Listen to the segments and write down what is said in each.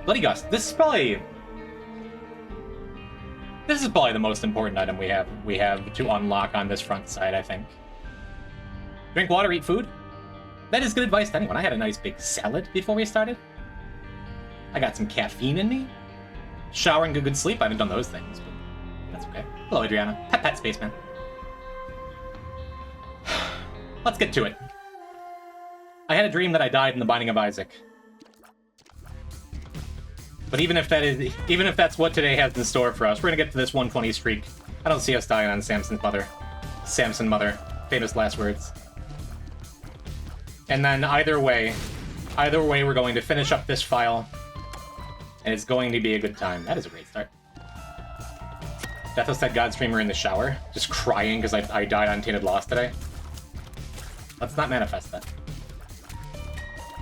Bloody Gust. This is probably the most important item we have to unlock on this front side, I think. Drink water, eat food. That is good advice to anyone. I had a nice big salad before we started. I got some caffeine in me. Shower and get good sleep. I haven't done those things, but that's okay. Hello, Adriana. Pet Spaceman. Let's get to it. I had a dream that I died in the Binding of Isaac. But even if that's what today has in store for us, we're gonna get to this 120 streak. I don't see us dying on Samson's mother. Samson mother. Famous last words. And then either way, we're going to finish up this file, and it's going to be a good time. That is a great start. Deathless said God streamer in the shower, just crying because I died on Tainted Lost today. Let's not manifest that.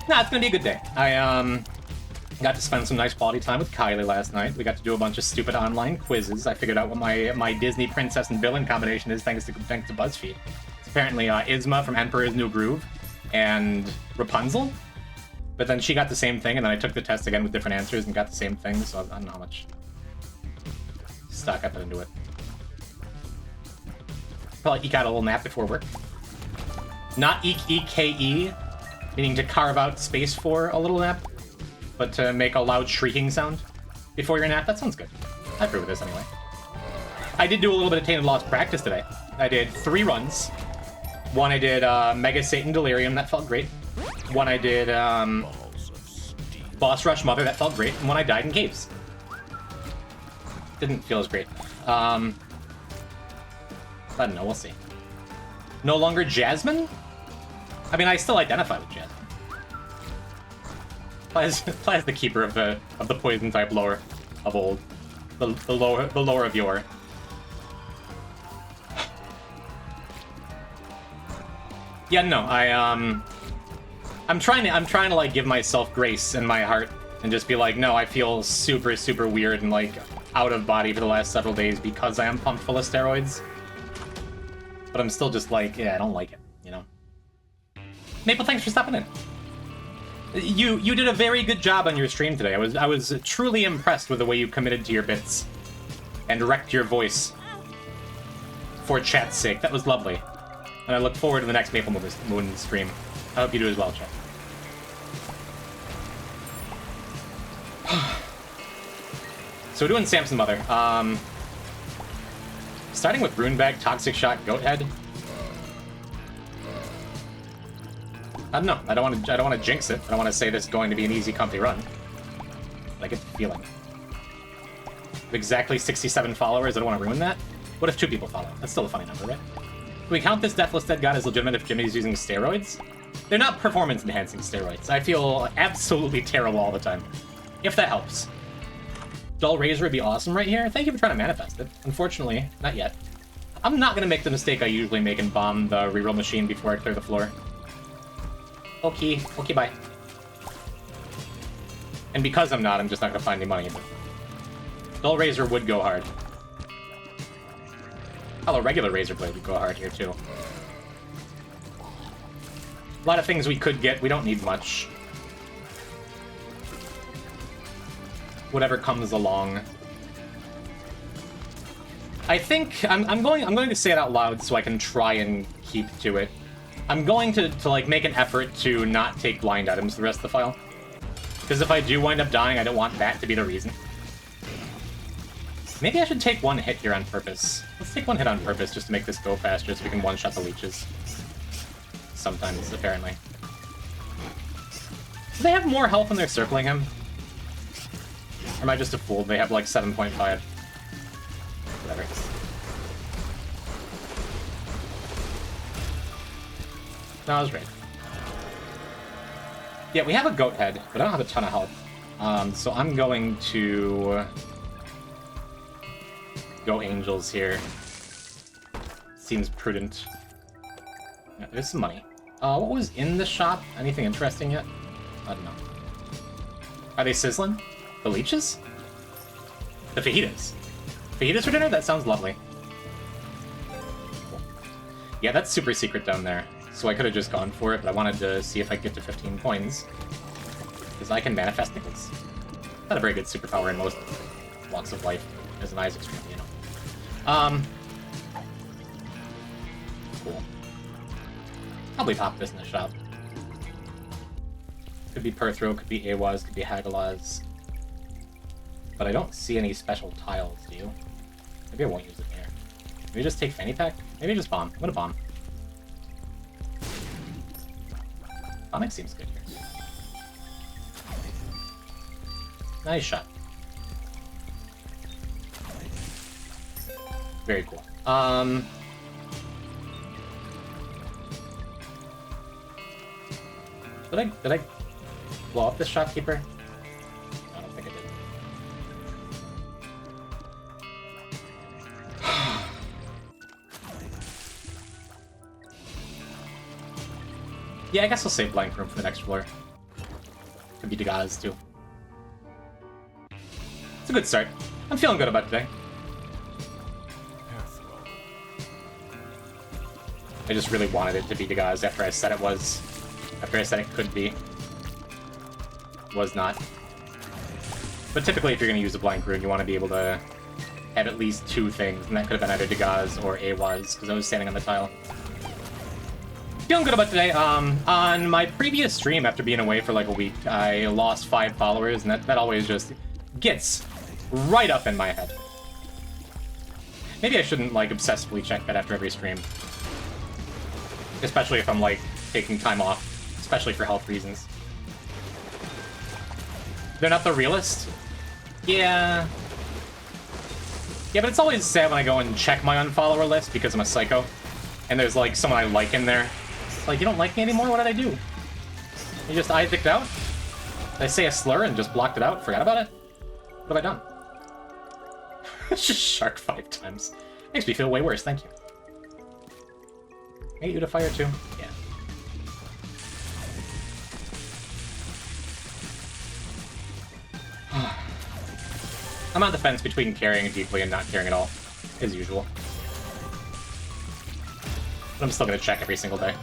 Nah, it's gonna be a good day. I got to spend some nice quality time with Kylie last night. We got to do a bunch of stupid online quizzes. I figured out what my Disney princess and villain combination is thanks to BuzzFeed. It's apparently Isma from Emperor's New Groove and Rapunzel. But then she got the same thing, and then I took the test again with different answers and got the same thing, so I don't know how much stock I put into it. Probably eke out a little nap before work. Not E-K-E, meaning to carve out space for a little nap, but to make a loud shrieking sound before your nap. That sounds good. I approve of this anyway. I did do a little bit of Tainted Lost practice today. I did 3 runs. One I did Mega Satan Delirium, that felt great. One I did Boss Rush Mother, that felt great. And one I died in caves. Didn't feel as great. I don't know, we'll see. No longer Jasmine? I mean, I still identify with Jasmine. Plays the keeper of the poison type lore of old. The lore of yore. Yeah, no, I'm trying to like give myself grace in my heart and just be like, no, I feel super, super weird and like out of body for the last several days because I am pumped full of steroids. But I'm still just like, yeah, I don't like it, you know? Maple, thanks for stopping in. You did a very good job on your stream today. I was truly impressed with the way you committed to your bits and wrecked your voice for chat's sake. That was lovely. And I look forward to the next Maple Moon stream. I hope you do as well, chat. So we're doing Samson Mother. Starting with Runebag, Toxic Shot, Goat Head. I don't know. I don't want to jinx it. I don't want to say this is going to be an easy, comfy run. But I get the feeling. With exactly 67 followers, I don't want to ruin that. What if 2 people follow? That's still a funny number, right? Do we count this Deathless Dead God as legitimate if Jimmy's using steroids? They're not performance-enhancing steroids. I feel absolutely terrible all the time. If that helps. Dull Razor would be awesome right here. Thank you for trying to manifest it. Unfortunately, not yet. I'm not going to make the mistake I usually make and bomb the reroll machine before I clear the floor. Okay, bye. And because I'm not, I'm just not going to find any money. But Dull Razor would go hard. Hell, a regular Razor Blade would go hard here, too. A lot of things we could get. We don't need much. Whatever comes along. I think I'm going to say it out loud so I can try and keep to it. I'm going to like make an effort to not take blind items the rest of the file. Because if I do wind up dying, I don't want that to be the reason. Maybe I should take 1 hit here on purpose. Let's take 1 hit on purpose just to make this go faster so we can one-shot the leeches. Sometimes, apparently. Do they have more health when they're circling him? Or am I just a fool? They have like 7.5. Whatever. No, I was right. Yeah, we have a goat head, but I don't have a ton of health. So I'm going to go angels here. Seems prudent. Yeah, there's some money. What was in the shop? Anything interesting yet? I don't know. Are they sizzling? The leeches? The fajitas. Fajitas for dinner? That sounds lovely. Cool. Yeah, that's super secret down there. So I could have just gone for it, but I wanted to see if I could get to 15 coins. Because I can manifest nickels. Not a very good superpower in most walks of life as an Isaac stream, you know. Cool. Probably pop this in the shop. Could be Perthro, could be Awaz, could be Hagalaz. But I don't see any special tiles, do you? Maybe I won't use it here. Maybe just take Fanny Pack? Maybe just bomb. I'm gonna bomb. Bombing seems good here. Nice shot. Very cool. Did I blow up this shopkeeper? I don't think I did. Yeah, I guess I'll save blank room for the next floor. Could be Degaz too. It's a good start. I'm feeling good about today. I just really wanted it to be Degaz after I said it was. After I said it could be. Was not. But typically if you're going to use a blank rune, you want to be able to have at least two things, and that could have been either Degaz or Awaz, because I was standing on the tile. Feeling good about today. On my previous stream, after being away for like a week, I lost 5 followers, and that always just gets right up in my head. Maybe I shouldn't, like, obsessively check that after every stream. Especially if I'm, like, taking time off. Especially for health reasons. They're not the realest? Yeah. Yeah, but it's always sad when I go and check my unfollower list because I'm a psycho. And there's, like, someone I like in there. It's like, you don't like me anymore? What did I do? You just Isaac'd out? Did I say a slur and just blocked it out? Forgot about it? What have I done? It's just shark 5 times. Makes me feel way worse, thank you. Get you to fire too? Yeah. I'm on the fence between caring deeply and not caring at all, as usual. But I'm still gonna check every single day.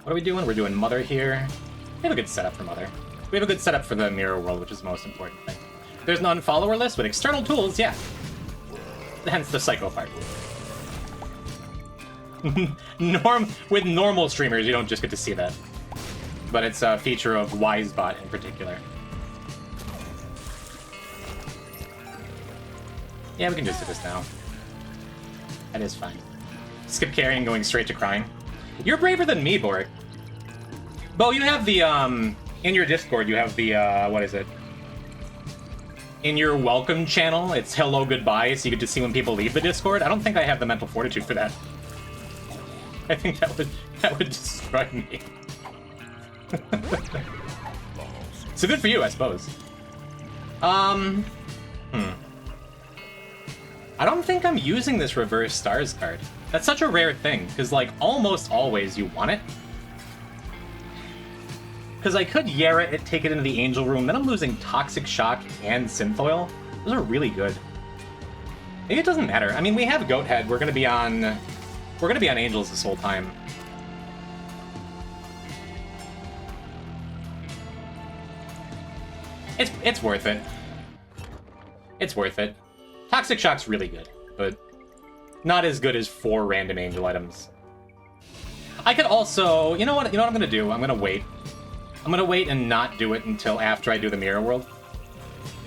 What are we doing? We're doing Mother here. We have a good setup for Mother. We have a good setup for the Mirror World, which is the most important thing. There's an unfollower list with external tools, yeah. Hence the psycho part. With normal streamers, you don't just get to see that. But it's a feature of Wisebot in particular. Yeah, we can just do this now. That is fine. Skip carrying, going straight to crying. You're braver than me, Boric. Bo, you have the, in your Discord, you have the, what is it? In your welcome channel, it's hello, goodbye, so you get to see when people leave the Discord. I don't think I have the mental fortitude for that. I think that would destroy me. So good for you, I suppose. I don't think I'm using this reverse stars card. That's such a rare thing, because, like, almost always you want it. Because I could Yara it, take it into the Angel Room, then I'm losing Toxic Shock and Synthoil. Those are really good. Maybe it doesn't matter. I mean, we have Goat Head. We're gonna be on Angels this whole time. It's worth it. It's worth it. Toxic Shock's really good, but not as good as 4 random angel items. I could also, you know what I'm gonna do? I'm gonna wait. I'm gonna wait and not do it until after I do the Mirror World.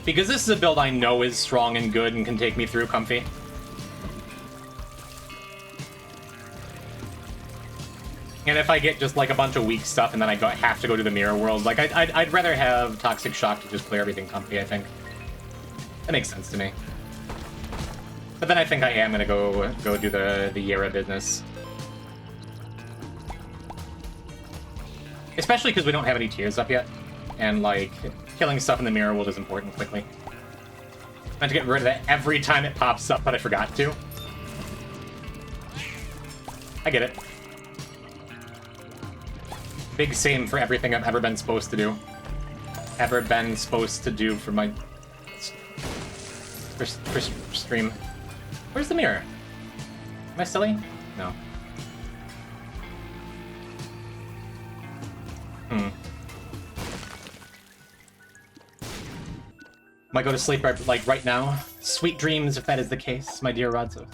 Because this is a build I know is strong and good and can take me through comfy. And if I get just like a bunch of weak stuff and then I have to go to the Mirror World, like I'd rather have Toxic Shock to just clear everything comfy, I think. That makes sense to me. But then I think I am gonna go do the Yara business. Especially because we don't have any tiers up yet. And, like, killing stuff in the Mirror World is important quickly. I have to get rid of that every time it pops up, but I forgot to. I get it. Big same for everything I've ever been supposed to do. Ever been supposed to do for my... for stream. Where's the mirror? Am I silly? No. Might go to sleep right now. Sweet dreams if that is the case, my dear Rodzos.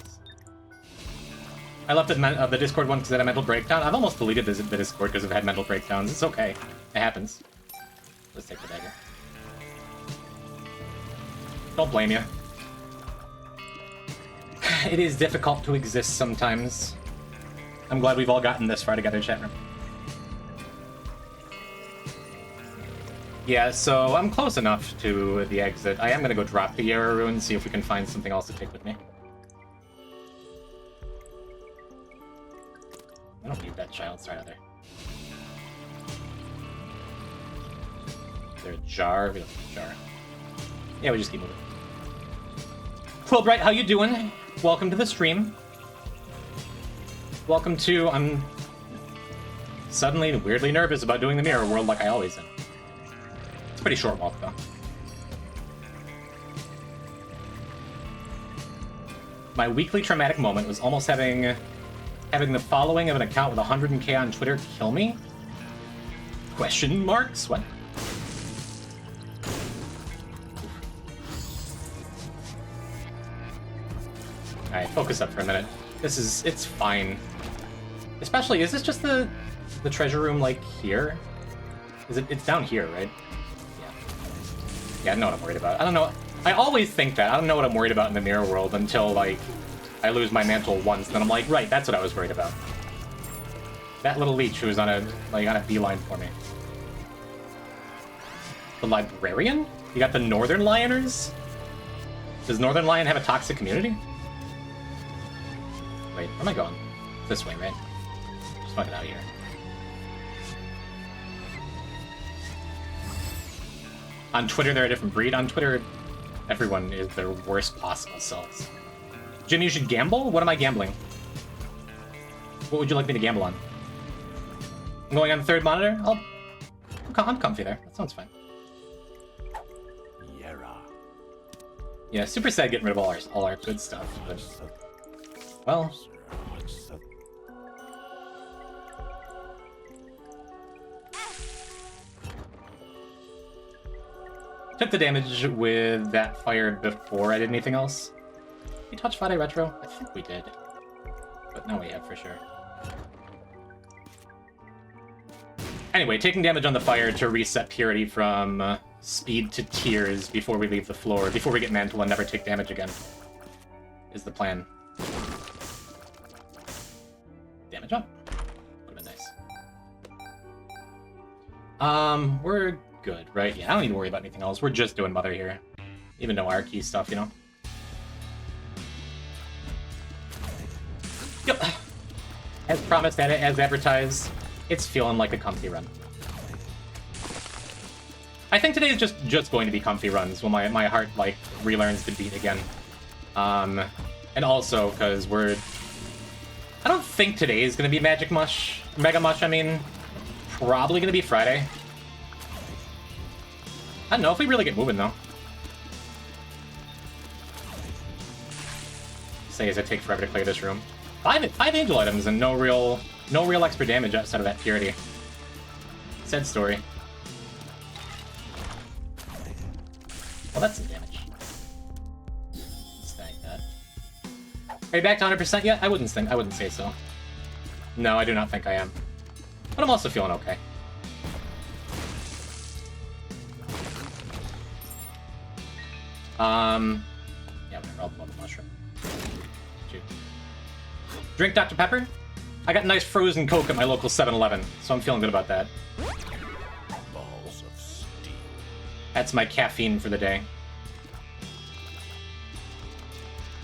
I left the Discord one because I had a mental breakdown. I've almost deleted the Discord because I've had mental breakdowns. It's okay. It happens. Let's take the dagger. Don't blame you. It is difficult to exist sometimes. I'm glad we've all gotten this far together, chat room. Yeah, so I'm close enough to the exit. I am going to go drop the Yarrow Ruin and see if we can find something else to take with me. I don't need that child star either. Is there a jar? We don't need a jar. Yeah, we just keep moving. Quillbright, how you doing? Welcome to the stream. Welcome to... I'm suddenly weirdly nervous about doing the mirror world like I always am. It's a pretty short walk, though. My weekly traumatic moment was almost having the following of an account with 100k on Twitter kill me? Question marks? What? Alright, focus up for a minute. It's fine. Especially, is this just the treasure room, like, here? It's down here, right? Yeah, I know what I'm worried about. I don't know. I always think that. I don't know what I'm worried about in the mirror world until, like, I lose my mantle once, then I'm like, right, that's what I was worried about. That little leech who was on a beeline for me. The librarian? You got the Northern Lioners? Does Northern Lion have a toxic community? Wait, where am I going? This way, right? Just fucking out of here. On Twitter, they're a different breed. On Twitter, everyone is their worst possible selves. Jim, you should gamble? What am I gambling? What would you like me to gamble on? I'm going on the third monitor? I'm comfy there. That sounds fine. Yeah, super sad getting rid of all our good stuff, but... Well... Took the damage with that fire before I did anything else. Did we touch Friday Retro? I think we did. But now we have for sure. Anyway, taking damage on the fire to reset Purity from speed to tears before we leave the floor, before we get Mantle and never take damage again, is the plan. Damage up. Would've been nice. We're good, right? Yeah, I don't need to worry about anything else. We're just doing Mother here. Even no R key stuff, you know? Yep. As promised, as advertised, it's feeling like a comfy run. I think today is just going to be comfy runs when my heart, like, relearns to beat again. And also, because I don't think today is going to be Mega Mush, I mean. Probably going to be Friday. I don't know if we really get moving, though. Say as I take forever to clear this room. Five angel items and no real extra damage outside of that Purity. Sad story. Well, that's some damage. Snag that. Are you back to 100% yet? I wouldn't say so. No, I do not think I am. But I'm also feeling okay. Yeah, whatever, I'll blow the mushroom. Shoot. Drink Dr. Pepper? I got nice frozen Coke at my local 7-Eleven, so I'm feeling good about that. Balls of steel. That's my caffeine for the day.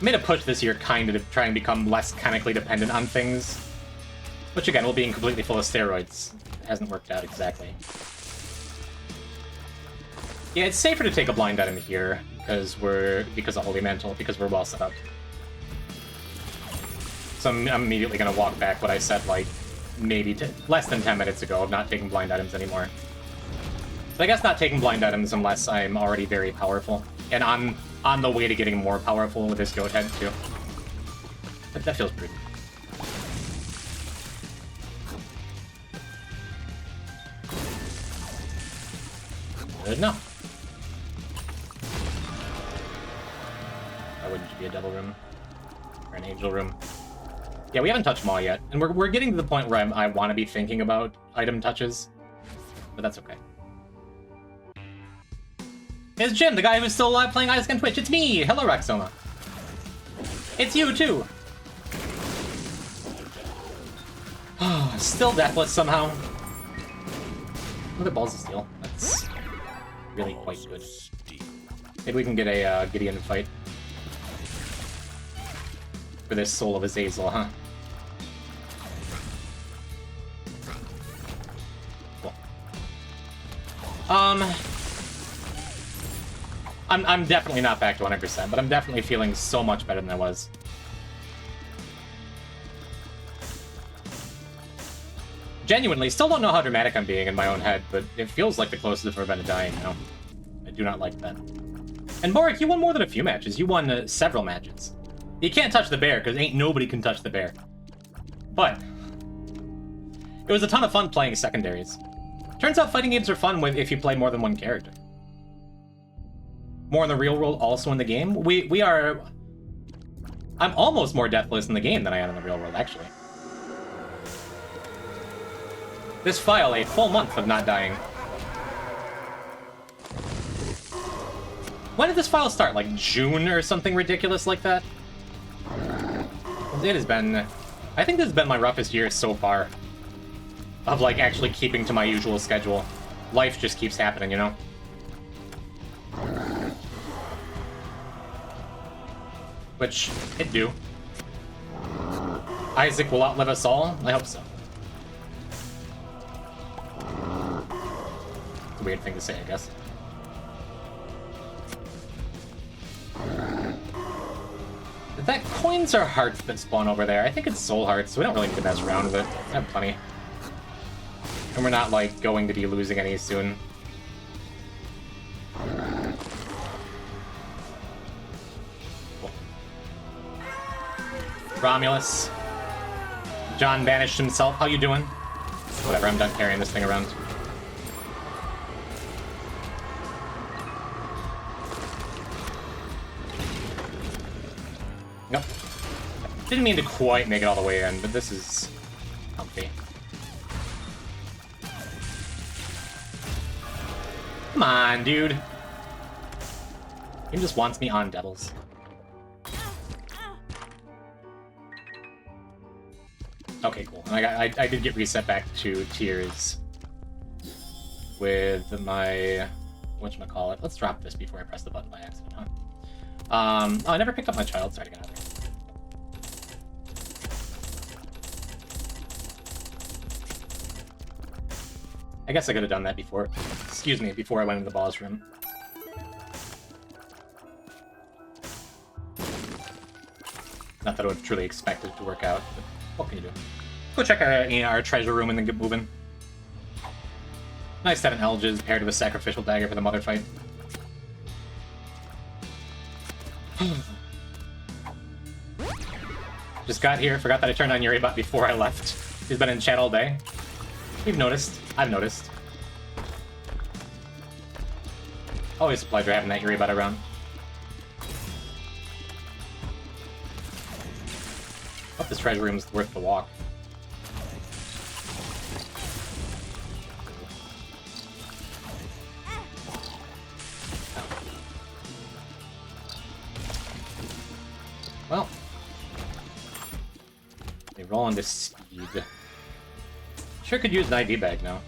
I made a push this year kind of to try and become less chemically dependent on things. Which again, while being completely full of steroids, hasn't worked out exactly. Yeah, it's safer to take a blind item here because of Holy Mantle, because we're well set up. So I'm immediately gonna walk back what I said, like, maybe less than 10 minutes ago of not taking blind items anymore. But I guess not taking blind items unless I'm already very powerful. And I'm on the way to getting more powerful with this goat head, too. But that feels prudent. Good enough. That wouldn't be a devil room. Or an angel room. Yeah, we haven't touched them all yet. And we're getting to the point where I want to be thinking about item touches. But that's okay. It's Jim, the guy who's still alive playing Isaac on Twitch. It's me! Hello, Roxoma. It's you, too! Still deathless somehow. Look at Balls of Steel. That's really quite good. Maybe we can get a Gideon fight. For this Soul of Azazel, huh? Cool. I'm definitely not back to 100%, but I'm definitely feeling so much better than I was. Genuinely, still don't know how dramatic I'm being in my own head, but it feels like the closest I've ever been to dying now. I do not like that. And Boric, you won more than a few matches. You won several matches. You can't touch the bear, because ain't nobody can touch the bear. But it was a ton of fun playing secondaries. Turns out fighting games are fun if you play more than one character. More in the real world, also in the game. We are... I'm almost more deathless in the game than I am in the real world, actually. This file, a full month of not dying. When did this file start? Like June or something ridiculous like that? It has been... I think this has been my roughest year so far. Of, like, actually keeping to my usual schedule. Life just keeps happening, you know? Which, it do. Isaac will outlive us all? I hope so. It's a weird thing to say, I guess. That coins or hearts that spawn over there? I think it's soul hearts, so we don't really need to mess around with it. I have plenty. And we're not, like, going to be losing any soon. Cool. Romulus. John banished himself. How you doing? Whatever, I'm done carrying this thing around. Nope. Didn't mean to quite make it all the way in, but this is comfy. Come on, dude. He just wants me on Devils. Okay, cool. I did get reset back to tiers with my whatchamacallit. Let's drop this before I press the button by accident, huh? Oh, I never picked up my child. Sorry to get out of there. I guess I could have done that before. Excuse me, before I went into the boss room. Not that I would have truly expected it to work out, but what can you do? Go check our treasure room and then get moving. Nice to have an Elgiz paired with a sacrificial dagger for the mother fight. Just got here, forgot that I turned on Yuribot before I left. He's been in chat all day. You've noticed. I've noticed. Always a pleasure having that Yuribot around. Hope this treasure room is worth the walk. Well, they roll into speed. Sure could use an ID bag now.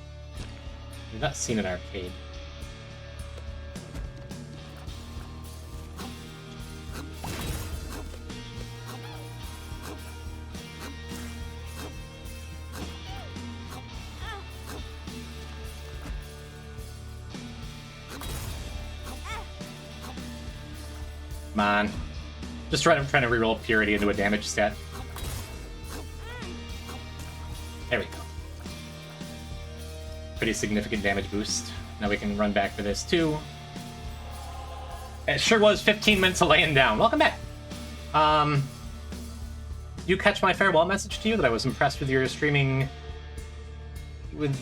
We've not seen an arcade. Come on. Just trying to reroll Purity into a damage stat. There we go. Pretty significant damage boost. Now we can run back for this too. It sure was 15 minutes of laying down. Welcome back. You catch my farewell message to you that I was impressed with your streaming with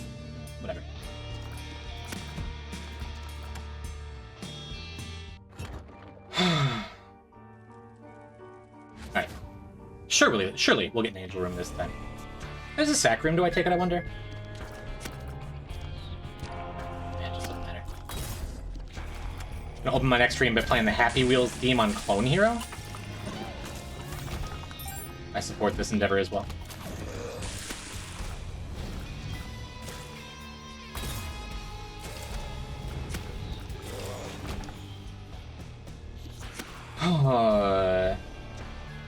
whatever. Surely we'll get an angel room this time. There's a sack room. Do I take it, I wonder? Yeah, it just doesn't matter. I'm gonna open my next stream by playing the Happy Wheels theme on Clone Hero. I support this endeavor as well.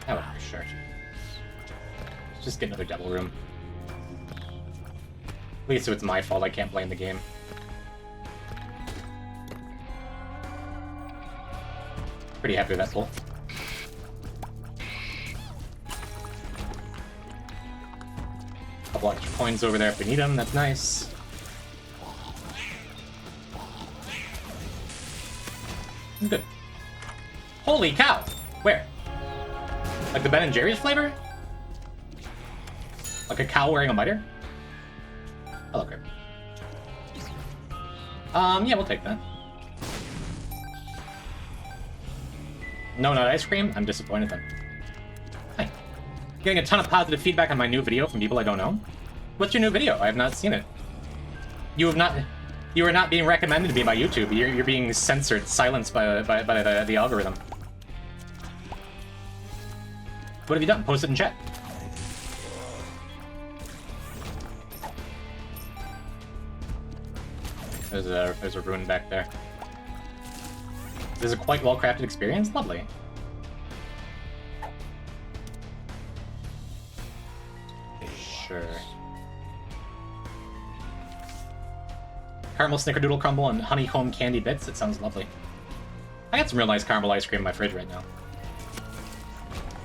That would be sure. Let's just get another devil room. At least if it's my fault, I can't blame the game. Pretty happy with that pull. Couple extra coins over there if we need them, that's nice. Good. Holy cow! Where? Like the Ben & Jerry's flavor? Like a cow wearing a miter? Hello, crap. Yeah, we'll take that. No nut ice cream? I'm disappointed then. Hi. Getting a ton of positive feedback on my new video from people I don't know. What's your new video? I have not seen it. You are not being recommended to me by YouTube. You're being censored, silenced by the algorithm. What have you done? Post it in chat. There's a rune back there. This is a quite well-crafted experience. Lovely. Sure. Caramel snickerdoodle crumble and honeycomb candy bits. It sounds lovely. I got some real nice caramel ice cream in my fridge right now.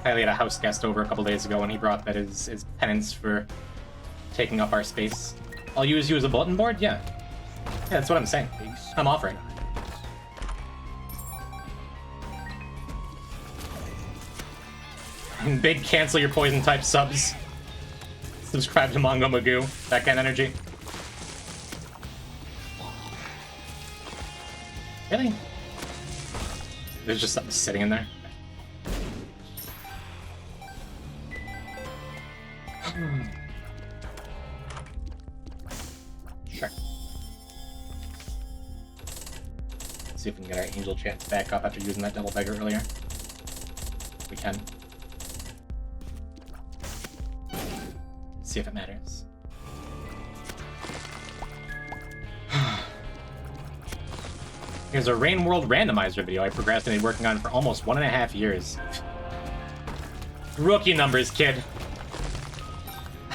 I had a house guest over a couple days ago and he brought that as penance for taking up our space. I'll use you as a bulletin board? Yeah. Yeah, that's what I'm saying. I'm offering. Big cancel your poison type subs. Subscribe to Mongo Magoo. That kind of energy. Really? There's just something sitting in there. Sure. Let's see if we can get our angel chance back up after using that double beggar earlier. We can. See if it matters. Here's a Rain World randomizer video I procrastinated working on for almost 1.5 years. Rookie numbers, kid.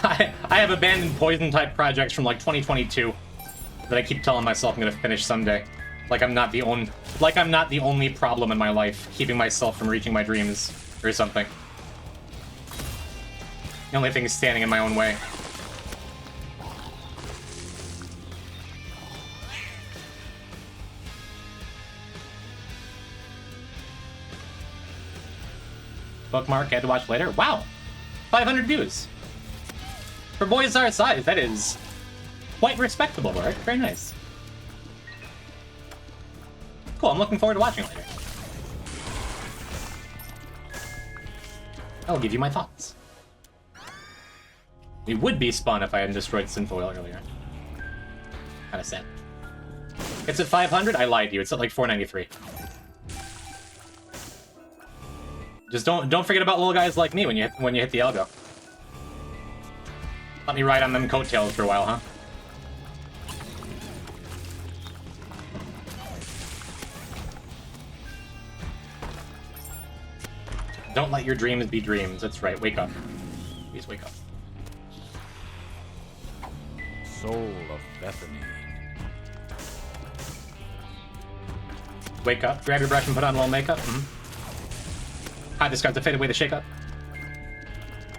I have abandoned poison type projects from like 2022 that I keep telling myself I'm gonna finish someday. Like I'm not the only problem in my life keeping myself from reaching my dreams or something. The only thing is standing in my own way. Bookmark, had to watch later. Wow! 500 views! For boys our size, that is quite respectable work. Very nice. Cool, I'm looking forward to watching later. I'll give you my thoughts. We would be spun if I hadn't destroyed Sinfoil earlier. Kinda sad. It's at 500? I lied to you. It's at like 493. Just don't forget about little guys like me when you hit the algo. Let me ride on them coattails for a while, huh? Don't let your dreams be dreams. That's right. Wake up. Please wake up. Soul of Bethany. Wake up. Grab your brush and put on a little makeup. Hide the scars to fade away the shake-up.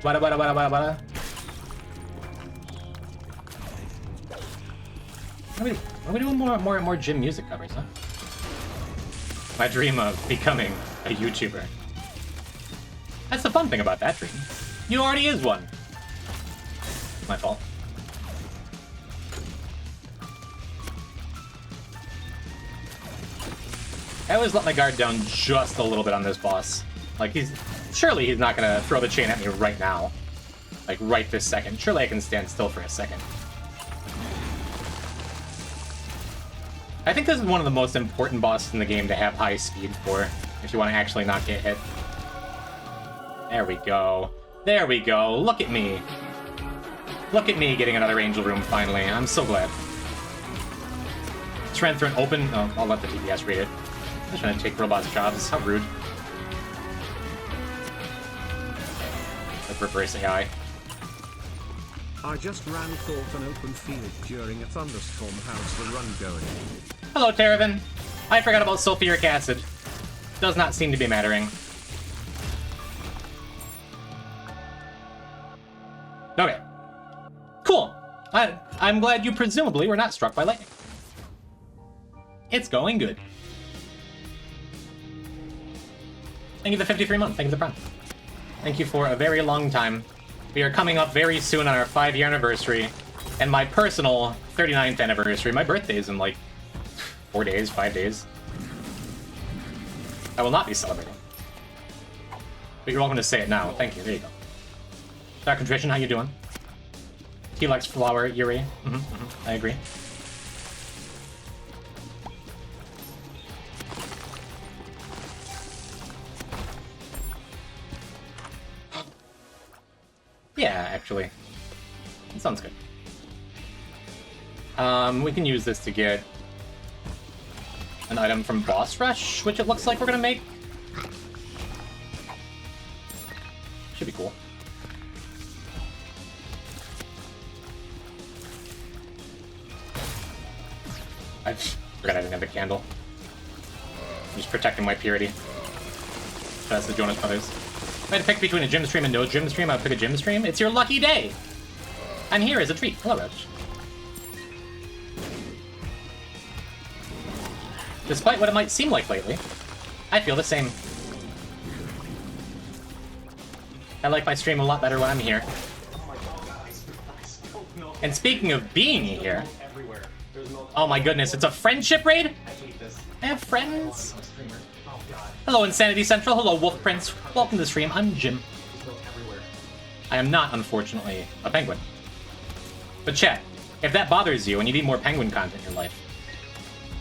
Wada wada wada wada wada. Why are we doing more gym music covers, huh? My dream of becoming a YouTuber. That's the fun thing about that dream. You already is one. My fault. I always let my guard down just a little bit on this boss. Like, surely he's not gonna throw the chain at me right now. Like, right this second. Surely I can stand still for a second. I think this is one of the most important bosses in the game to have high speed for, if you want to actually not get hit. There we go. There we go. Look at me. Look at me getting another angel room finally. I'm so glad. Just ran through an open... Oh, I'll let the TPS read it. I'm just trying to take robots' jobs. How rude. Like reverse AI. I just ran thought an open field during a thunderstorm. How's the run going? Hello, Terravan. I forgot about sulfuric acid. Does not seem to be mattering. Okay. Cool. I'm glad you presumably were not struck by lightning. It's going good. Thank you for the 53 month. Thank you for the prime. Thank you for a very long time. We are coming up very soon on our 5-year anniversary, and my personal 39th anniversary. My birthday is in like 4 days, 5 days. I will not be celebrating. But you're welcome to say it now. Thank you. There you go. Dr. Contrition, how you doing? T-Lex Flower, Yuri. I agree. Yeah, actually. That sounds good. We can use this to get an item from Boss Rush, which it looks like we're gonna make. Should be cool. I forgot I didn't have a candle. I'm just protecting my purity. That's the Jonas Brothers. If I had to pick between a gym stream and no gym stream, I would pick a gym stream. It's your lucky day! I'm here as a treat. Hello, Roach. Despite what it might seem like lately, I feel the same. I like my stream a lot better when I'm here. And speaking of being here... Oh my goodness, it's a friendship raid? I have friends. Hello, Insanity Central. Hello, Wolf Prince. Welcome to the stream. I'm Jim. I am not, unfortunately, a penguin. But chat, if that bothers you and you need more penguin content in your life...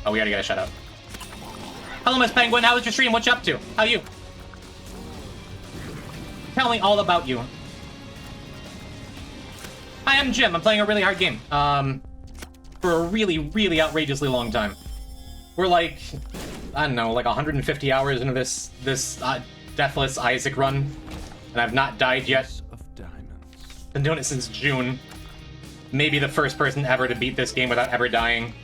Oh, we gotta get a shout out. Hello, Miss Penguin. How was your stream? What you up to? How you? Tell me all about you. Hi, I'm Jim. I'm playing a really hard game. For a really, really outrageously long time. We're like, I don't know, like 150 hours into this Deathless Isaac run, and I've not died yet. Been doing it since June. Maybe the first person ever to beat this game without ever dying.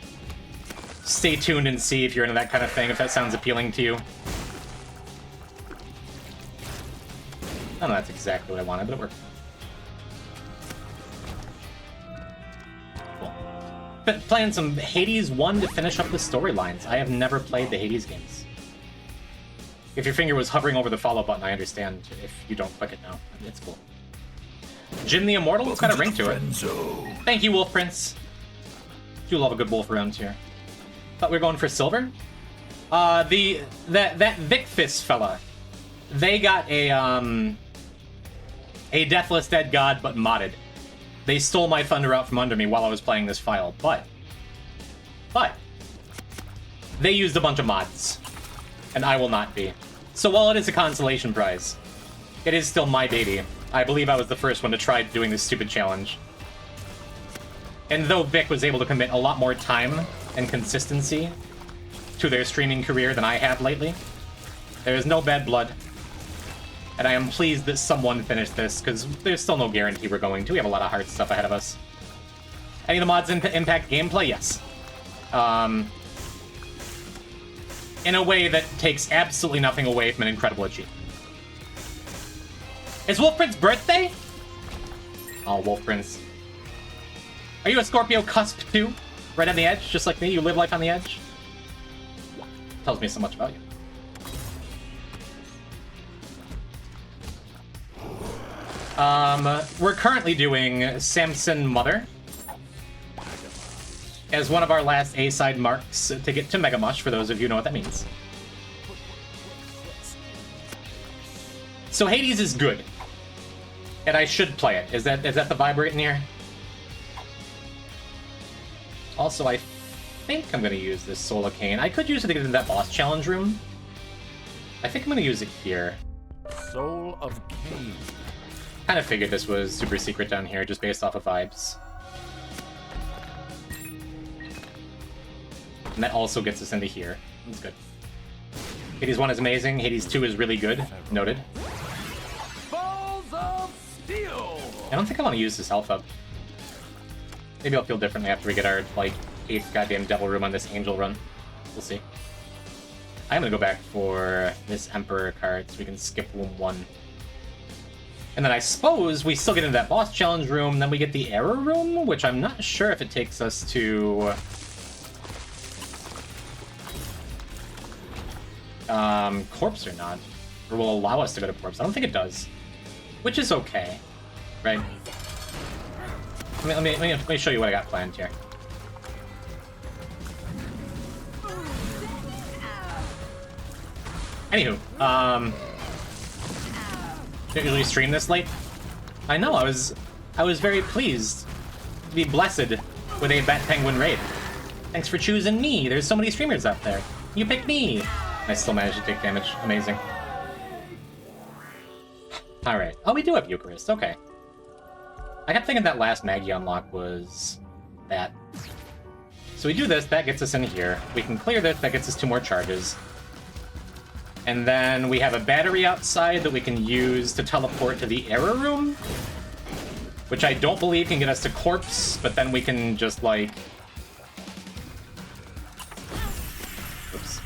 Stay tuned and see if you're into that kind of thing, if that sounds appealing to you. I don't know that's exactly what I wanted, but it worked. Cool. But playing some Hades 1 to finish up the storylines. I have never played the Hades games. If your finger was hovering over the follow button, I understand if you don't click it now. It's cool. Jim the Immortal? It's got a ring to it. Thank you, Wolf Prince. Do love a good wolf around here. Thought we were going for silver? That Vic Fist fella. They got a Deathless Dead God, but modded. They stole my thunder out from under me while I was playing this file, but they used a bunch of mods, and I will not be. So while it is a consolation prize, it is still my baby. I believe I was the first one to try doing this stupid challenge. And though Vic was able to commit a lot more time and consistency to their streaming career than I have lately, there is no bad blood. And I am pleased that someone finished this, because there's still no guarantee we're going to. We have a lot of hard stuff ahead of us. Any of the mods impact gameplay? Yes. In a way that takes absolutely nothing away from an incredible achievement. Is Wolf Prince's birthday? Oh, Wolf Prince. Are you a Scorpio cusp too? Right on the edge, just like me? You live life on the edge? Tells me so much about you. We're currently doing Samson Mother as one of our last A-side marks to get to Mega Mush, for those of you who know what that means. So Hades is good. And I should play it. Is that the vibe we're getting here? Also, I think I'm going to use this Soul Cane. I could use it to get into that boss challenge room. I think I'm going to use it here. Soul of Cain. Kind of figured this was super secret down here, just based off of vibes. And that also gets us into here. That's good. Hades 1 is amazing. Hades 2 is really good. Noted. Balls of Steel. I don't think I want to use this health up. Maybe I'll feel differently after we get our, like, 8th goddamn devil room on this angel run. We'll see. I'm gonna go back for this Emperor card so we can skip room 1. And then I suppose we still get into that boss challenge room, then we get the error room, which I'm not sure if it takes us to... corpse or not. Or will allow us to go to corpse. I don't think it does. Which is okay. Right? Let me show you what I got planned here. Anywho, don't usually stream this late. I know, I was very pleased to be blessed with a Bat Penguin raid. Thanks for choosing me. There's so many streamers out there. You picked me. I still managed to take damage. Amazing. Alright. Oh, we do have Eucharist. Okay. I kept thinking that last Maggie unlock was that. So we do this, that gets us in here. We can clear this, that gets us 2 more charges. And then we have a battery outside that we can use to teleport to the error room, which I don't believe can get us to corpse, but then we can just, like... Oops.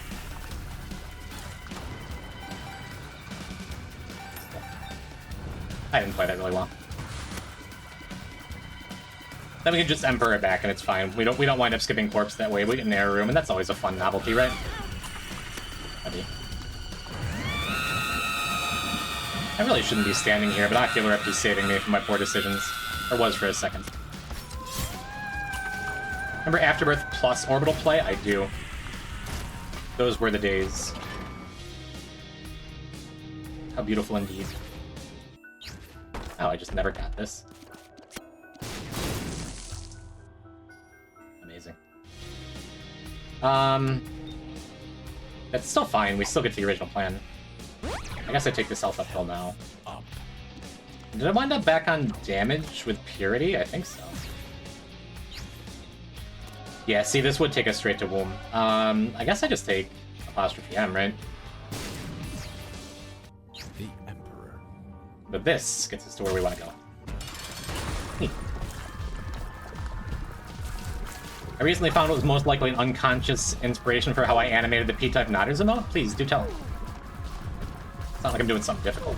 I didn't play that really well. Then we can just Emperor it back and it's fine. We don't wind up skipping corpse that way. We get an error room, and that's always a fun novelty, right? Heavy. I really shouldn't be standing here, but Ocular Rift is saving me from my poor decisions. Or was for a second. Remember Afterbirth plus Orbital play? I do. Those were the days. How beautiful indeed. Oh, I just never got this. Amazing. That's still fine. We still get the original plan. I guess I take this health uphill now. Did I wind up back on damage with Purity? I think so. Yeah, see, this would take us straight to Womb. I guess I just take Apostrophe M, right? The Emperor. But this gets us to where we want to go. Neat. I recently found what was most likely an unconscious inspiration for how I animated the P-type Nodders emote. Please, do tell. It's not like I'm doing something difficult.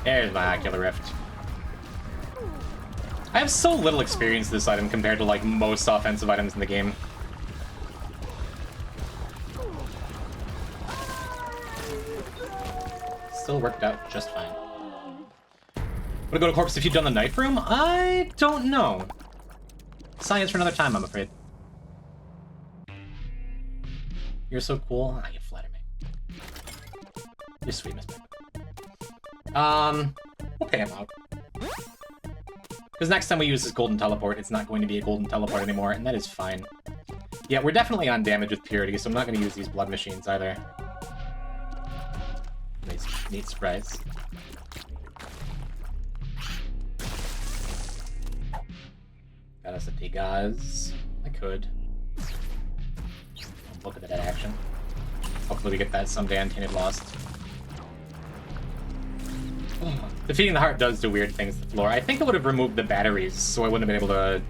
There's my Ocular Rift. I have so little experience with this item compared to, like, most offensive items in the game. Still worked out just fine. Would I go to corpse if you'd done the knife room? I don't know. Science for another time, I'm afraid. You're so cool. Ah, you flatter me. You're sweet, Miss Pepper. We'll pay him out. Because next time we use this golden teleport, it's not going to be a golden teleport anymore, and that is fine. Yeah, we're definitely on damage with Purity, so I'm not going to use these blood machines either. Nice, neat surprise. Got us a Degas. I could. Look at that action. Hopefully we get that someday on Tainted Lost. Defeating the heart does do weird things to the floor. I think it would have removed the batteries, so I wouldn't have been able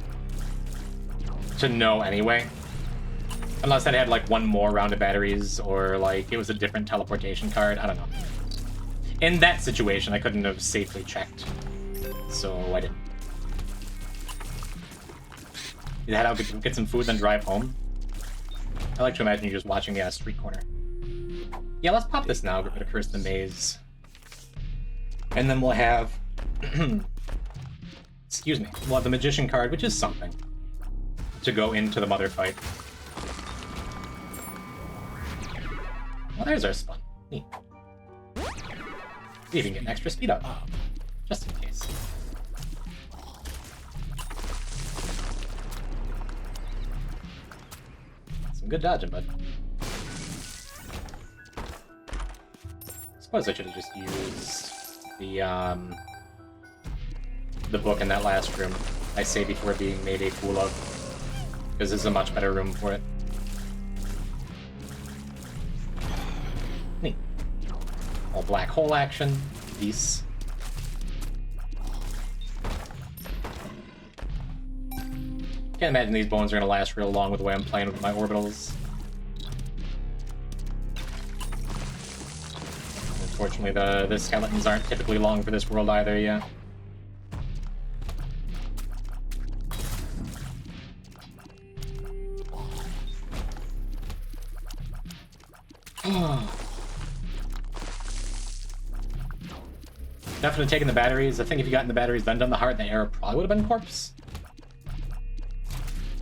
to know anyway. Unless I had like one more round of batteries, or like it was a different teleportation card. I don't know. In that situation, I couldn't have safely checked, so I didn't. You head out, get some food, then drive home. I like to imagine you just watching me on a street corner. Yeah, let's pop this now. Get rid of Curse the Maze. And then we'll have... excuse me. We'll have the Magician card, which is something, to go into the Mother fight. Well, there's our spawn. Neat. See if we can get an extra speed up. Just in case. Some good dodging, bud. Suppose I should have just used the book in that last room. I say before being made a fool of, because this is a much better room for it. Neat. All black hole action. Peace. Can't imagine these bones are gonna last real long with the way I'm playing with my orbitals. Unfortunately, the skeletons aren't typically long for this world either, yeah. Definitely taking the batteries. I think if you gotten the batteries then done the heart, the arrow probably would have been corpse.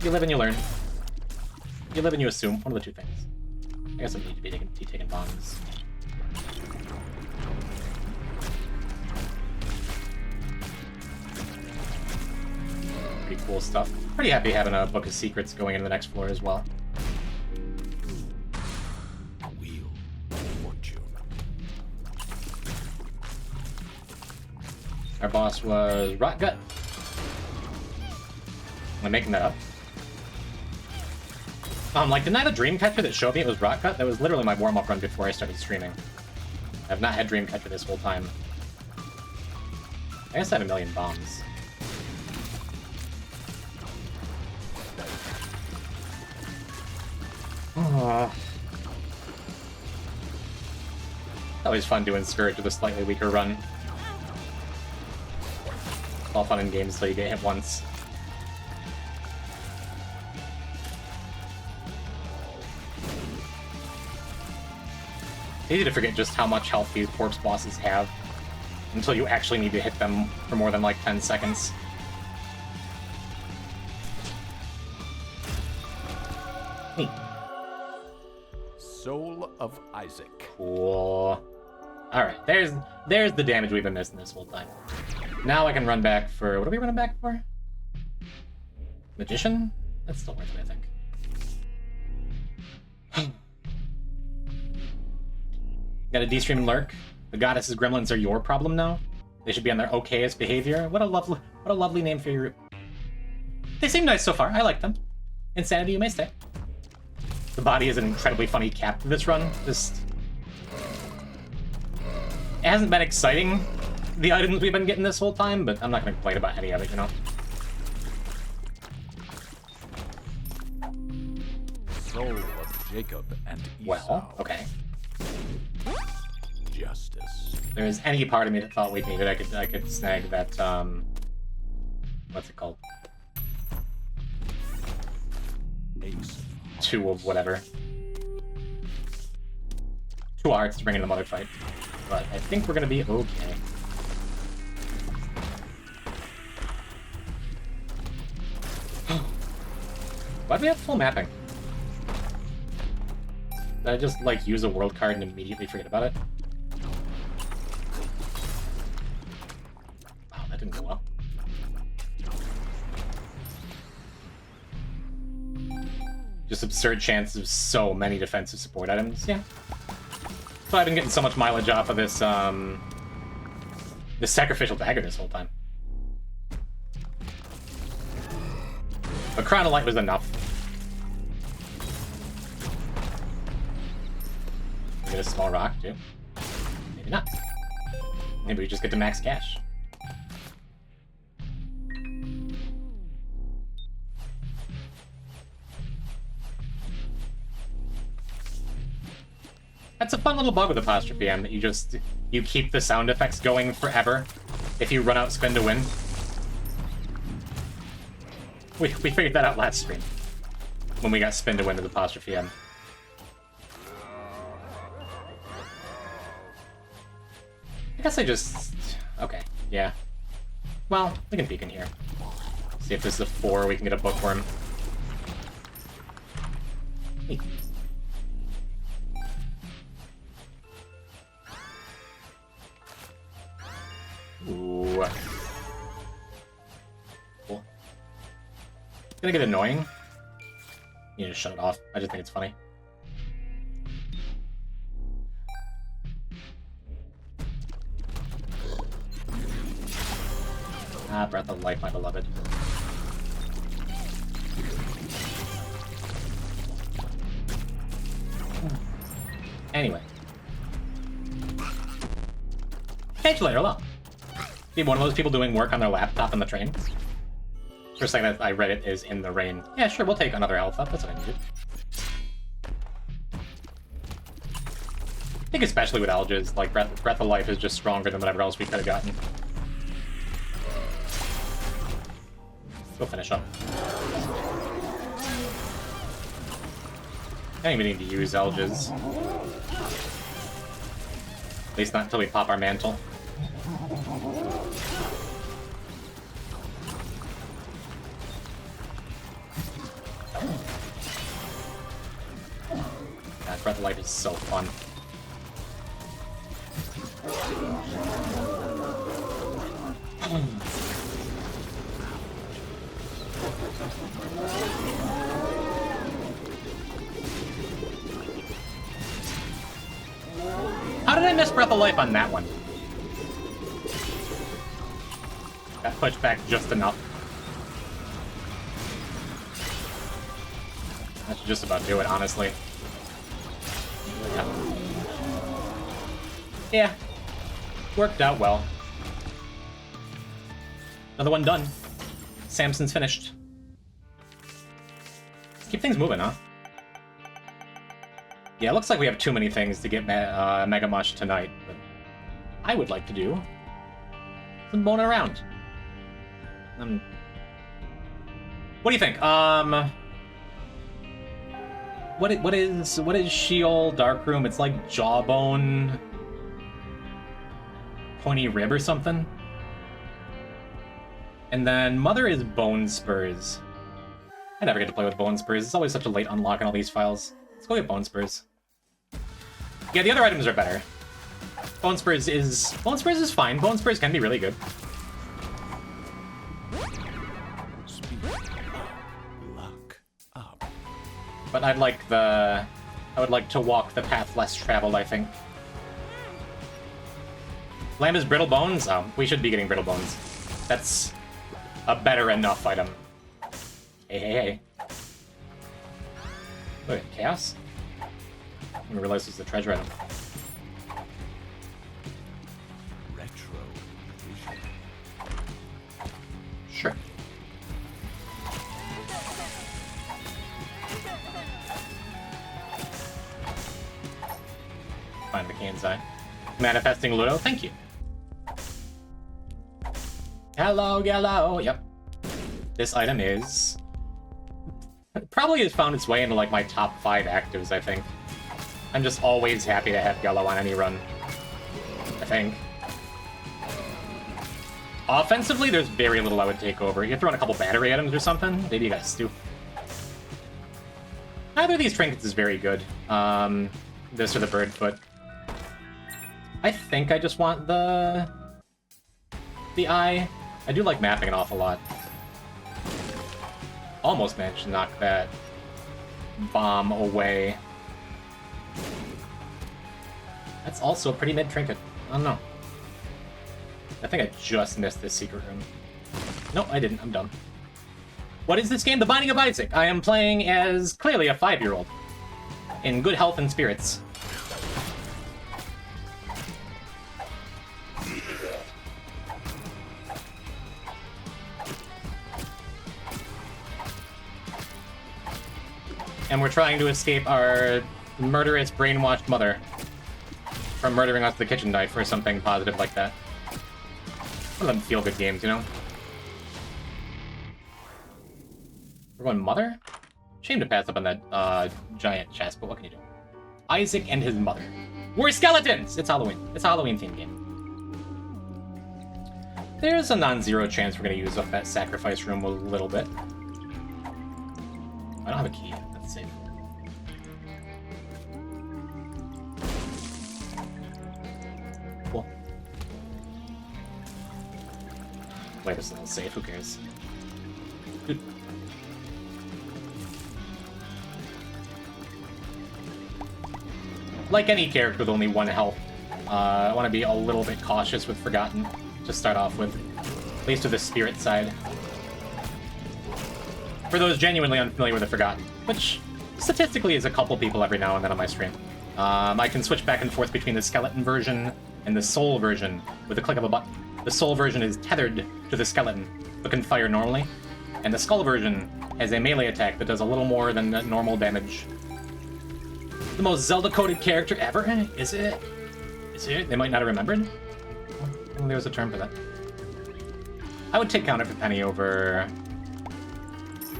You live and you learn. You live and you assume. One of the two things. I guess I need to be taking bombs. Pretty cool stuff. Pretty happy having a book of secrets going into the next floor as well. Wheel of Fortune. Our boss was Rot Gut. Am I making that up? Like, didn't I have a Dreamcatcher that showed me it was Rot Gut? That was literally my warm-up run before I started streaming. I've not had Dreamcatcher this whole time. I guess I have a million bombs. Always fun doing Scourge with a slightly weaker run. It's all fun in games until you get hit once. Easy to forget just how much health these corpse bosses have until you actually need to hit them for more than like 10 seconds. Neat. Soul of Isaac. Cool. Alright, there's the damage we've been missing this whole time. Now I can run back for... What are we running back for? Magician? That's still worth it, I think. Got a D-stream and lurk. The goddess's gremlins are your problem now. They should be on their okayest behavior. What a lovely name for your group. They seem nice so far. I like them. Insanity, you may stay. The body is an incredibly funny cap to this run. Just... It hasn't been exciting, the items we've been getting this whole time, but I'm not going to complain about any of it, you know? Soul of Jacob and Esau. Well, okay. Justice. If there was any part of me that thought we'd need it, I could snag that, what's it called? Ace. 2 of whatever. 2 hearts to bring in the mother fight. But I think we're gonna be okay. Why do we have full mapping? Did I just, like, use a world card and immediately forget about it? Wow, that didn't go well. Just absurd chances of so many defensive support items, yeah. So I've been getting so much mileage off of this, this sacrificial dagger this whole time. But Crown of Light was enough. Get a small rock, too. Maybe not. Maybe we just get to max cash. That's a fun little bug with Apostrophe M, that you keep the sound effects going forever if you run out spin to win. We figured that out last stream, when we got spin to win with Apostrophe M. I guess I just... Okay, yeah. Well, we can peek in here. See if this is a 4, we can get a bookworm. Ooh. Cool. It's gonna get annoying. You need to shut it off. I just think it's funny. Ah, Breath of Life, my beloved. Anyway. Catch you later, hello. Be one of those people doing work on their laptop on the train. For a second, I read it is in the rain. Yeah, sure, we'll take another health up. That's what I needed. I think especially with Alges, like, Breath of Life is just stronger than whatever else we could have gotten. Go finish up. I don't even need to use Alges. At least not until we pop our mantle. God, Breath of Life is so fun. How did I miss Breath of Life on that one? Got pushed back just enough. That should just about do it, honestly. Yeah. Worked out well. Another one done. Samson's finished. Let's keep things moving, huh? Yeah, it looks like we have too many things to get Mega Mush tonight, but I would like to do some boning around. What do you think? What is Sheol Darkroom? It's like Jawbone, Pointy Rib or something. And then Mother is Bone Spurs. I never get to play with Bone Spurs. It's always such a late unlock in all these files. Let's go get Bone Spurs. Yeah, the other items are better. Bone Spurs is fine. Bone Spurs can be really good. Speed luck up. But I would like to walk the path less traveled, I think. Lamb is Brittle Bones? Oh, we should be getting Brittle Bones. That's a better enough item. Hey, hey, hey. Wait, Chaos? I didn't realize this was the treasure item. Retro vision. Sure. Find McCain's Eye. Manifesting Ludo, thank you. Hello, hello. Yep. This item is... probably has found its way into, like, my top 5 actives, I think. I'm just always happy to have yellow on any run. I think. Offensively, there's very little I would take over. You throw in a couple battery items or something, maybe you got stew. Neither of these trinkets is very good. This or the bird foot. I think I just want the eye. I do like mapping an awful lot. Almost managed to knock that bomb away. That's also a pretty mid trinket. I don't know. I think I just missed this secret room. No, I didn't. I'm dumb. What is this game? The Binding of Isaac. I am playing as clearly a 5-year-old. In good health and spirits. And we're trying to escape our murderous, brainwashed mother from murdering us with the kitchen knife or something positive like that. One of them feel-good games, you know? We're going mother? Shame to pass up on that giant chest, but what can you do? Isaac and his mother. We're skeletons! It's Halloween. It's a Halloween-themed game. There's a non-zero chance we're going to use up that sacrifice room a little bit. I don't have a key. That's safe. Cool. play this a little safe, who cares? Like any character with only 1 health, I want to be a little bit cautious with Forgotten to start off with, at least with the spirit side. For those genuinely unfamiliar with the Forgotten, which statistically is a couple people every now and then on my stream, I can switch back and forth between the skeleton version and the soul version with the click of a button. The soul version is tethered to the skeleton, but can fire normally, and the skull version has a melee attack that does a little more than normal damage. The most Zelda-coded character ever? Is it? Is it? They might not have remembered? I think there was a term for that. I would take Counter for Penny over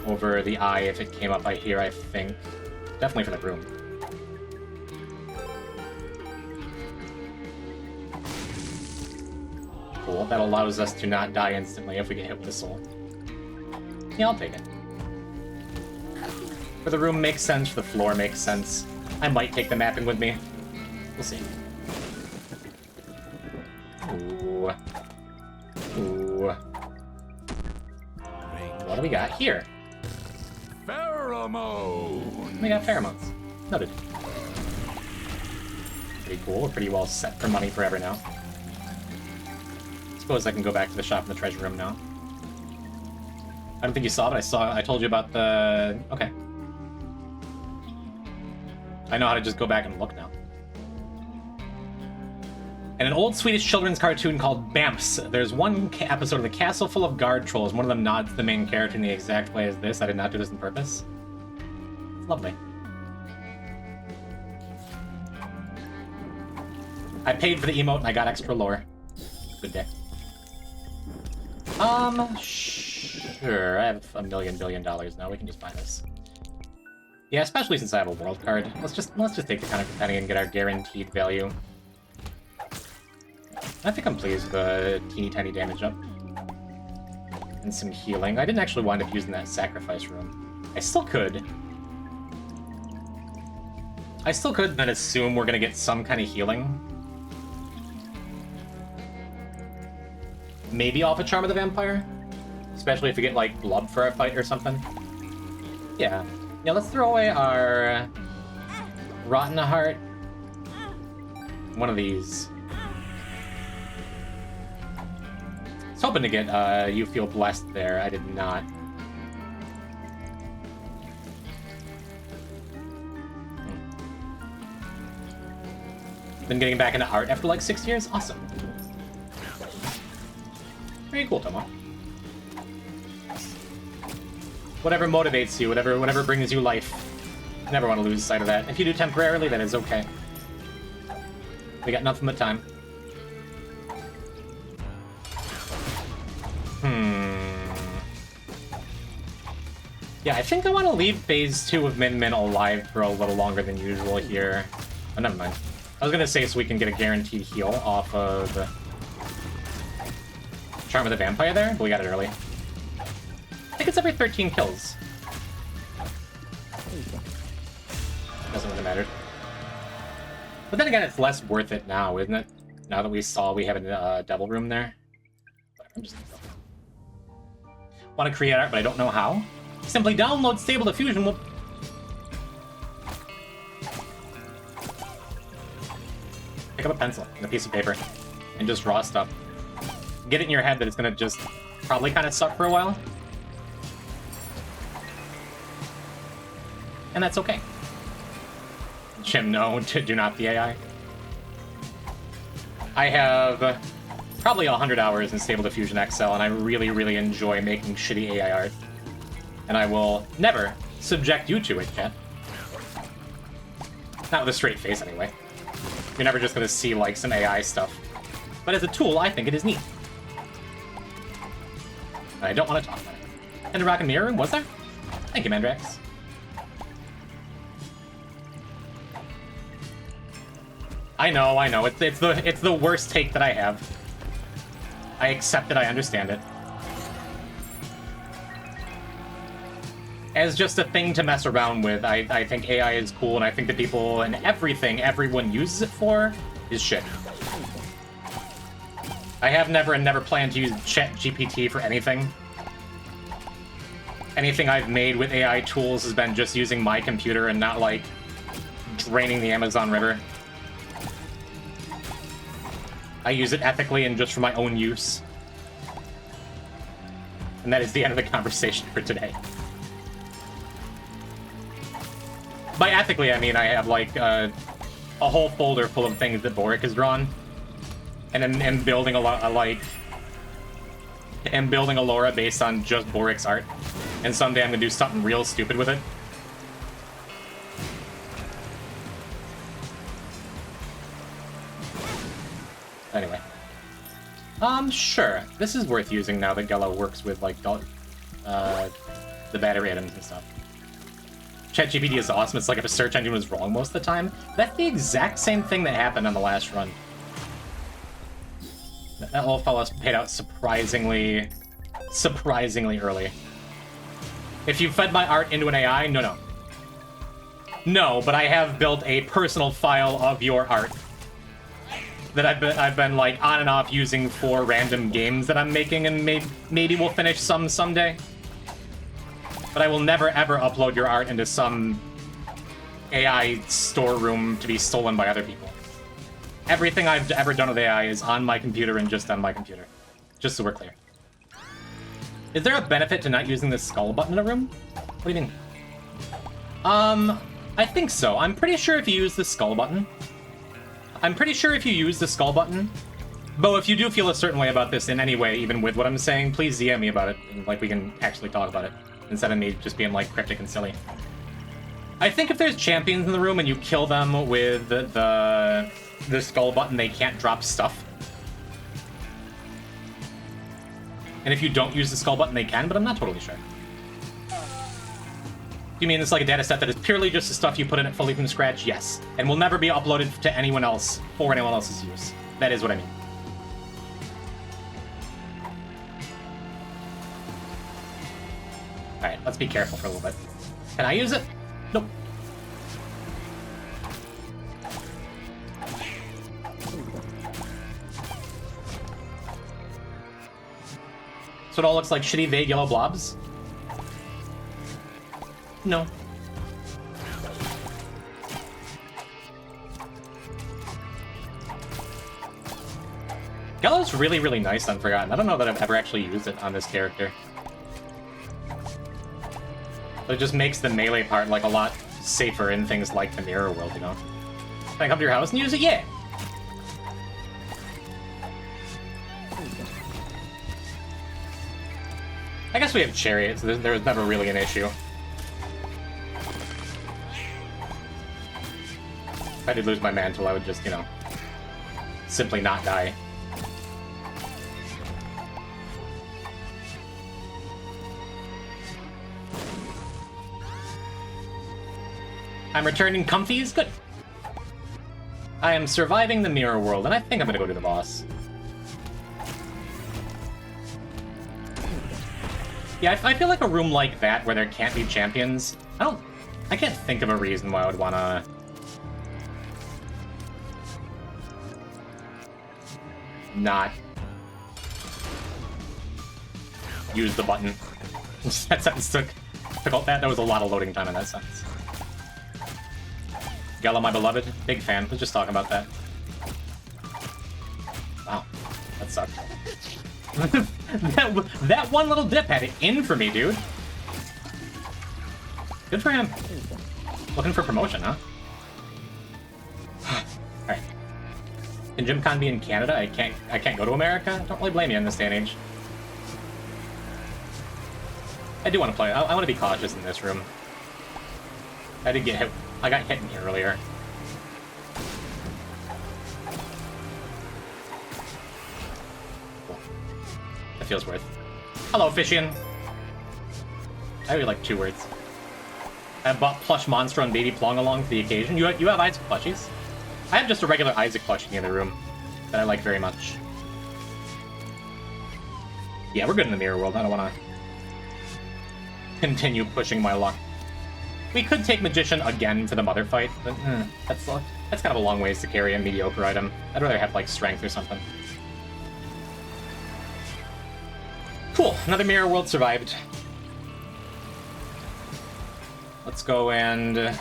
the eye if it came up here, I think. Definitely for the room. Cool. That allows us to not die instantly if we get hit with a soul. Yeah, I'll take it. For the room makes sense, for the floor makes sense. I might take the mapping with me. We'll see. Ooh. Ooh. What do we got here? Pheromone. We got pheromones. Noted. Pretty cool. We're pretty well set for money forever now. Suppose I can go back to the shop in the treasure room now. I don't think you saw it. I told you about the... Okay. I know how to just go back and look now. In an old Swedish children's cartoon called Bamps, there's one episode of the castle full of guard trolls. One of them nods to the main character in the exact way as this. I did not do this on purpose. It's lovely. I paid for the emote and I got extra lore. Good day. Sure. I have $1 billion now. We can just buy this. Yeah, especially since I have a world card. Let's just take the Counter for Penny and get our guaranteed value. I think I'm pleased with the teeny tiny damage up. And some healing. I didn't actually wind up using that sacrifice room. I still could, then assume we're gonna get some kind of healing. Maybe off a Charm of the Vampire? Especially if we get, like, blood for our fight or something. Yeah. Yeah, let's throw away our Rotten Heart. One of these. I was hoping to get You Feel Blessed there. I did not. Been getting back into art after like 6 years? Awesome. Very cool, Tomo. Whatever motivates you, whatever brings you life. Never want to lose sight of that. If you do temporarily, that is okay. We got nothing but time. Yeah, I think I want to leave Phase 2 of Min Min alive for a little longer than usual here. Oh, never mind. I was gonna say so we can get a guaranteed heal off of Charm of the Vampire there, but we got it early. I think it's every 13 kills. Doesn't really matter. But then again, it's less worth it now, isn't it? Now that we saw we have a devil room there. I'm just gonna go. Want to create art, but I don't know how. Simply download Stable Diffusion. Will... Pick up a pencil and a piece of paper and just draw stuff. Get it in your head that it's gonna just probably kind of suck for a while. And that's okay. Jim, no, do not the AI. I have probably 100 hours in Stable Diffusion XL, and I really, really enjoy making shitty AI art. And I will never subject you to it, chat. Not with a straight face, anyway. You're never just gonna see, like, some AI stuff. But as a tool, I think it is neat. And I don't want to talk about it. And a Rock and Mirror Room, was there? Thank you, Mandrax. I know. It's the worst take that I have. I accept it, I understand it. As just a thing to mess around with, I think AI is cool, and I think the people and everything everyone uses it for is shit. I have never and never planned to use ChatGPT for anything. Anything I've made with AI tools has been just using my computer and not, like, draining the Amazon River. I use it ethically and just for my own use. And that is the end of the conversation for today. By ethically, I mean I have, like, a whole folder full of things that Boric has drawn. And am building a lot, like... am building a Laura based on just Boric's art. And someday I'm gonna do something real stupid with it. Anyway. Sure. This is worth using now that Gello works with, like, the battery items and stuff. ChatGPT is awesome. It's like if a search engine was wrong most of the time. That's the exact same thing that happened on the last run. That little fella's paid out surprisingly early. If you fed my art into an AI, no. No, but I have built a personal file of your art that I've been like on and off using for random games that I'm making, and maybe we'll finish some someday. But I will never ever upload your art into some AI storeroom to be stolen by other people. Everything I've ever done with AI is on my computer and just on my computer. Just so we're clear. Is there a benefit to not using the skull button in a room? What do you mean? I think so. I'm pretty sure if you use the skull button. Bo, if you do feel a certain way about this in any way, even with what I'm saying, please DM me about it, and like we can actually talk about it, instead of me just being like cryptic and silly. I think if there's champions in the room and you kill them with the skull button, they can't drop stuff. And if you don't use the skull button, they can, but I'm not totally sure. You mean it's like a data set that is purely just the stuff you put in it fully from scratch? Yes. And will never be uploaded to anyone else for anyone else's use. That is what I mean. Alright, let's be careful for a little bit. Can I use it? Nope. So it all looks like shitty, vague yellow blobs? No. Yellow's really, really nice on Forgotten. I don't know that I've ever actually used it on this character. But it just makes the melee part, like, a lot safer in things like the Mirror World, you know? Can I come to your house and use it? Yeah! I guess we have chariots, so there was never really an issue. If I did lose my mantle, I would just, you know, simply not die. I'm returning comfies? Good. I am surviving the Mirror World, and I think I'm gonna go to the boss. Yeah, I feel like a room like that, where there can't be champions, I can't think of a reason why I would wanna... not use the button. That sentence took that was a lot of loading time in that sentence. Gala, my beloved, big fan. Let's just talk about that. Wow, that sucked. that one little dip had it in for me, dude. Good for him. Looking for promotion, huh? Alright. Can GymCon be in Canada? I can't go to America? Don't really blame you in this day and age. I do want to play. I want to be cautious in this room. I did get hit. I got hit in here earlier. Cool. That feels worth. Hello, Fishian. I really like 2 words. I bought plush monster and baby plong along for the occasion. You have Isaac plushies? I have just a regular Isaac plushie in the other room that I like very much. Yeah, we're good in the Mirror World. I don't want to continue pushing my luck. We could take Magician again for the Mother fight, but that's kind of a long ways to carry a mediocre item. I'd rather have, like, Strength or something. Cool, another mirror world survived. Let's go and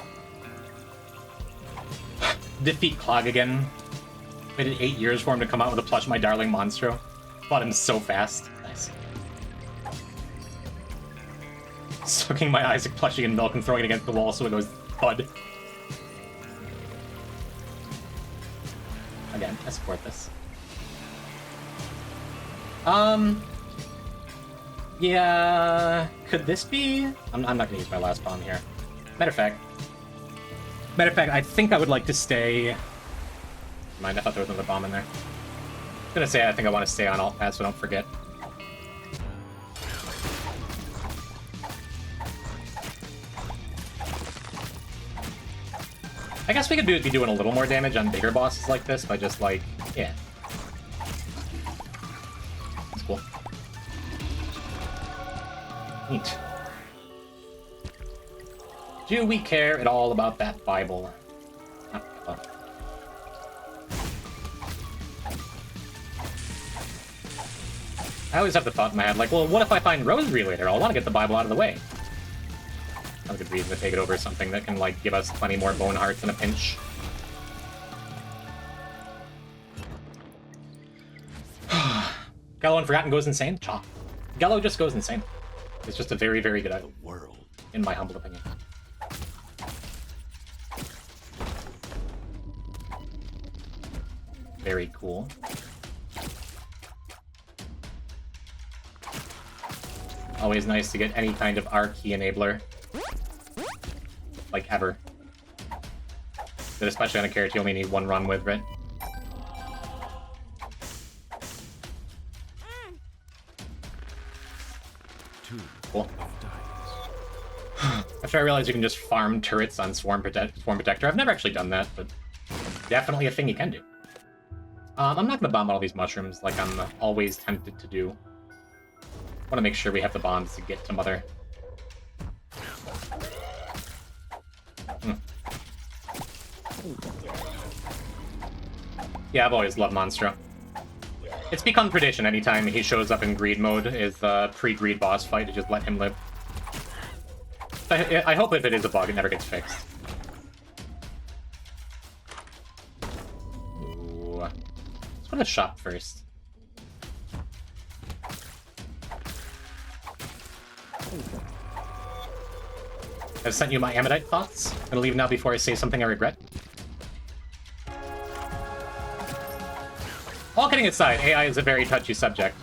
defeat Clog again. Waited 8 years for him to come out with a plush My Darling Monstro. Fought him so fast. Nice. Soaking my Isaac plushie in milk and throwing it against the wall so it goes thud. Again, I support this. Yeah, could this be? I'm not gonna use my last bomb here. Matter of fact, I think I would like to stay. Mind, I thought there was another bomb in there. I'm gonna say I think I want to stay on alt pad so I don't forget. I guess we could be doing a little more damage on bigger bosses like this by just like, yeah. That's cool. Neat. Do we care at all about that Bible? Oh. I always have the thought in my head, like, well, what if I find Rosary later? I'll want to get the Bible out of the way. That's a good reason to take it over something that can, like, give us plenty more bone hearts in a pinch. Gallo Unforgotten goes insane? Chop. Gallo just goes insane. It's just a very, very good item, in my humble opinion. Very cool. Always nice to get any kind of R key enabler. Like, ever. But especially on a character you only need one run with, right? Cool. After I realized you can just farm turrets on Swarm Protector. I've never actually done that, but definitely a thing you can do. I'm not going to bomb all these mushrooms like I'm always tempted to do. I want to make sure we have the bombs to get to Mother. Yeah, I've always loved Monstro. It's become tradition anytime he shows up in Greed mode is the pre-Greed boss fight to just let him live. I hope if it is a bug, it never gets fixed. Ooh. Let's go to the shop first. I've sent you my Amidite thoughts. I'm gonna leave now before I say something I regret. All kidding aside, AI is a very touchy subject.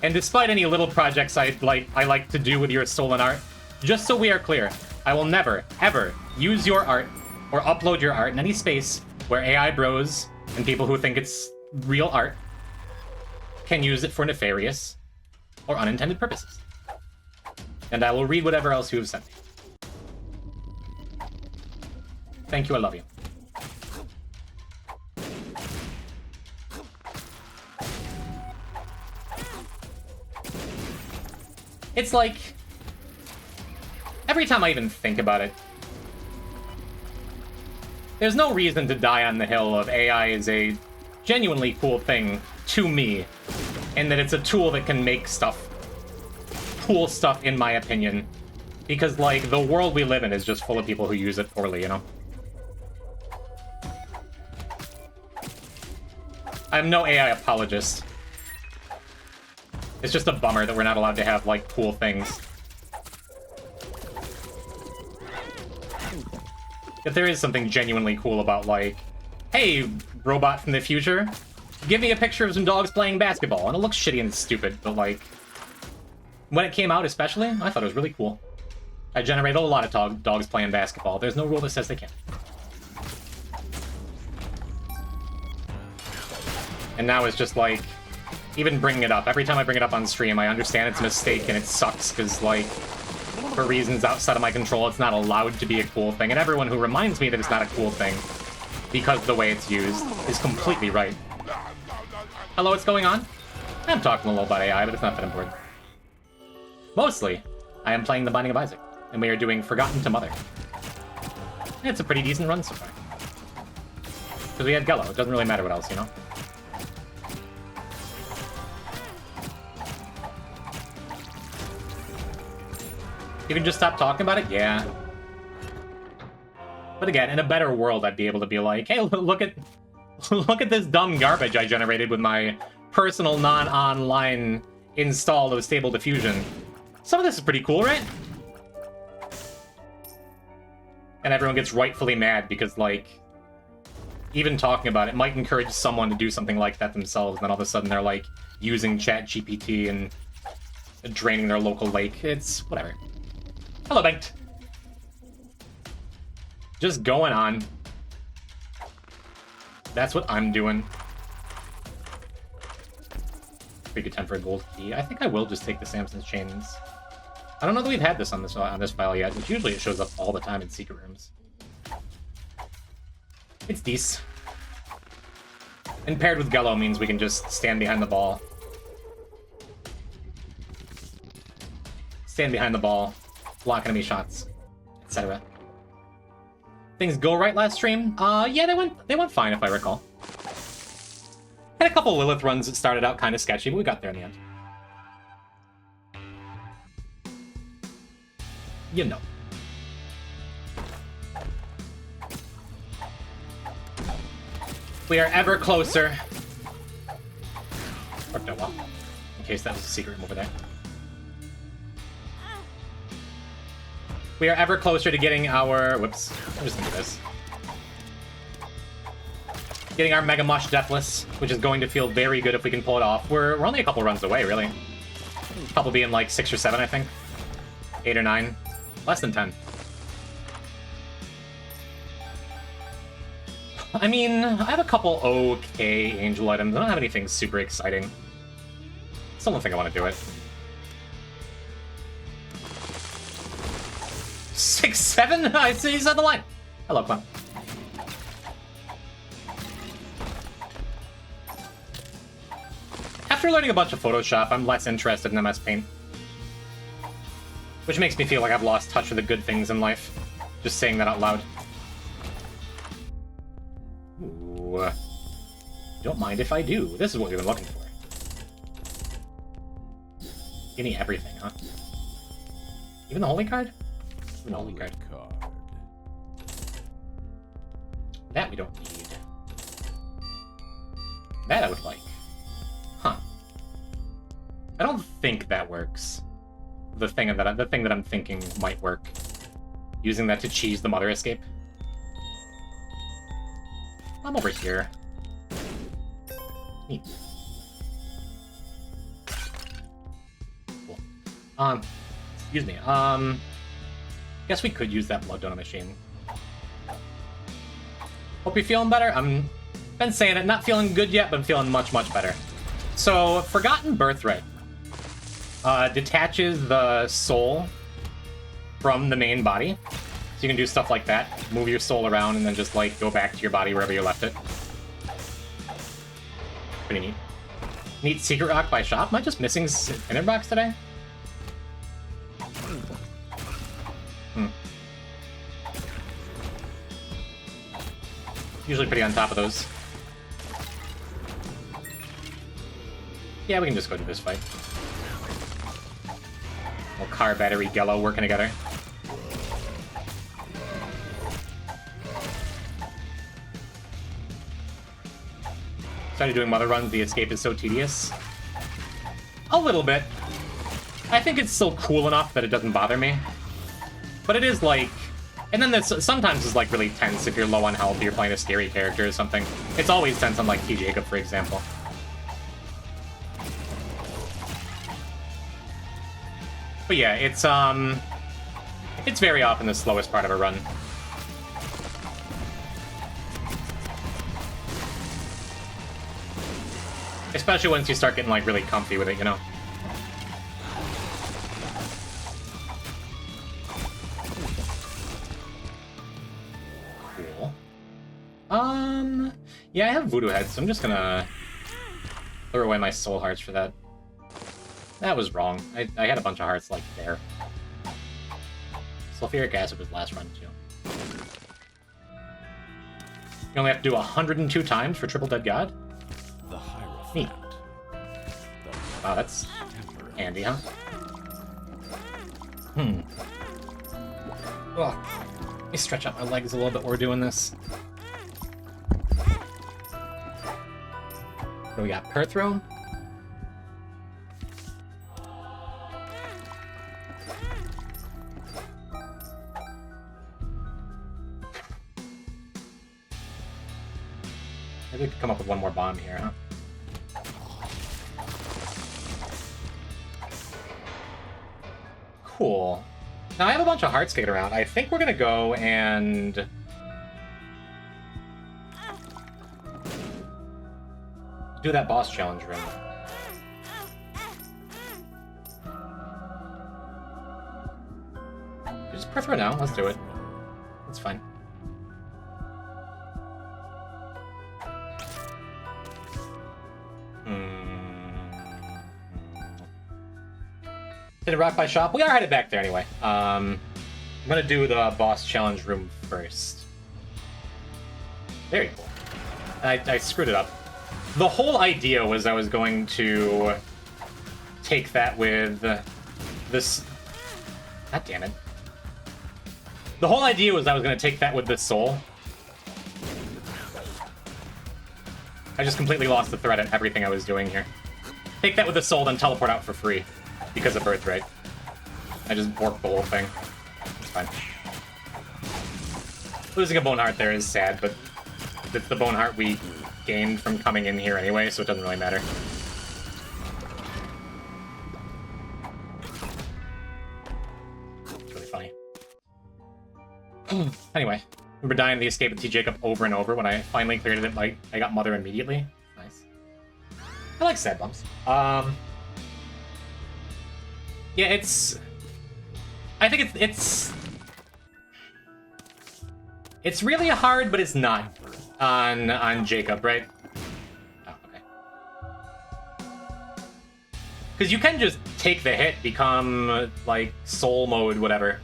And despite any little projects I like to do with your stolen art, just so we are clear, I will never, ever use your art or upload your art in any space where AI bros and people who think it's real art can use it for nefarious or unintended purposes. And I will read whatever else you have sent me. Thank you, I love you. It's like, every time I even think about it, there's no reason to die on the hill of AI is a genuinely cool thing to me, and that it's a tool that can make stuff, cool stuff in my opinion, because, like, the world we live in is just full of people who use it poorly, you know? I'm no AI apologist. It's just a bummer that we're not allowed to have, like, cool things. If there is something genuinely cool about, like, hey, robot from the future, give me a picture of some dogs playing basketball, and it looks shitty and stupid, but, like, when it came out especially, I thought it was really cool. I generated a lot of dogs playing basketball. There's no rule that says they can't. And now it's just, like, even bringing it up. Every time I bring it up on stream, I understand it's a mistake and it sucks because, like, for reasons outside of my control, it's not allowed to be a cool thing. And everyone who reminds me that it's not a cool thing because of the way it's used is completely right. Hello, what's going on? I'm talking a little about AI, but it's not that important. Mostly, I am playing The Binding of Isaac, and we are doing Forgotten to Mother. It's a pretty decent run so far. Because we had Gello, it doesn't really matter what else, you know? You can just stop talking about it? Yeah. But again, in a better world, I'd be able to be like, hey, look at this dumb garbage I generated with my personal non-online install of Stable Diffusion. Some of this is pretty cool, right? And everyone gets rightfully mad because, like, even talking about it might encourage someone to do something like that themselves, and then all of a sudden they're, like, using ChatGPT and draining their local lake. It's whatever. Hello, Banked. Just going on. That's what I'm doing. Pretty good time for a gold key. I think I will just take the Samson's chains. I don't know that we've had this on this file yet, which usually it shows up all the time in secret rooms. It's decent. And paired with Gello means we can just stand behind the ball. Stand behind the ball, block enemy shots, etc. Things go right last stream? Yeah, they went fine if I recall. Had a couple Lilith runs that started out kind of sketchy, but we got there in the end. You know. We are ever closer. Worked out well. In case that was a secret room over there. We are ever closer to getting our... Whoops. I'm just gonna do this. Getting our Mega Mush Deathless, which is going to feel very good if we can pull it off. We're only a couple runs away, really. Couple being like 6 or 7, I think. 8 or 9. Less than 10. I mean, I have a couple okay angel items. I don't have anything super exciting. Still don't think I want to do it. 6, 7? I see he's on the line. Hello, Clown. After learning a bunch of Photoshop, I'm less interested in MS Paint. Which makes me feel like I've lost touch with the good things in life. Just saying that out loud. Ooh. Don't mind if I do. This is what we've been looking for. Give me everything, huh? Even the holy card? Even the holy card. That we don't need. That I would like. Huh. I don't think that works. The thing that I'm thinking might work. Using that to cheese the Mother Escape. I'm over here. Neat. Cool. Excuse me. Guess we could use that Blood Donor Machine. Hope you're feeling better. I'm been saying it, not feeling good yet, but I'm feeling much, much better. So, Forgotten Birthright detaches the soul from the main body. So you can do stuff like that. Move your soul around and then just, like, go back to your body wherever you left it. Pretty neat. Neat Secret Rock by Shop. Am I just missing Inner Box today? Usually pretty on top of those. Yeah, we can just go do this fight. Little car battery Gello working together. Started doing Mother runs, the escape is so tedious. A little bit. I think it's still cool enough that it doesn't bother me. But it is like... And then this sometimes is like really tense if you're low on health, or you're playing a scary character or something. It's always tense on like T. Jacob, for example. But yeah, it's very often the slowest part of a run. Especially once you start getting like really comfy with it, you know? Yeah, I have Voodoo Heads, so I'm just gonna throw away my soul hearts for that. That was wrong. I had a bunch of hearts, like, there. Sulfuric Acid was last run, too. You only have to do 102 times for Triple Dead God? The Hierophant. Neat. Wow, that's handy, huh? Ugh. Let me stretch out my legs a little bit while we're doing this. What do we got? Perthrow? Maybe we could come up with one more bomb here, huh? Cool. Now I have a bunch of hearts kicking around. I think we're gonna go and... do that boss challenge room. Just Perthrow now. Let's do it. It's fine. Did it rock by shop? We are headed back there anyway. I'm gonna do the boss challenge room first. Very cool. I screwed it up. The whole idea was I was going to take that with this... God damn it. The whole idea was I was going to take that with the soul. I just completely lost the thread at everything I was doing here. Take that with the soul, then teleport out for free. Because of Birthright. I just borked the whole thing. It's fine. Losing a Bone Heart there is sad, but it's the Bone Heart we gained from coming in here anyway, so it doesn't really matter. It's really funny. Anyway, we were dying to escape with T. Jacob over and over. When I finally cleared it, I got Mother immediately. Nice. I like sad bumps. Yeah, it's... I think it's really hard, but it's not on Jacob, right? Oh, okay. Because you can just take the hit, become, like, soul mode, whatever.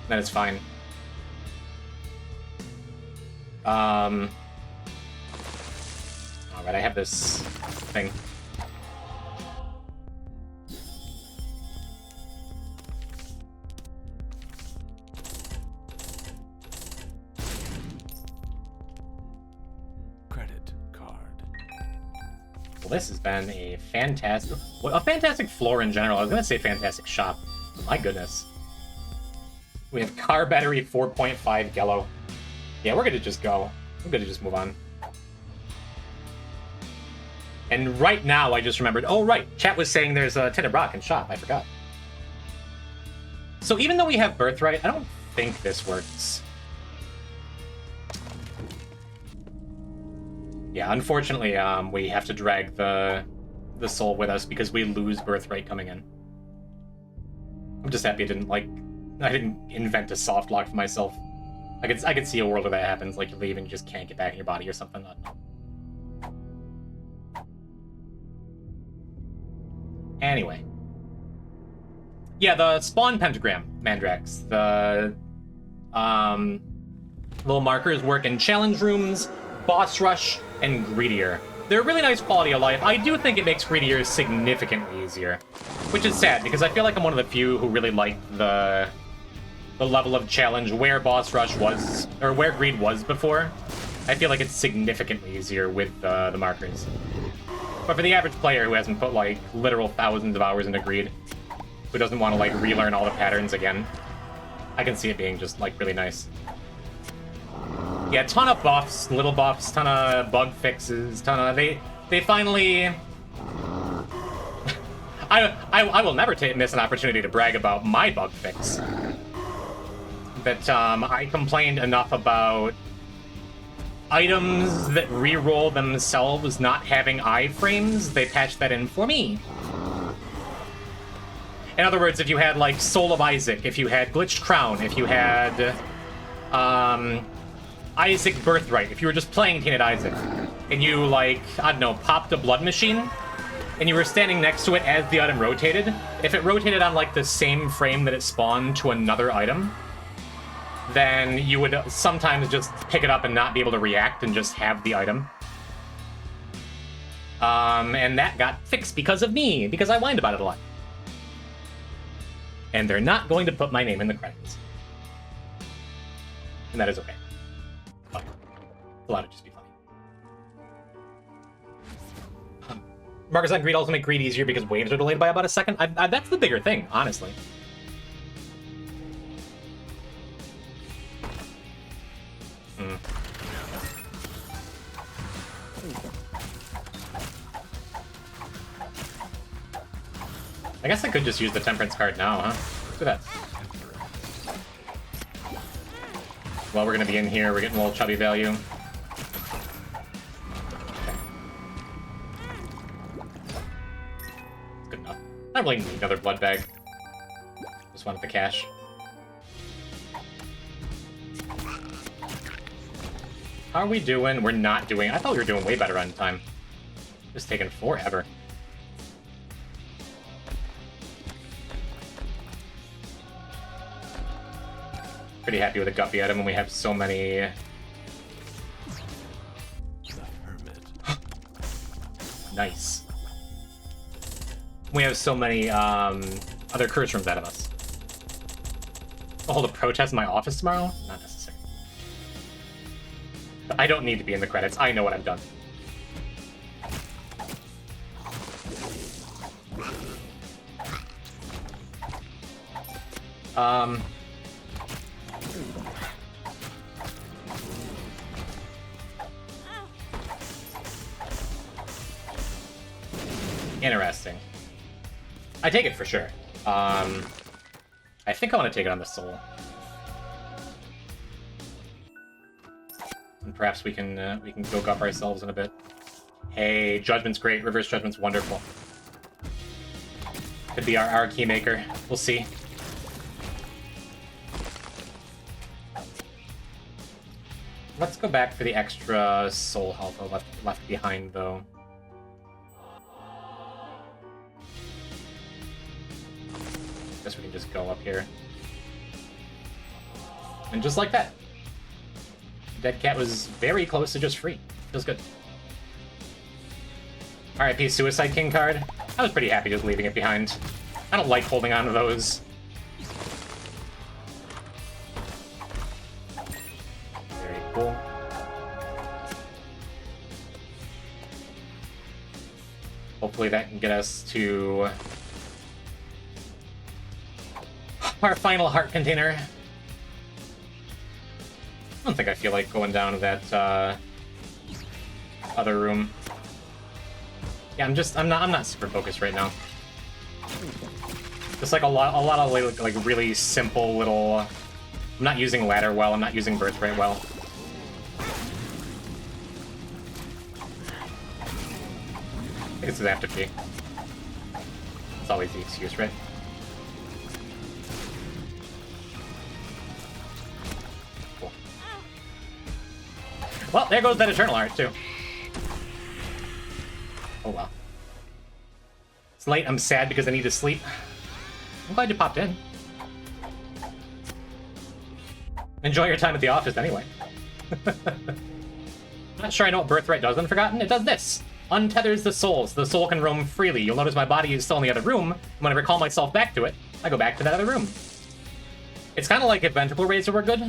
Then it's fine. Alright, I have this thing. Well, this has been a fantastic floor in general. I was gonna say fantastic shop. My goodness. We have car battery 4.5 Gello. Yeah, we're gonna just go. We're gonna just move on. And right now, I just remembered. Oh, right. Chat was saying there's a Tinted Rock in shop. I forgot. So even though we have Birthright, I don't think this works. Yeah, unfortunately, we have to drag the soul with us because we lose Birthright coming in. I'm just happy I didn't invent a soft lock for myself. I could see a world where that happens, like you leave and you just can't get back in your body or something. I don't know. Anyway. Yeah, the spawn pentagram, Mandrax. The little markers work in challenge rooms, boss rush, and Greedier. They're a really nice quality of life. I do think it makes Greedier significantly easier, which is sad because I feel like I'm one of the few who really like the level of challenge where boss rush was, or where Greed was before. I feel like it's significantly easier with the markers. But for the average player who hasn't put like literal thousands of hours into Greed, who doesn't want to like relearn all the patterns again, I can see it being just like really nice. Yeah, ton of buffs, little buffs, ton of bug fixes, they finally... I will never miss an opportunity to brag about my bug fix. That I complained enough about items that reroll themselves not having iframes, they patched that in for me. In other words, if you had like Soul of Isaac, if you had Glitched Crown, if you had Isaac Birthright, if you were just playing Tainted Isaac, and you, like, I don't know, popped a blood machine, and you were standing next to it as the item rotated, if it rotated on, like, the same frame that it spawned to another item, then you would sometimes just pick it up and not be able to react and just have the item. And that got fixed because of me, because I whined about it a lot. And they're not going to put my name in the credits. and that is okay. Fine. It's allowed to just be funny. Marcus on Greed also make Greed easier because waves are delayed by about a second. That's the bigger thing, honestly. I guess I could just use the Temperance card now, huh? Let's do that. Well, we're gonna be in here. We're getting a little chubby value. Okay. Good enough. I don't really need another blood bag. Just wanted the cash. How are we doing? We're not doing... I thought we were doing way better on time. Just taking forever. Pretty happy with a guppy item when we have so many... The Hermit. Nice. We have so many other curse rooms out of us. I'll hold a protest in my office tomorrow? Not necessary. I don't need to be in the credits. I know what I've done. Interesting. I take it for sure. I think I want to take it on the soul. And perhaps we can go up ourselves in a bit. Hey, Judgment's great. Reverse Judgment's wonderful. Could be our key maker. We'll see. Let's go back for the extra soul health left behind, though. Guess we can just go up here. And just like that. Dead Cat was very close to just free. Feels good. RIP Suicide King card. I was pretty happy just leaving it behind. I don't like holding on to those. Very cool. Hopefully that can get us to our final heart container. I don't think I feel like going down to that other room. Yeah, I'm not super focused right now. Just like a lot of like really simple little. I'm not using ladder well. I'm not using birthright well. I think it's an after key. It's always the excuse, right? Cool. Well, there goes that Eternal Heart too. Oh well. It's late, I'm sad because I need to sleep. I'm glad you popped in. Enjoy your time at the office anyway. Not sure I know what Birthright does in Forgotten. It does this. Untethers the soul, so the soul can roam freely. You'll notice my body is still in the other room, and when I recall myself back to it, I go back to that other room. It's kind of like if Ventricle Razor were good.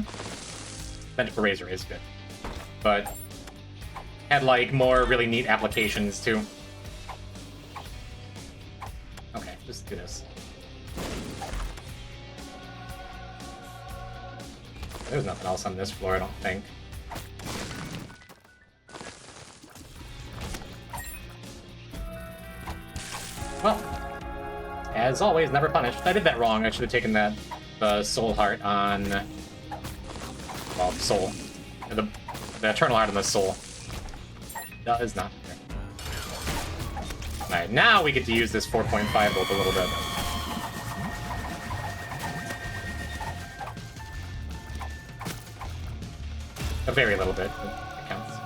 Ventricle Razor is good. But had like more really neat applications too. Okay, just do this. There's nothing else on this floor, I don't think. Well, as always, never punished. I did that wrong. I should have taken the soul heart on... Well, the soul. The eternal heart on the soul. That is not there. Alright, now we get to use this 4.5 volt a little bit. A very little bit, but it counts.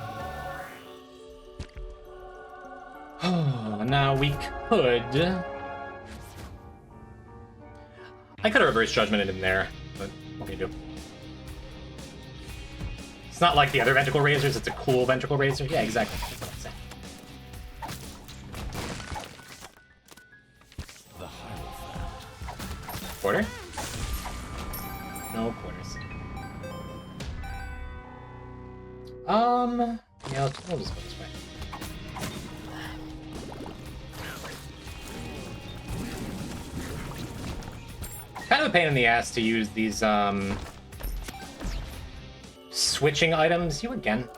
Now we could... I could have reversed judgmented in there, but what can you do? It's not like the other Ventricle Razors, it's a cool Ventricle Razor. Yeah, exactly. That's what I'm saying. The Hierophant. Quarter? No quarters. Yeah, we'll just go this way. Kind of a pain in the ass to use these, switching items. You again.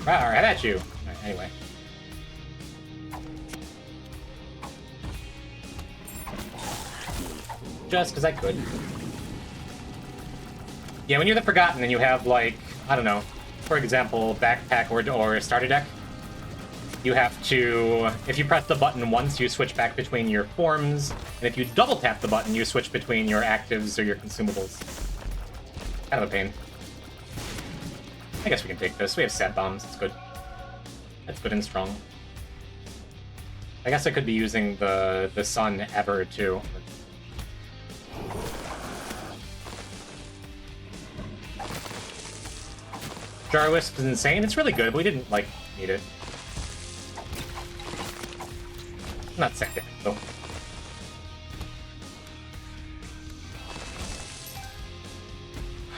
Right, how about you? Right, anyway. Just because I could. Yeah, when you're the Forgotten and you have, like, I don't know, for example, backpack or starter deck, you have to, if you press the button once, you switch back between your forms, and if you double tap the button, you switch between your actives or your consumables. Kind of a pain. I guess we can take this. We have sad bombs. It's good. That's good and strong. I guess I could be using the sun ever too. Jar Wisp is insane. It's really good, but we didn't like need it. Not second though.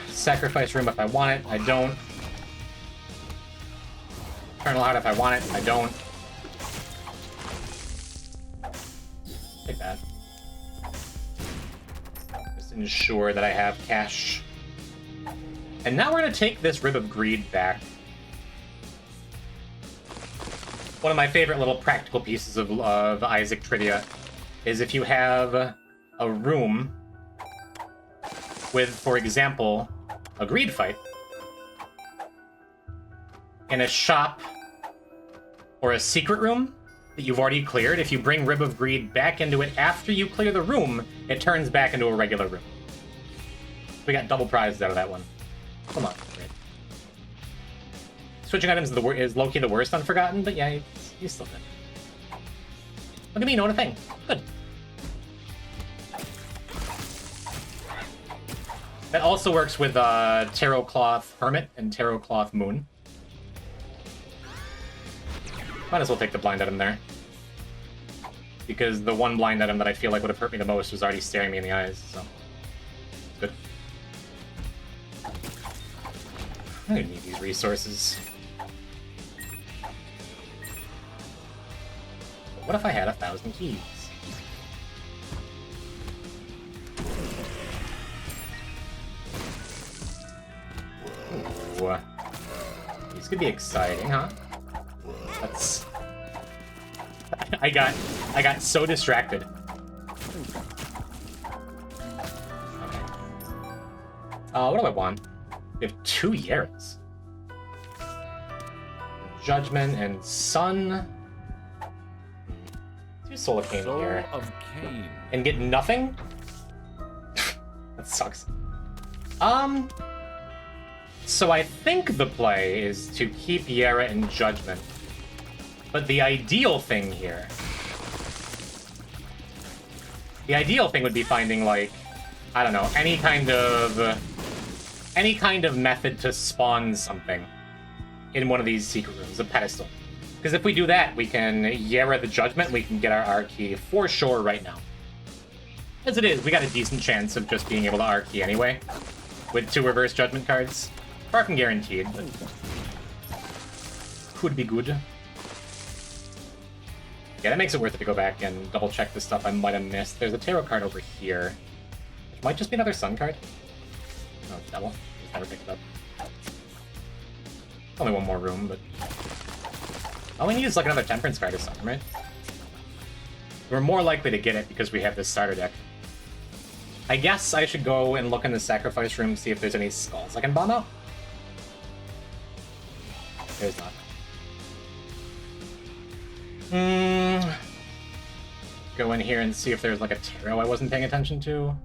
Sacrifice room if I want it. I don't. Eternal Heart if I want it. I don't. Take that. Just ensure that I have cash. And now we're gonna take this Rib of Greed back. One of my favorite little practical pieces of Isaac trivia is if you have a room with, for example, a greed fight in a shop or a secret room that you've already cleared, if you bring Rib of Greed back into it after you clear the room, it turns back into a regular room. We got double prizes out of that one. Come on. Great. Switching items is low-key the worst on Forgotten, but yeah, he's still good. Look at me knowing a thing. Good. That also works with Tarot Cloth Hermit and Tarot Cloth Moon. Might as well take the blind item there. Because the one blind item that I feel like would have hurt me the most was already staring me in the eyes, so... Good. I'm gonna need these resources. What if I had 1,000 keys? Ooh. These could be exciting, huh? That's... I got so distracted. Okay. What do I want? We have 2 Yeras. Judgment and Sun. Do Soul of Cain Soul here. of Cain. And get nothing? That sucks. So I think the play is to keep Yera in Judgment. But the ideal thing here... The ideal thing would be finding, like, I don't know, any kind of method to spawn something in one of these secret rooms, a pedestal. Because if we do that, we can Yera the Judgment, we can get our R key for sure right now. As it is, we got a decent chance of just being able to R key anyway, with 2 reverse Judgment cards. Far from guaranteed, but could be good. Yeah, that makes it worth it to go back and double check the stuff I might have missed. There's a tarot card over here, which might just be another sun card. No, it's double. Just never picked it up. Only one more room, but... all we need is like another Temperance card or something, right? We're more likely to get it because we have this starter deck. I guess I should go and look in the sacrifice room, see if there's any skulls I can bomb out. There's not. Go in here and see if there's like a tarot I wasn't paying attention to.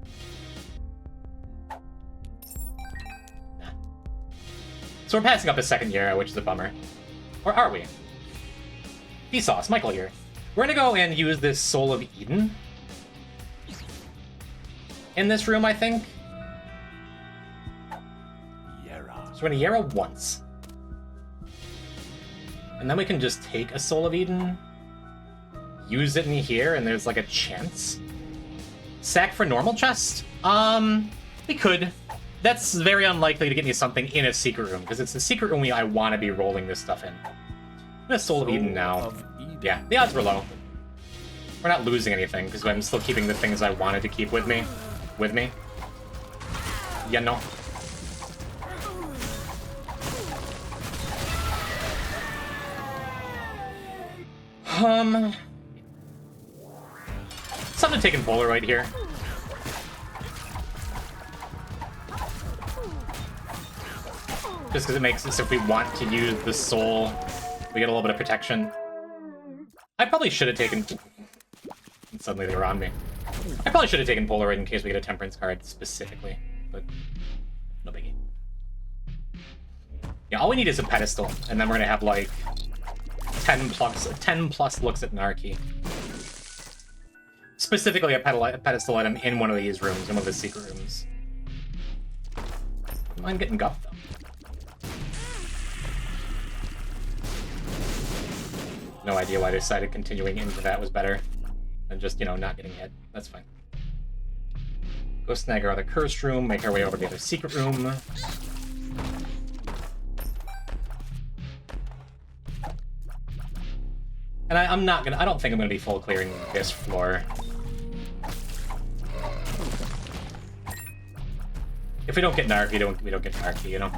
Nah. So we're passing up a second Yera, which is a bummer. Or are we? Vsauce, Michael here. We're gonna go and use this Soul of Eden in this room, I think. Yera. So we're gonna Yera once. And then we can just take a Soul of Eden, use it in here, and there's like a chance. Sack for normal chest? We could. that's very unlikely to get me something in a secret room, because it's the secret room I want to be rolling this stuff in. I'm gonna Soul of Eden now. Yeah, the odds were low. We're not losing anything, because I'm still keeping the things I wanted to keep with me. Yeah, no. Something to take in Polaroid here. Just because it makes it so if we want to use the soul, we get a little bit of protection. I probably should have taken... Suddenly they were on me. I probably should have taken Polaroid in case we get a Temperance card specifically, but no biggie. Yeah, all we need is a pedestal, and then we're gonna have like 10 plus looks at Narky. Specifically a pedestal item in one of these rooms, in one of the secret rooms. I'm getting guffed though. No idea why they decided continuing into that was better than just, you know, not getting hit. That's fine. Go snag our other cursed room, make our way over to the other secret room. And I don't think I'm gonna be full clearing this floor. If we don't get Narky, we don't get Narky, you know?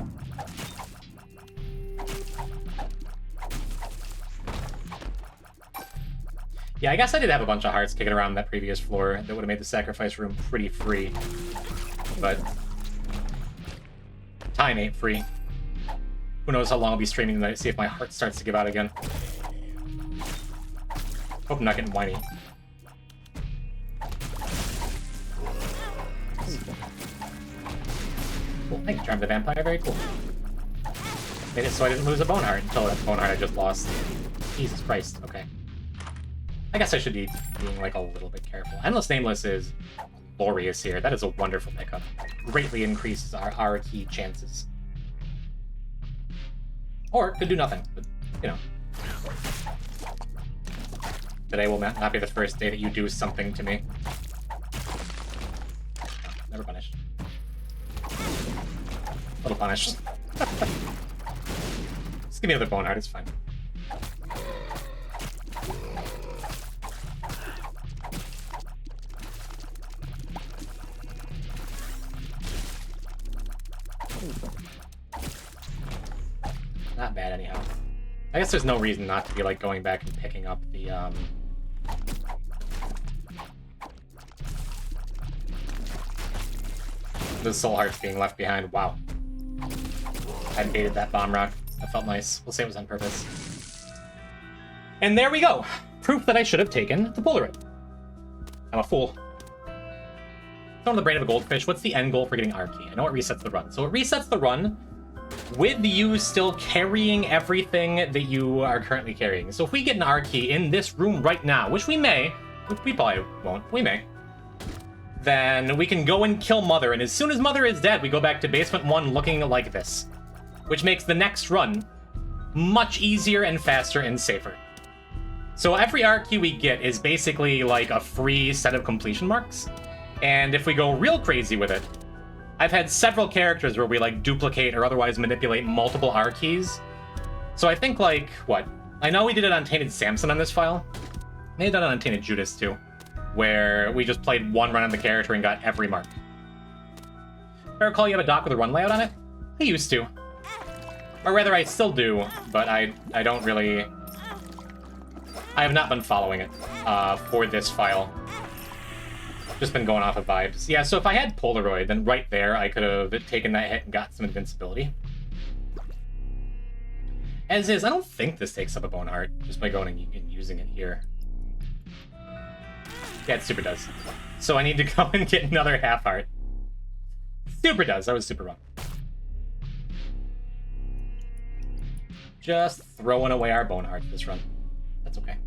Yeah, I guess I did have a bunch of hearts kicking around that previous floor that would have made the sacrifice room pretty free. But time ain't free. Who knows how long I'll be streaming tonight, see if my heart starts to give out again. Hope I'm not getting whiny. Cool, thank you, Charm the Vampire, very cool. Made it so I didn't lose a bone heart until that bone heart I just lost. Jesus Christ, okay. I guess I should be being, like, a little bit careful. Endless Nameless is glorious here. That is a wonderful pickup. Greatly increases our key chances. Or could do nothing, but, you know. Today will not be the first day that you do something to me. No, never punished. A little punished. Just give me another bone heart, it's fine. Not bad, anyhow. I guess there's no reason not to be, like, going back and picking up the soul hearts being left behind. Wow. I baited that bomb rock. That felt nice. We'll say it was on purpose. And there we go. Proof that I should have taken the Polaroid. I'm a fool. On the brain of a goldfish, what's the end goal for getting Arky? I know it resets the run. So it resets the run with you still carrying everything that you are currently carrying. So if we get an Arky in this room right now, which we may, we probably won't, we may, then we can go and kill Mother, and as soon as Mother is dead, we go back to Basement 1 looking like this, which makes the next run much easier and faster and safer. So every Arky we get is basically like a free set of completion marks, and if we go real crazy with it, I've had several characters where we, like, duplicate or otherwise manipulate multiple R-keys. So I think, like, what? I know we did it on Tainted Samson on this file. Maybe done it on Tainted Judas, too. Where we just played one run on the character and got every mark. I recall you have a dock with a run layout on it? I used to. Or rather, I still do, but I don't really... I have not been following it for this file. Just been going off of vibes. Yeah, so if I had Polaroid, then right there I could have taken that hit and got some invincibility. As is, I don't think this takes up a bone heart, just by going and using it here. Yeah, it super does. So I need to go and get another half heart. Super does, I was super wrong. Just throwing away our bone heart this run. That's okay.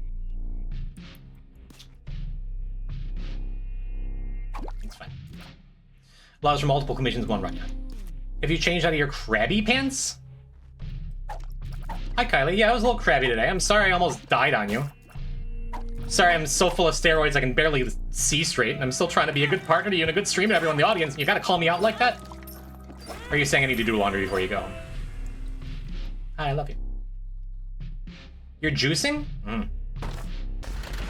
It's fine. Allows for multiple commissions one run, yeah. Have you changed out of your crabby pants? Hi, Kylie. Yeah, I was a little crabby today. I'm sorry I almost died on you. Sorry, I'm so full of steroids I can barely see straight, and I'm still trying to be a good partner to you and a good streamer to everyone in the audience, and you gotta call me out like that? Or are you saying I need to do laundry before you go? Hi, I love you. You're juicing?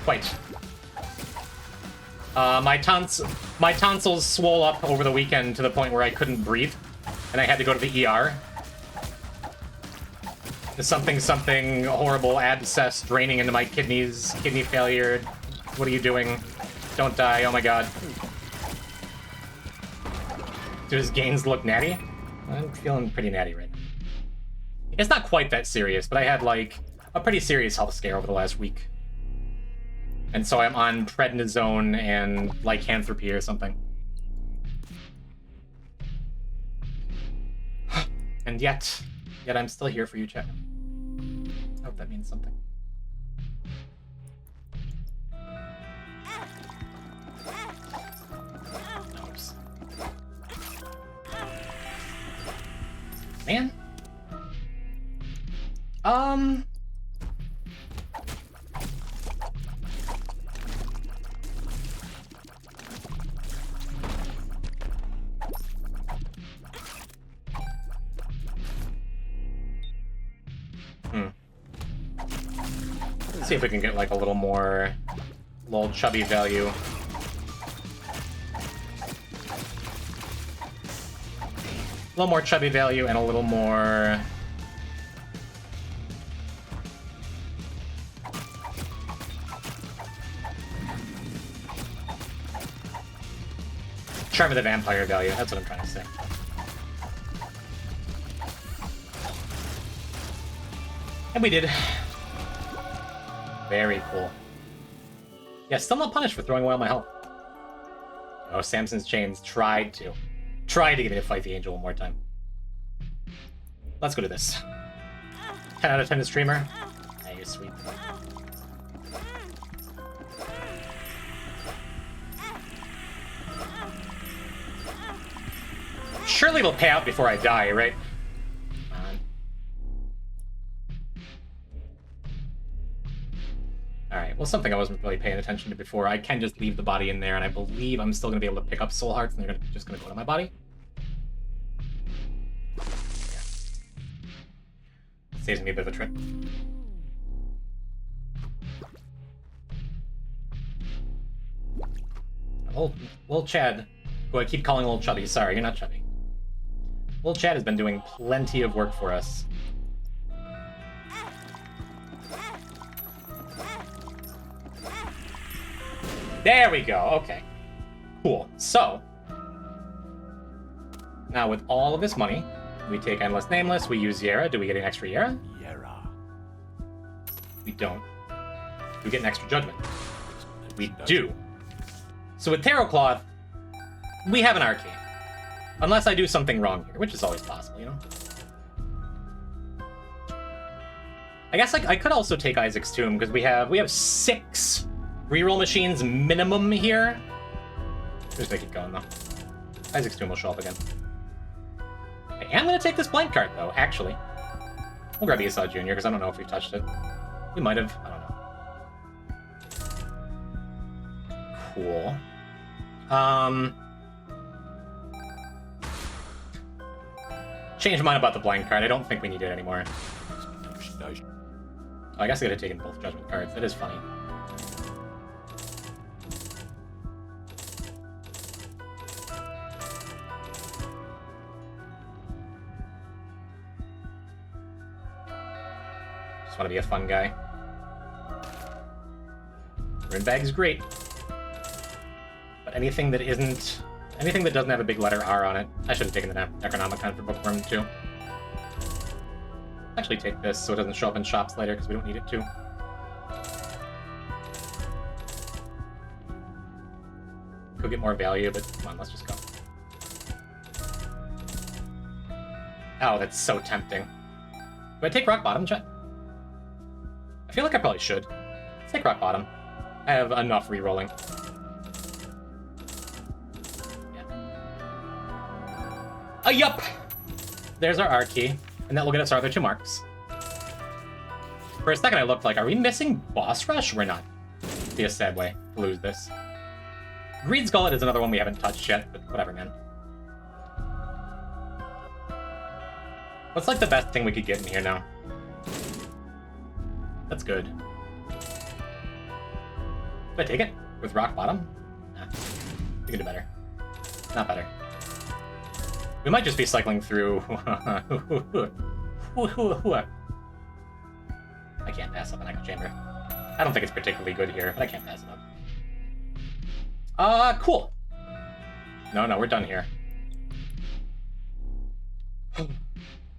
Quite. My tonsils swole up over the weekend to the point where I couldn't breathe, and I had to go to the ER. Something horrible abscess draining into my kidneys, kidney failure. What are you doing? Don't die, oh my god. Do his gains look natty? I'm feeling pretty natty right now. It's not quite that serious, but I had, like, a pretty serious health scare over the last week. And so I'm on prednisone and lycanthropy or something. And yet I'm still here for you, chat. I hope that means something. Oops. Man. Let's see if we can get like a little more chubby value. A little more chubby value and a little more... Charm of the Vampire value, that's what I'm trying to say. And we did. Very cool. Yeah, still not punished for throwing away all my health. Oh, Samson's Chains tried to get me to fight the Angel one more time. Let's go to this. 10 out of 10 to streamer. Yeah, you're sweet. Surely it'll pay out before I die, right? Alright, well, something I wasn't really paying attention to before. I can just leave the body in there, and I believe I'm still going to be able to pick up soul hearts, and they're just going to go to my body. Yeah. Saves me a bit of a trip. Little Chad, who I keep calling Little Chubby. Sorry, you're not chubby. Little Chad has been doing plenty of work for us. There we go, okay. Cool. So, now with all of this money, we take Endless Nameless, we use Yera. Do we get an extra Yera? Yera. We don't. We get an extra Judgment. We do. So with Tarot Cloth, we have an Arcane. Unless I do something wrong here, which is always possible, you know? I guess I could also take Isaac's Tomb, because we have 6 reroll machines minimum here. Just make it going, though. Isaac's Tomb will show up again. I am going to take this blank card, though, actually. We'll grab Esau Jr., because I don't know if we've touched it. We might have. I don't know. Cool. Change mine about the blank card. I don't think we need it anymore. Oh, I guess I could have taken both Judgment cards. That is funny. Just want to be a fun guy. Rune Bag is great. But anything that doesn't have a big letter R on it, I should have taken the Necronomicon for Bookworm too. Actually take this so it doesn't show up in shops later because we don't need it to. Could get more value, but come on, let's just go. Oh, that's so tempting. Do I take Rock Bottom, chat? I feel like I probably should. Let's take Rock Bottom. I have enough re-rolling. Yup! There's our R key, and that will get us our other 2 marks. For a second I looked like, are we missing Boss Rush? We're not. It'd be a sad way to lose this. Greed's Gullet is another one we haven't touched yet, but whatever, man. What's like the best thing we could get in here now? That's good. Did I take it? With rock bottom? Nah. We can do better. Not better. We might just be cycling through... I can't pass up an echo chamber. I don't think it's particularly good here, but I can't pass it up. Cool. No, we're done here.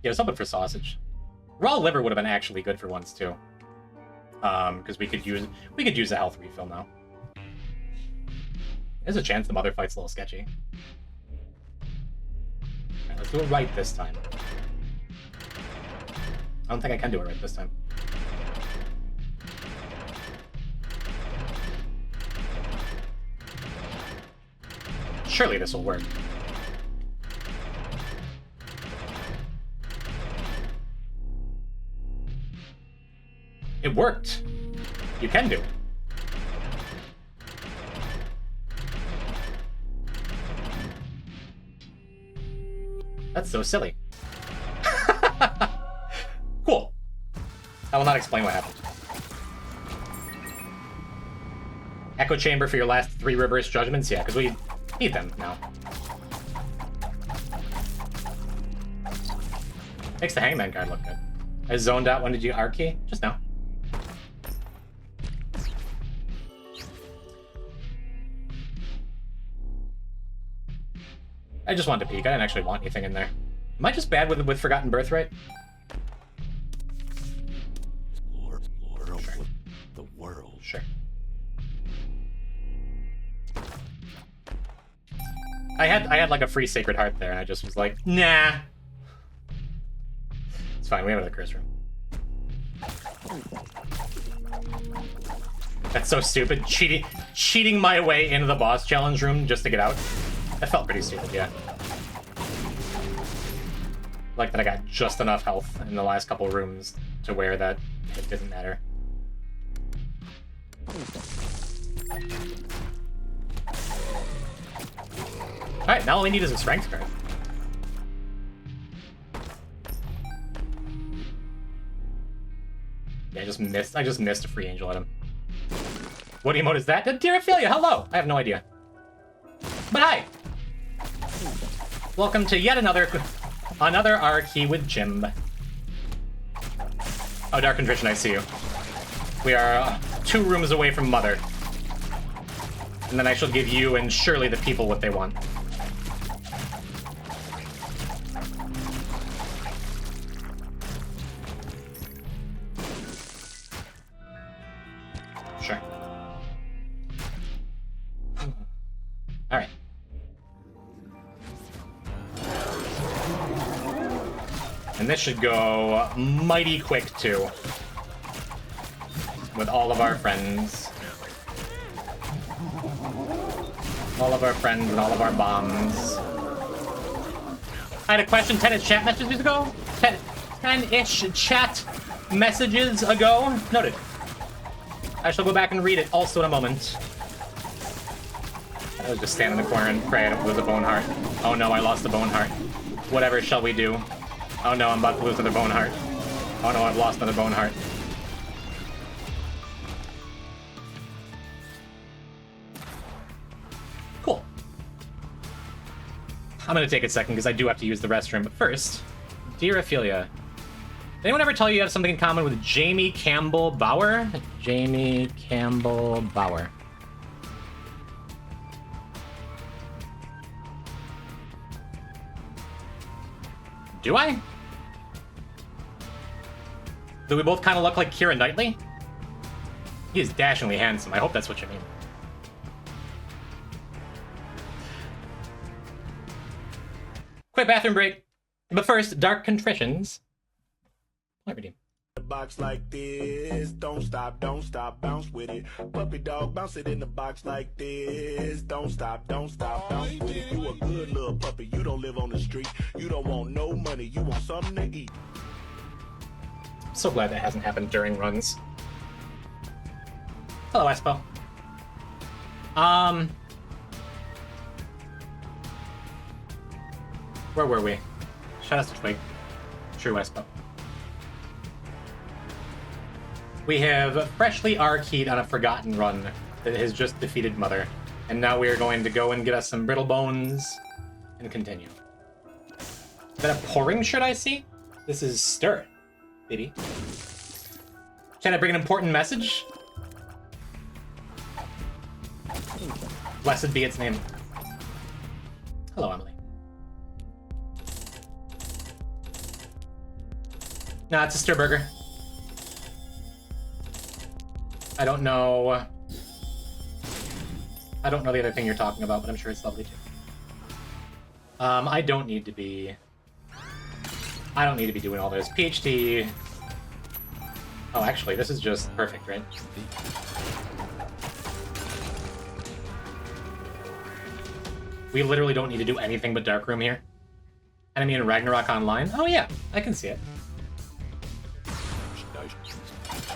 Yeah, I was hoping for sausage. Raw liver would have been actually good for once too. Because we could use a health refill now. There's a chance the mother fight's a little sketchy. Alright, let's do it right this time. I don't think I can do it right this time. Surely this will work. It worked. You can do it. That's so silly. Cool. I will not explain what happened. Echo chamber for your last 3 reverse judgments? Yeah, because we need them now. Makes the hangman card look good. I zoned out. When did you R-key? Just now. I just wanted to peek. I didn't actually want anything in there. Am I just bad with Forgotten Birthright? Sure. The world. Sure. I had like a free Sacred Heart there, and I just was like, nah. It's fine. We have another curse room. That's so stupid. Cheating my way into the boss challenge room just to get out. That felt pretty stupid, yeah. Like that I got just enough health in the last couple rooms to where that it didn't matter. Alright, now all we need is a strength card. Yeah, I just missed a free angel item. What emote is that? Dear Ophelia, hello! I have no idea. But hi! Welcome to yet another R-key with Jim. Oh, Dark Contrition, I see you. We are 2 rooms away from Mother. And then I shall give you and surely the people what they want. Sure. Alright. And this should go mighty quick, too. With all of our friends. All of our friends and all of our bombs. I had a question 10-ish chat messages ago. 10-ish chat messages ago. Noted. I shall go back and read it also in a moment. I was just stand in the corner and pray I don't lose a bone heart. Oh no, I lost the bone heart. Whatever shall we do? Oh no, I'm about to lose another bone heart. Oh no, I've lost another bone heart. Cool. I'm gonna take a second because I do have to use the restroom, but first, dear Ophelia, did anyone ever tell you you have something in common with Jamie Campbell Bauer? Jamie Campbell Bauer. Do I? Do we both kind of look like Keira Knightley? He is dashingly handsome. I hope that's what you mean. Quick bathroom break. But first, Dark Contritions. Point redeem. The box like this, don't stop, bounce with it. Puppy dog, bounce it in the box like this. Don't stop, bounce with it. You a good little puppy, you don't live on the street. You don't want no money, you want something to eat. I'm so glad that hasn't happened during runs. Hello, Espo. Where were we? Shout out to Twig. True Espo. We have freshly R-keyed on a forgotten run that has just defeated Mother. And now we are going to go and get us some brittle bones and continue. Is that a pouring shirt I see? This is Stir, baby. Can I bring an important message? Blessed be its name. Hello, Emily. Nah, it's a Stir burger. I don't know the other thing you're talking about, but I'm sure it's lovely too. I don't need to be doing all this. PhD. Oh, actually, this is just perfect, right? We literally don't need to do anything but Darkroom here. Enemy in Ragnarok Online? Oh yeah, I can see it.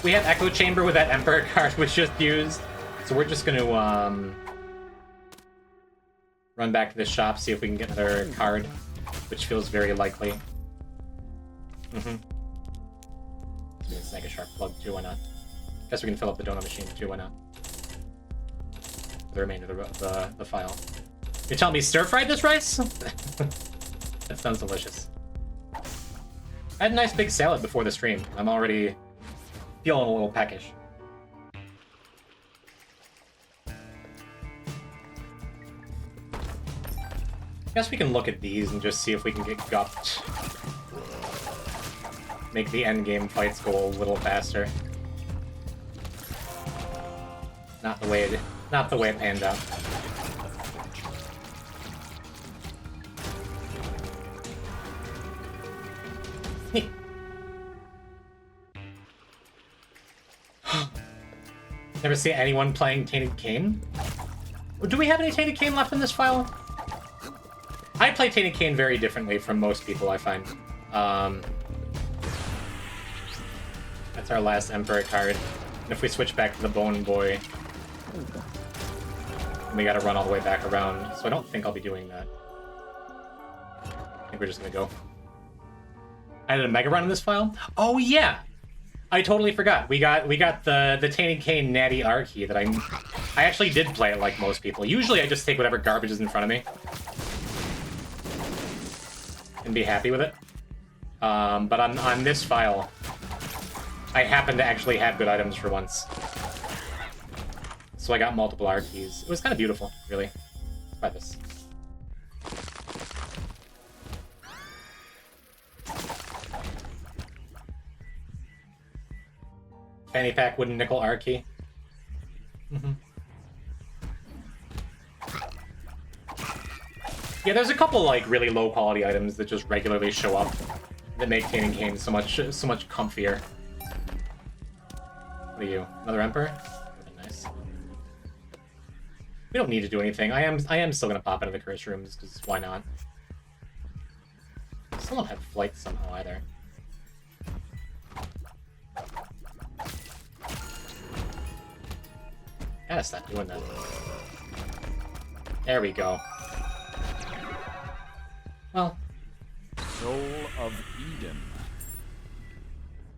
We have Echo Chamber with that Emperor card we just used. So we're just gonna run back to the shop, see if we can get another card, which feels very likely. Snag a sharp plug too, why not? Guess we can fill up the donut machine too, why not? The remainder of the file. You're telling me stir-fried this rice? That sounds delicious. I had a nice big salad before the stream. I'm already feeling a little peckish. Guess we can look at these and just see if we can get gupped. Make the endgame fights go a little faster. Not the way it panned out. Never see anyone playing Tainted Cane? Do we have any Tainted Cane left in this file? I play Tainted Cane very differently from most people, I find. That's our last Emperor card. And if we switch back to the Bone Boy, we gotta run all the way back around. So I don't think I'll be doing that. I think we're just gonna go. I did a Mega Run in this file? Oh yeah! I totally forgot. We got the Tainted Cane Natty R key that I actually did play it like most people. Usually I just take whatever garbage is in front of me and be happy with it. But on this file, I happen to actually have good items for once. So I got multiple R keys. It was kind of beautiful, really. Let's try this. Fanny pack wooden nickel R key. Yeah, there's a couple like really low quality items that just regularly show up that make Tainted Cane so much comfier. What are you? Another Emperor? Nice. We don't need to do anything. I am still gonna pop into the curse rooms because why not? I still don't have flight somehow either. Gotta stop doing that. There we go. Well. Soul of Eden.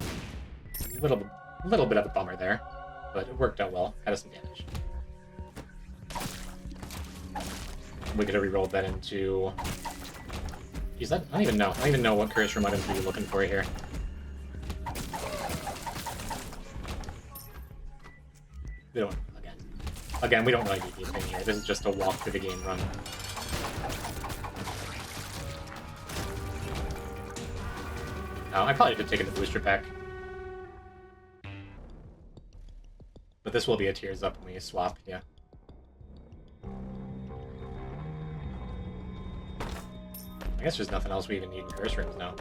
A little bit of a bummer there, but it worked out well. Got us some damage. We could have rerolled that into. Geez, I don't even know. I don't even know what curse room items we're looking for here. We don't. Again, we don't really need anything here. This is just a walk through the game run. I probably should have taken the booster pack. But this will be a tears up when we swap, yeah. I guess there's nothing else we even need in curse rooms now.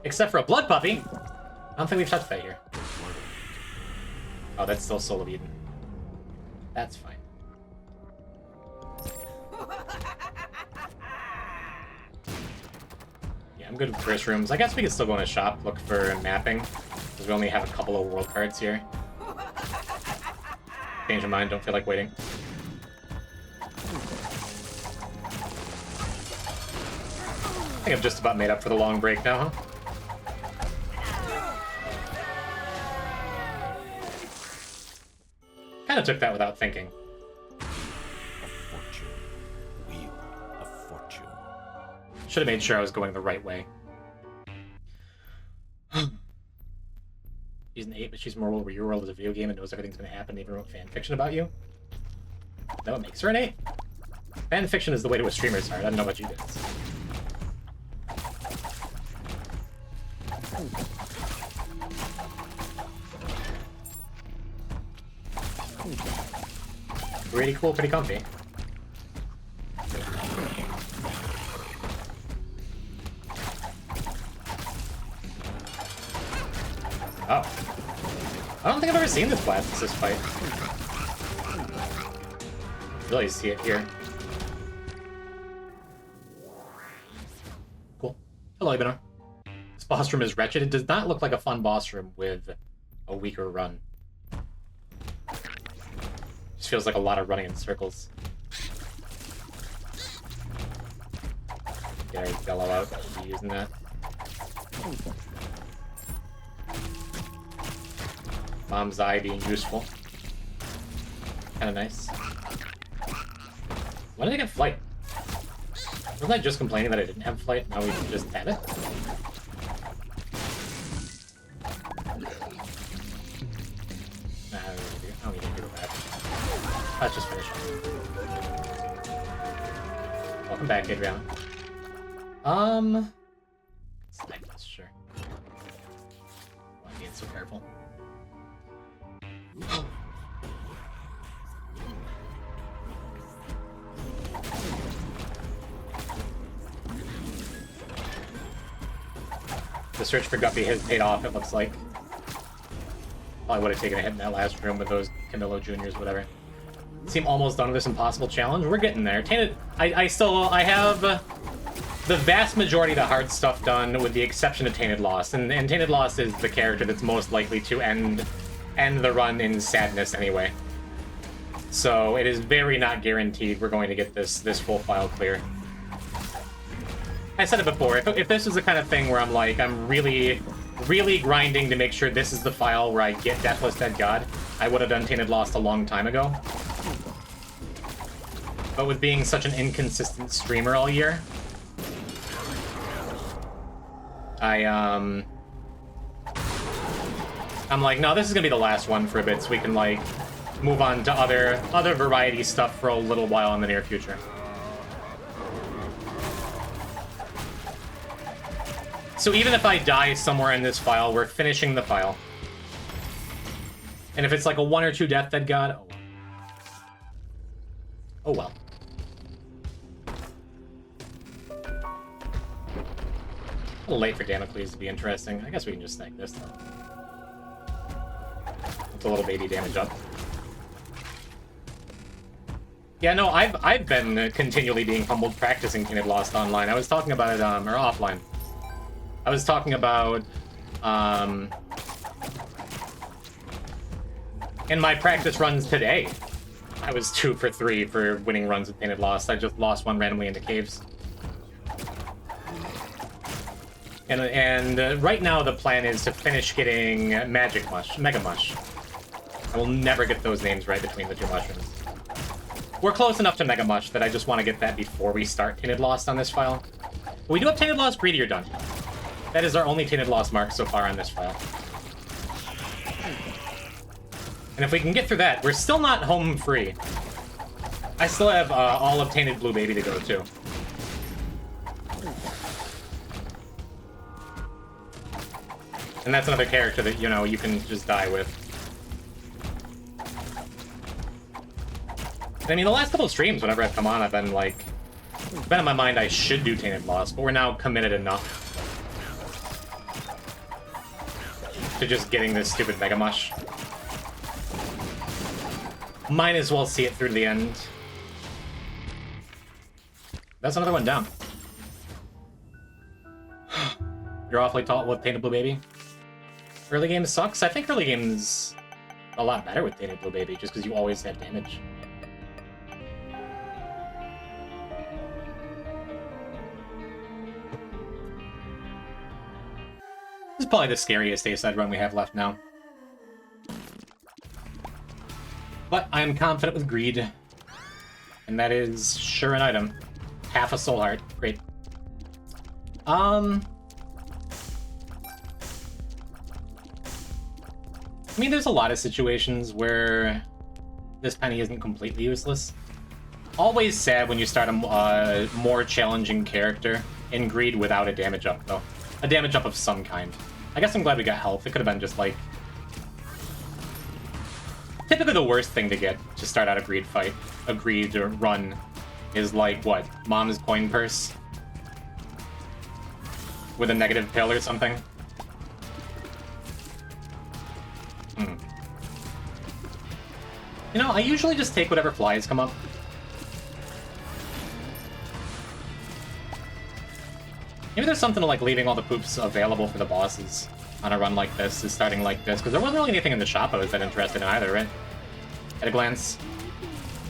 Except for a blood puppy! I don't think we've touched that here. Oh, that's still Soul of Eden. That's fine. Yeah, I'm good with curse rooms. I guess we could still go in a shop, look for mapping, because we only have a couple of world cards here. Change your mind, don't feel like waiting. I think I've just about made up for the long break now, huh? Kind of took that without thinking. A fortune. Wheel of fortune. Should have made sure I was going the right way. She's an 8, but she's more over your world as a video game and knows everything's going to happen, even wrote fan fiction about you. That what makes her an 8? Fan fiction is the way to a streamer's heart. I don't know about you guys. Pretty cool, pretty comfy. Oh. I don't think I've ever seen this Blastocyst fight. Really see it here. Cool. Hello, Ibanor. This boss room is wretched. It does not look like a fun boss room with a weaker run. Just feels like a lot of running in circles. Get our Bellow out. I'll be using that. Mom's eye being useful. Kinda nice. Why did I get flight? Wasn't I just complaining that I didn't have flight? Now we just have it? Nah, I don't need to do that. Let's just finish it. Welcome back, Adriana. Snipe this, sure. Why being so careful? The search for Guppy has paid off, it looks like. Probably would have taken a hit in that last room with those Camillo Juniors, whatever. Seem almost done with this impossible challenge. We're getting there. Tainted, I have the vast majority of the hard stuff done, with the exception of Tainted Lost. And Tainted Lost is the character that's most likely to end the run in sadness anyway. So it is very not guaranteed we're going to get this full file clear. I said it before, if this is the kind of thing where I'm like, I'm really grinding to make sure this is the file where I get Deathless Dead God, I would have done Tainted Lost a long time ago. But with being such an inconsistent streamer all year, I'm like, no, this is gonna be the last one for a bit so we can, like, move on to other variety stuff for a little while in the near future. So even if I die somewhere in this file, we're finishing the file. And if it's like a 1 or 2 Death Dead God, oh well. Oh well. A little late for Damocles to be interesting. I guess we can just snag this though. It's a little baby damage up. Yeah, no, I've been continually being humbled practicing Tainted Lost online. I was talking about it, or offline. I was talking about, in my practice runs today, I was 2 for 3 for winning runs with Tainted Lost. I just lost one randomly into caves. And right now the plan is to finish getting Mega Mush. I will never get those names right between the 2 mushrooms. We're close enough to Mega Mush that I just want to get that before we start Tainted Lost on this file. But we do have Tainted Lost Greedier done. That is our only Tainted Lost mark so far on this file. And if we can get through that, we're still not home free. I still have all of Tainted Blue Baby to go too. And that's another character that, you know, you can just die with. I mean, the last couple of streams, whenever I've come on, I've been like, it's been in my mind I should do Tainted Lost, but we're now committed enough to just getting this stupid Mega Mush. Might as well see it through to the end. That's another one down. You're awfully tall with Tainted Blue Baby. Early game sucks. I think early game's a lot better with Tainted Blue Baby, just because you always have damage. This is probably the scariest A-side run we have left now. But I am confident with greed. And that is sure an item. Half a soul heart. Great. I mean, there's a lot of situations where this penny isn't completely useless. Always sad when you start a more challenging character in greed without a damage up, though. A damage up of some kind. I guess I'm glad we got health. It could have been just like... Typically the worst thing to get to start out a greed fight, a greed or run, is like, what, Mom's coin purse? With a negative pill or something? You know, I usually just take whatever flies come up. Maybe there's something to like leaving all the poops available for the bosses on a run like this, is starting like this, because there wasn't really anything in the shop I was that interested in either, right? At a glance.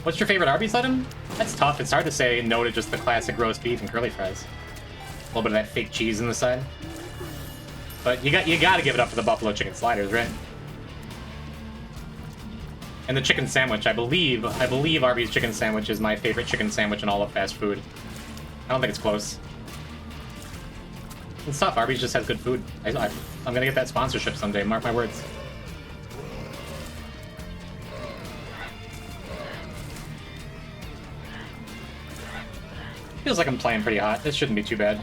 What's your favorite Arby's item? That's tough. It's hard to say no to just the classic roast beef and curly fries. A little bit of that fake cheese on the side. But you gotta give it up for the buffalo chicken sliders, right? And the chicken sandwich, I believe Arby's chicken sandwich is my favorite chicken sandwich in all of fast food. I don't think it's close. It's tough. Arby's just has good food. I'm gonna get that sponsorship someday. Mark my words. Feels like I'm playing pretty hot. This shouldn't be too bad.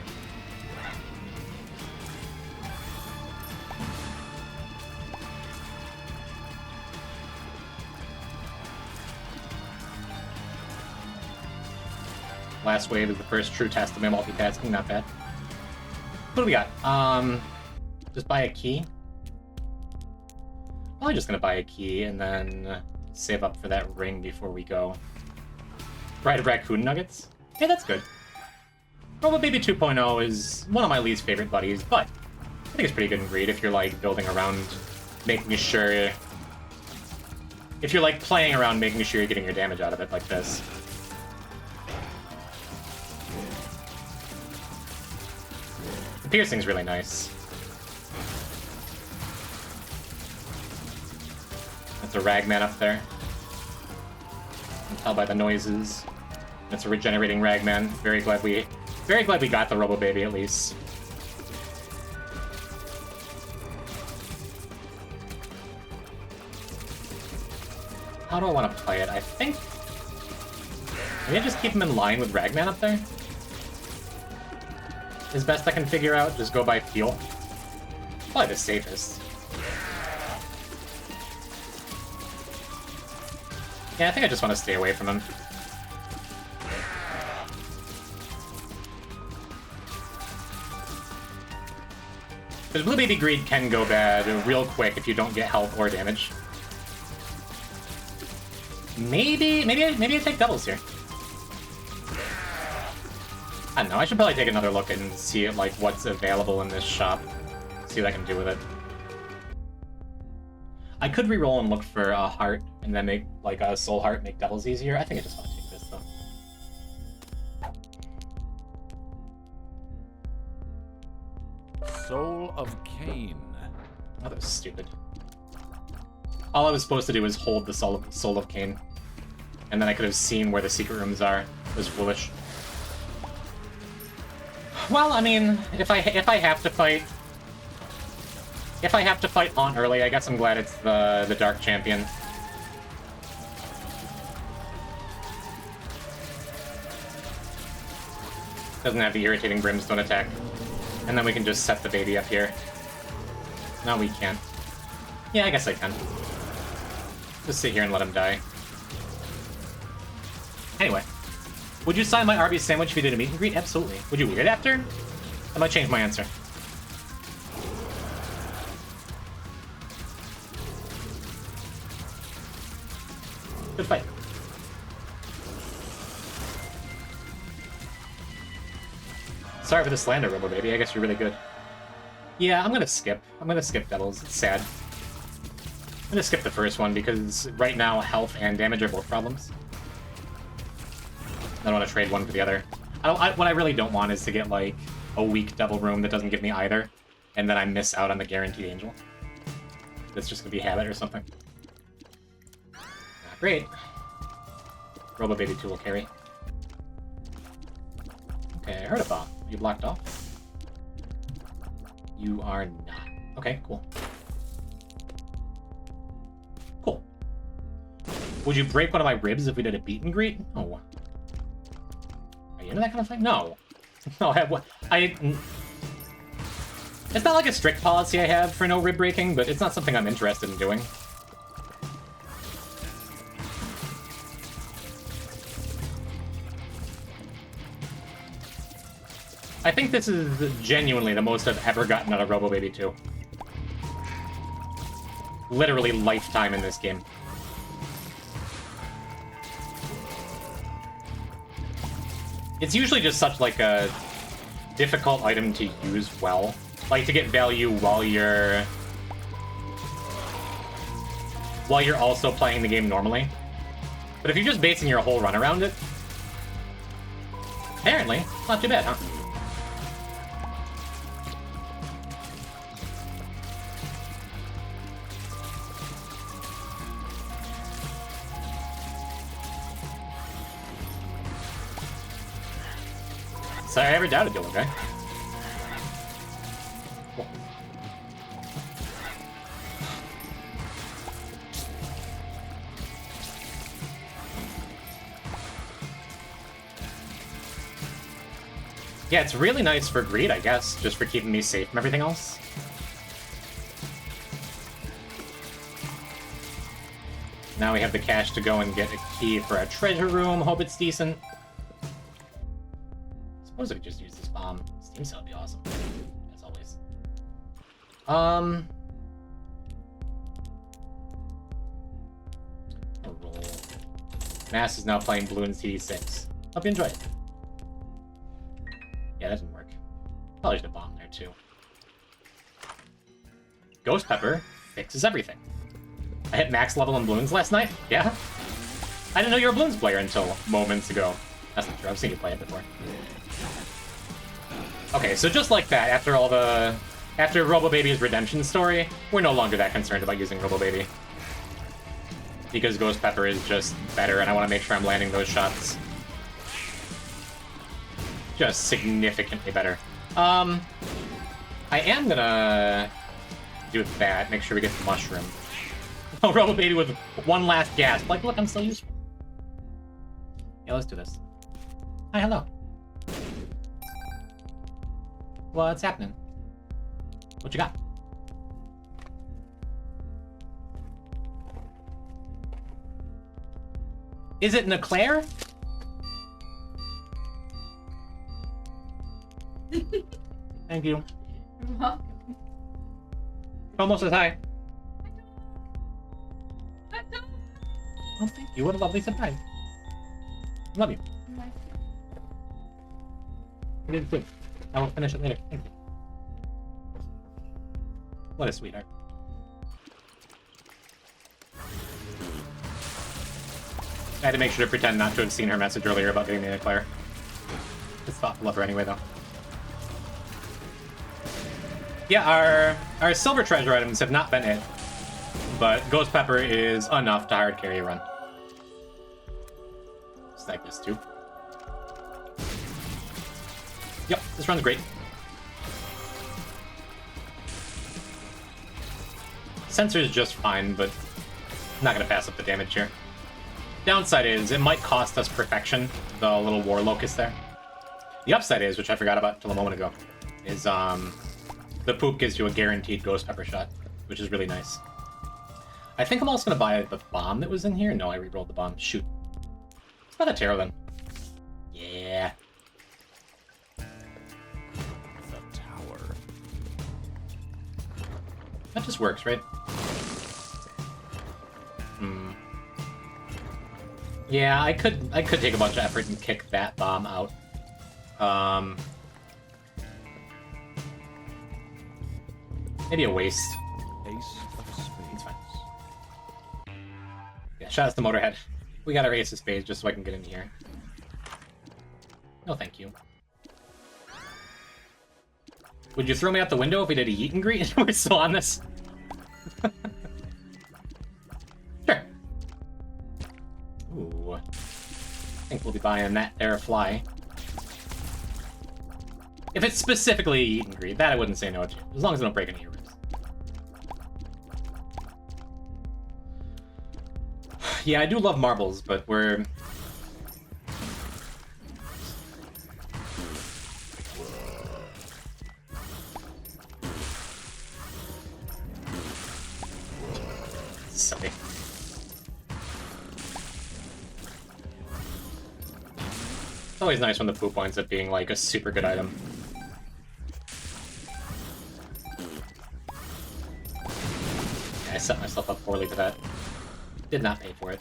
Last wave is the first true test of my multitasking. Not bad. What do we got? Just buy a key? Probably just gonna buy a key and then save up for that ring before we go. Fried raccoon nuggets? Yeah, that's good. Robo Baby 2.0 is one of my least favorite buddies, but I think it's pretty good in greed if you're like building around making sure... If you're like playing around making sure you're getting your damage out of it like this. The piercing's really nice. That's a ragman up there. You can tell by the noises. It's a regenerating ragman. Very glad we got the Robo Baby at least. How do I want to play it? I think maybe I just keep him in line with ragman up there. As best I can figure out, just go by feel. Probably the safest. Yeah, I think I just want to stay away from him. Because Blue Baby Greed can go bad real quick if you don't get health or damage. Maybe I take doubles here. I don't know, I should probably take another look and see like what's available in this shop. See what I can do with it. I could reroll and look for a heart and then make like a soul heart make doubles easier. I think I just want to take this though. Soul of Cain. Oh, that was stupid. All I was supposed to do was hold the soul of Cain. And then I could have seen where the secret rooms are. It was foolish. Well, I mean, if I have to fight Haunt early, I guess I'm glad it's the Dark Champion. Doesn't have the irritating Brimstone attack. And then we can just set the baby up here. No, we can't. Yeah, I guess I can. Just sit here and let him die. Anyway. Would you sign my Arby's sandwich if you did a meet and greet? Absolutely. Would you weird after? I might change my answer. Good fight. Sorry for the slander, Robo Baby. I guess you're really good. Yeah, I'm gonna skip. I'm gonna skip Devils. It's sad. I'm gonna skip the first one because right now health and damage are both problems. I don't want to trade one for the other. What I really don't want is to get like a weak double room that doesn't give me either, and then I miss out on the guaranteed angel. That's just gonna be habit or something. Great. Robo Baby 2 will carry. Okay, I heard a bomb. You blocked off? You are not. Okay, cool. Cool. Would you break one of my ribs if we did a beat and greet? No. Are you into that kind of thing? No. No, it's not like a strict policy I have for no rib breaking, but it's not something I'm interested in doing. I think this is genuinely the most I've ever gotten out of Robo Baby 2. Literally lifetime in this game. It's usually just such like a difficult item to use well. Like to get value while you're also playing the game normally. But if you're just basing your whole run around it, apparently, not too bad, huh? Sorry, I ever doubted you, okay? Cool. Yeah, it's really nice for greed, I guess, just for keeping me safe from everything else. Now we have the cash to go and get a key for a treasure room. Hope it's decent. I suppose I could just use this bomb. Steam cell would be awesome, as always. I'll roll. Mass is now playing Blue and CD6. Hope you enjoy it. Yeah, that didn't work. Probably should have bombed there, too. Ghost Pepper fixes everything. I hit max level in Bloons last night? Yeah? I didn't know you were a Bloons player until moments ago. That's not true, I've seen you play it before. Okay, so just like that, after Robo Baby's redemption story, we're no longer that concerned about using Robo Baby. Because Ghost Pepper is just better, and I want to make sure I'm landing those shots. Just significantly better. I am gonna do that, make sure we get the mushroom. Oh, Robo Baby with one last gasp. Like, look, I'm still useful. Yeah, let's do this. Hi, hello. What's happening? What you got? Is it an eclair? Thank you. You're welcome. Almost as high. I don't. Oh, thank you. What a lovely surprise. Love you. You did good. I will finish it later. Thank you. What a sweetheart. I had to make sure to pretend not to have seen her message earlier about getting me an eclair. It's thoughtful of her anyway, though. Yeah, our silver treasure items have not been it, but Ghost Pepper is enough to hard carry a run. Stack this too. Yep, this run's great. Sensor is just fine, but I'm not gonna pass up the damage here. Downside is it might cost us perfection, the little war locust there. The upside is, which I forgot about until a moment ago, is the poop gives you a guaranteed Ghost Pepper shot, which is really nice. I think I'm also gonna buy the bomb that was in here. No, I re-rolled the bomb. Shoot. Let's buy the tarot then. Yeah. The tower. That just works, right? Yeah, I could take a bunch of effort and kick that bomb out. Maybe a waste. Ace of spades. It's fine. Yeah, shout out to Motorhead. We got our ace of spades just so I can get in here. No, thank you. Would you throw me out the window if we did a yeet and greet and we're still on this? Sure. buying that there fly. If it's specifically eat and greet, that I wouldn't say no to. As long as I don't break any of your ribs. Yeah, I do love marbles, but we're... Silly. It's always nice when the poop winds up being like a super good item. Yeah, I set myself up poorly for that. Did not pay for it.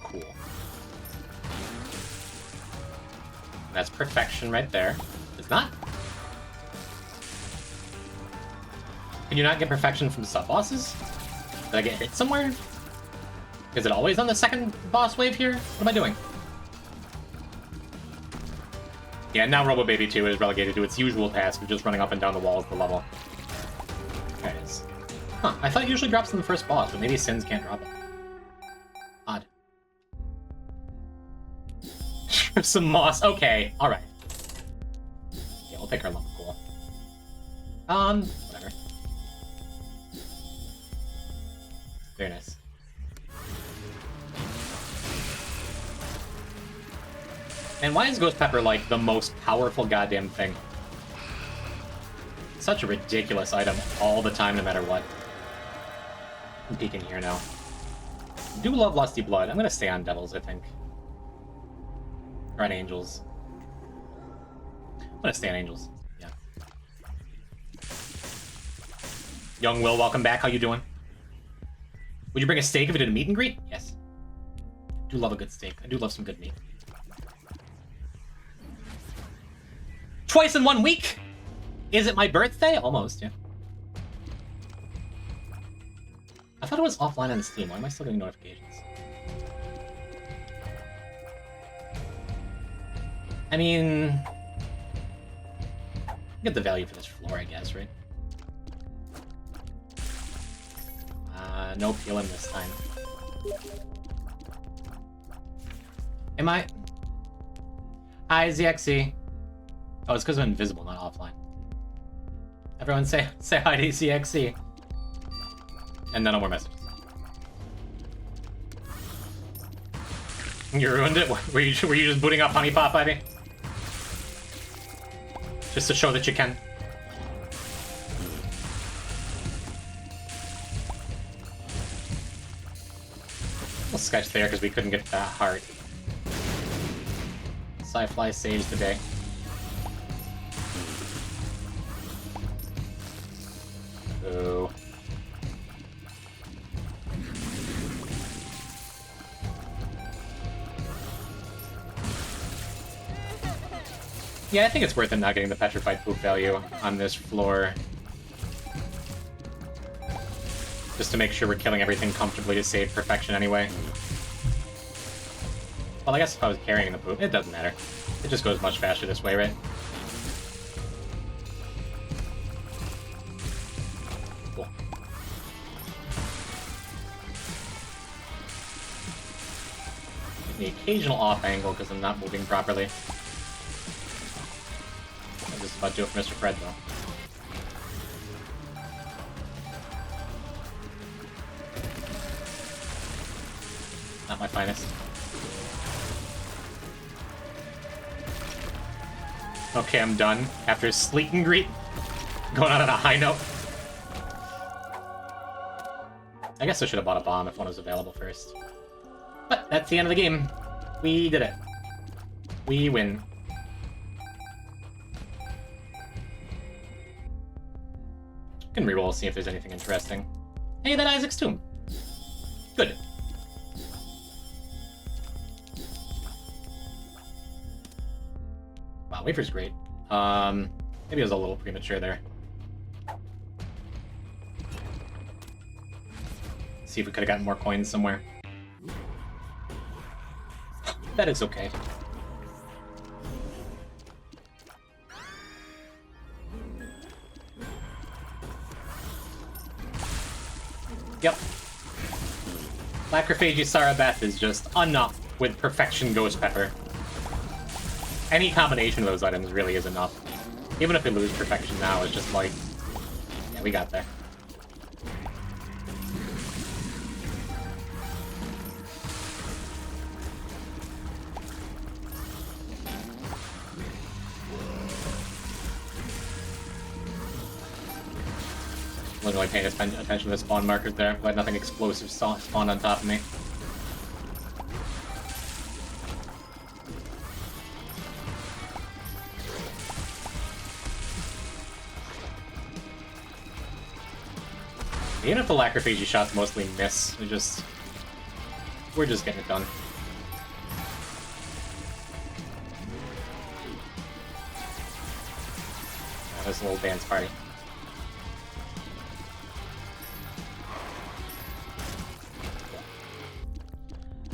Cool. That's perfection right there. It's not. Can you not get perfection from sub-bosses? Did I get hit somewhere? Is it always on the second boss wave here? What am I doing? Yeah, now Robo Baby 2 is relegated to its usual task of just running up and down the walls of the level. There it is. Huh, I thought it usually drops in the first boss, but maybe Sins can't drop it. Odd. Some moss. Okay, alright. Yeah, we'll take our lump. Cool. Whatever. Very nice. And why is Ghost Pepper, like, the most powerful goddamn thing? Such a ridiculous item all the time, no matter what. I'm peeking here now. I do love Lusty Blood. I'm gonna stay on Devils, I think. Or on Angels. I'm gonna stay on Angels. Yeah. Young Will, welcome back. How you doing? Would you bring a steak if you did a meet and greet? Yes. I do love a good steak. I do love some good meat. Twice in 1 week? Is it my birthday? Almost, yeah. I thought it was offline on Steam. Why am I still getting notifications? I mean... get the value for this floor, I guess, right? No peeling this time. Am I? Hi, ZXC. Oh, it's because I'm invisible, not offline. Everyone say hi to ZXC. And then no more messages. You ruined it? Were you just booting up Honey Pot, Ivy? Just to show that you can. We'll sketch there because we couldn't get that heart. Sci-Fly saves the day. Ooh. Yeah, I think it's worth it not getting the petrified poop value on this floor. Just to make sure we're killing everything comfortably to save perfection anyway. Well, I guess if I was carrying the poop, it doesn't matter. It just goes much faster this way, right? Cool. The occasional off angle because I'm not moving properly. I'm just about to do it for Mr. Fred, though. Not my finest. Okay, I'm done. After Sleet and Greet, going out on a high note. I guess I should have bought a bomb if one was available first. But that's the end of the game. We did it. We win. Can reroll, see if there's anything interesting. Hey, that Isaac's tomb. Good. Wow, wafer's great. Maybe it was a little premature there. See if we could have gotten more coins somewhere. That is okay. Yep. Lacrophagy Sarabeth is just enough with Perfection Ghost Pepper. Any combination of those items really is enough. Even if we lose Perfection now, it's just like... Yeah, we got there. Wasn't really paying attention to the spawn markers there, but nothing explosive spawned on top of me. Even if the Lacrophagy shots mostly miss, we're just getting it done. That was a little dance party.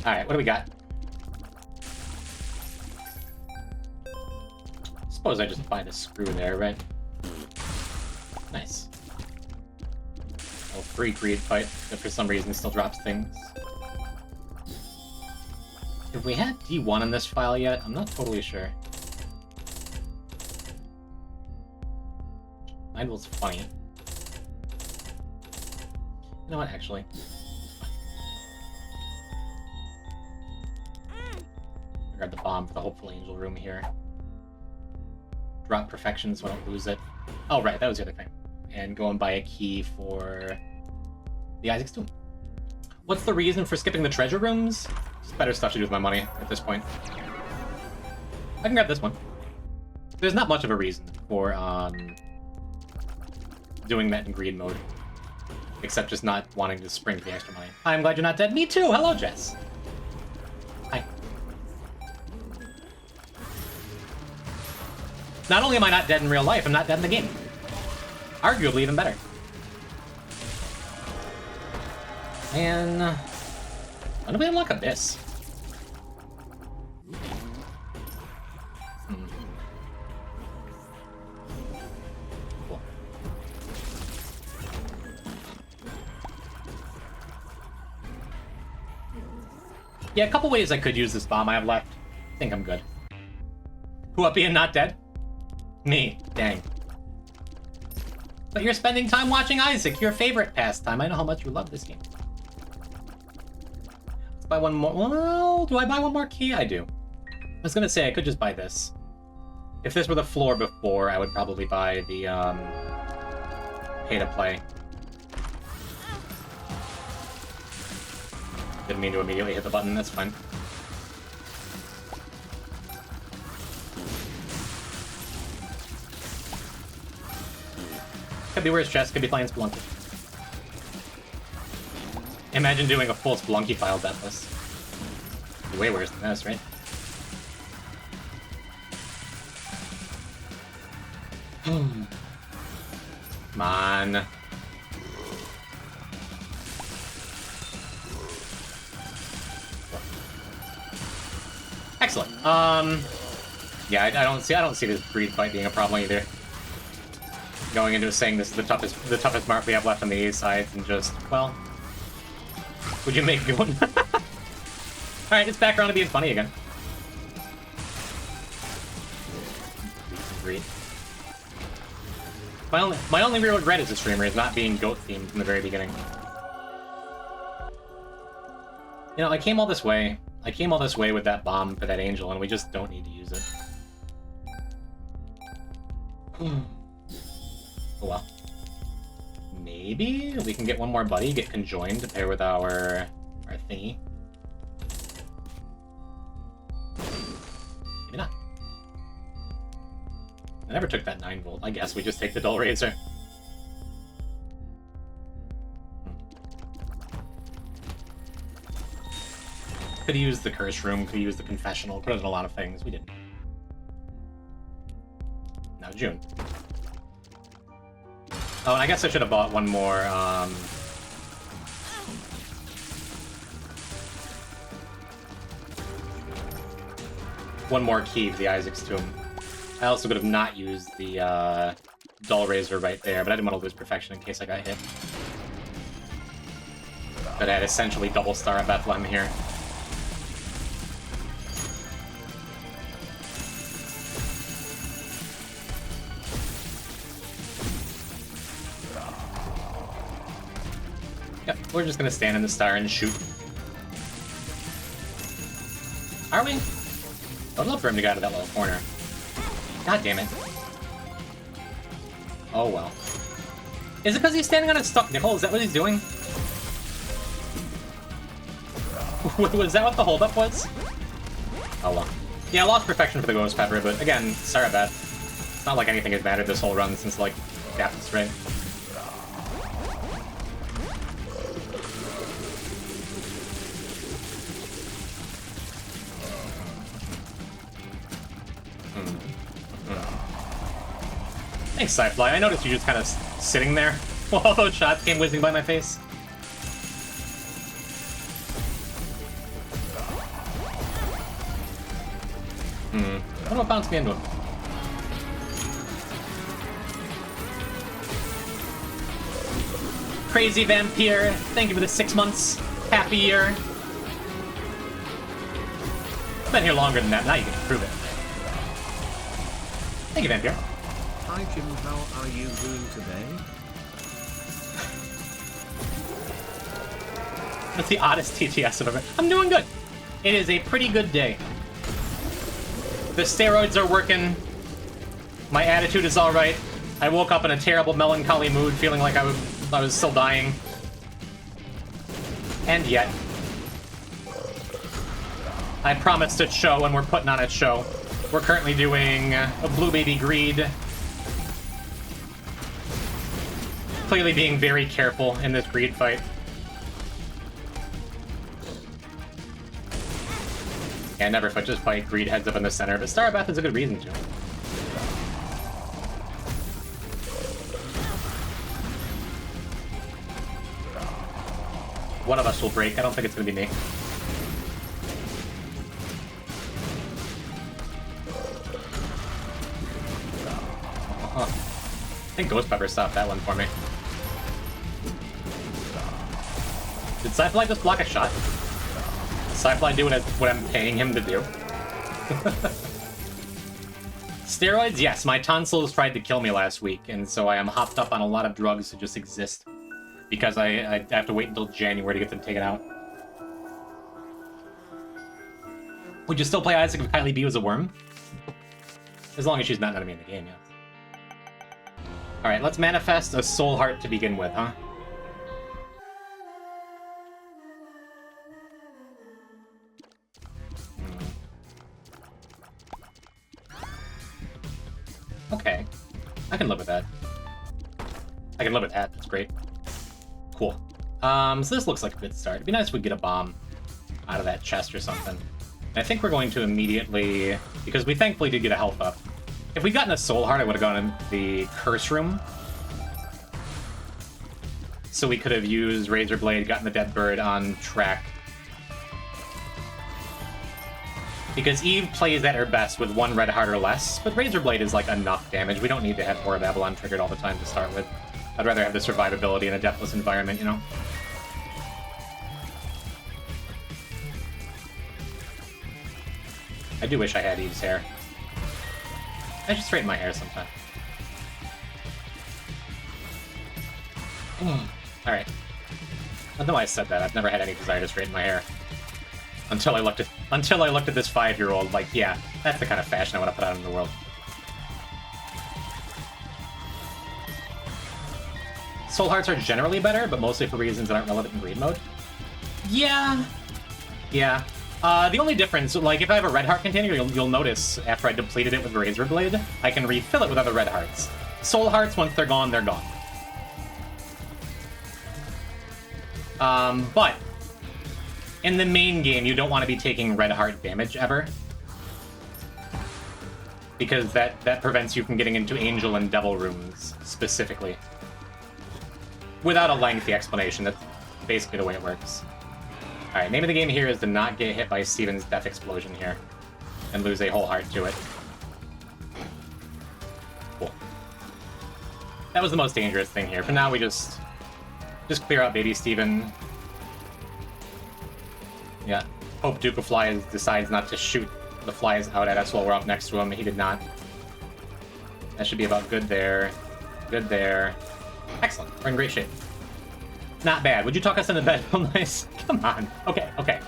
Alright, what do we got? Suppose I just find a screw there, right? Nice. Oh, free Greed fight that for some reason still drops things. Have we had D1 in this file yet? I'm not totally sure. Mine was funny. You know what, actually? Grab the bomb for the Hopeful Angel room here. Drop Perfection so I don't lose it. Oh, right, that was the other thing. And go and buy a key for the Isaac's Tomb. What's the reason for skipping the treasure rooms? Just better stuff to do with my money at this point. I can grab this one. There's not much of a reason for doing that in greed mode. Except just not wanting to spring for the extra money. I'm glad you're not dead. Me too! Hello, Jess! Hi. Not only am I not dead in real life, I'm not dead in the game. Arguably even better. And... when do we unlock Abyss? Cool. Yeah, a couple ways I could use this bomb I have left. I think I'm good. Who up being not dead? Me. Dang. But you're spending time watching Isaac, your favorite pastime. I know how much you love this game. Let's buy one more. Well, do I buy one more key? I do. I was gonna say, I could just buy this. If this were the floor before, I would probably buy the, pay to play. Didn't mean to immediately hit the button, that's fine. Could be worse, chest. Could be playing Spelunky. Imagine doing a full Spelunky file Deathless. Be way worse than this, right? Come on. Excellent. Yeah, I don't see this greed fight being a problem either. Going into saying this is the toughest mark we have left on the A sides, and just, well, would you make good one? Alright, it's back around to being funny again. Greed. My only real regret as a streamer is not being goat themed from the very beginning. You know, I came all this way with that bomb for that angel, and we just don't need to use it. Oh well. Maybe we can get one more buddy, get conjoined to pair with our thingy. Maybe not. I never took that 9-volt. I guess we just take the Dull Razor. Could have used the Curse Room, could have used the Confessional, could have done a lot of things. We didn't. Now June. Oh, and I guess I should have bought one more, one more key to the Isaac's Tomb. I also could have not used the, Dull Razor right there, but I didn't want to lose Perfection in case I got hit. But I had essentially double star at Bethlehem here. Yep, we're just gonna stand in the star and shoot. Are we? I would love for him to get out of that little corner. God damn it. Oh well. Is it because he's standing on a stuck nickel? Is that what he's doing? Was that what the holdup was? Oh well. Yeah, I lost perfection for the Ghost Pepper, but again, sorry about that. It's not like anything has mattered this whole run since, like, Deathless, right? Thanks, Scyfly. I noticed you just kind of sitting there while all those shots came whizzing by my face. I don't know what bounced me into him. Crazy Vampire, thank you for the 6 months. Happy year. I've been here longer than that, now you can prove it. Thank you, Vampire. Hi Jim, how are you doing today? That's the oddest TTS I've ever... I'm doing good. It is a pretty good day. The steroids are working. My attitude is alright. I woke up in a terrible melancholy mood, feeling like I was still dying. And yet... I promised a show, and we're putting on a show. We're currently doing a Blue Baby Greed. Clearly being very careful in this Greed fight. Yeah, never just fight Greed heads up in the center, but Starbath is a good reason to. One of us will break. I don't think it's gonna be me. I think Ghost Pepper stopped that one for me. Did Scyfly just block a shot? Scyfly do what I'm paying him to do? Steroids? Yes, my tonsils tried to kill me last week, and so I am hopped up on a lot of drugs to just exist. Because I have to wait until January to get them taken out. Would you still play Isaac if Kylie B was a worm? As long as she's not an enemy in the game, yeah. Alright, let's manifest a soul heart to begin with, huh? Okay. I can live with that. I can live with that, that's great. Cool. So this looks like a good start. It'd be nice if we get a bomb out of that chest or something. And I think we're going to immediately... Because we thankfully did get a health up. If we'd gotten a soul heart, I would have gone in the curse room. So we could have used Razor Blade, gotten the dead bird on track. Because Eve plays at her best with 1 red heart or less, but Razor Blade is like enough damage. We don't need to have Horror Babylon triggered all the time to start with. I'd rather have the survivability in a Deathless environment, you know? I do wish I had Eve's hair. I should straighten my hair sometime. Alright. I know I said that. I've never had any desire to straighten my hair. Until I looked at this 5-year-old, like, yeah, that's the kind of fashion I want to put out in the world. Soul Hearts are generally better, but mostly for reasons that aren't relevant in Greed mode. Yeah. Yeah. The only difference, like, if I have a Red Heart container, you'll notice after I depleted it with Razor Blade, I can refill it with other Red Hearts. Soul Hearts, once they're gone, they're gone. But in the main game, you don't want to be taking Red Heart damage ever. Because that prevents you from getting into Angel and Devil rooms, specifically. Without a lengthy explanation, that's basically the way it works. Alright, name of the game here is to not get hit by Steven's death explosion here. And lose a whole heart to it. Cool. That was the most dangerous thing here. For now, we just clear out baby Steven. Yeah. Hope Duke of Flies decides not to shoot the flies out at us while we're up next to him. He did not. That should be about good there. Good there. Excellent. We're in great shape. Not bad. Would you talk us into bed? Oh, nice. Come on. Okay, okay.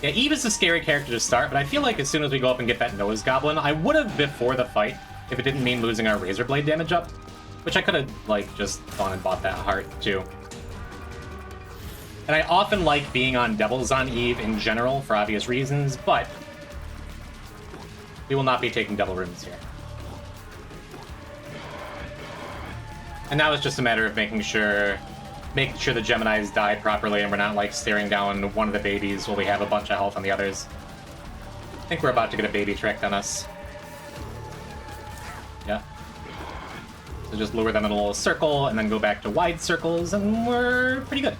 Yeah, Eve is a scary character to start, but I feel like as soon as we go up and get that nose goblin, I would have before the fight if it didn't mean losing our razor blade damage up, which I could have, like, just gone and bought that heart, too. And I often like being on Devils on Eve in general for obvious reasons, but we will not be taking Devil Runes here. And now it's just a matter of making sure the Geminis die properly and we're not, like, staring down one of the babies while we have a bunch of health on the others. I think we're about to get a baby tricked on us. Yeah. So just lure them in a little circle and then go back to wide circles and we're pretty good.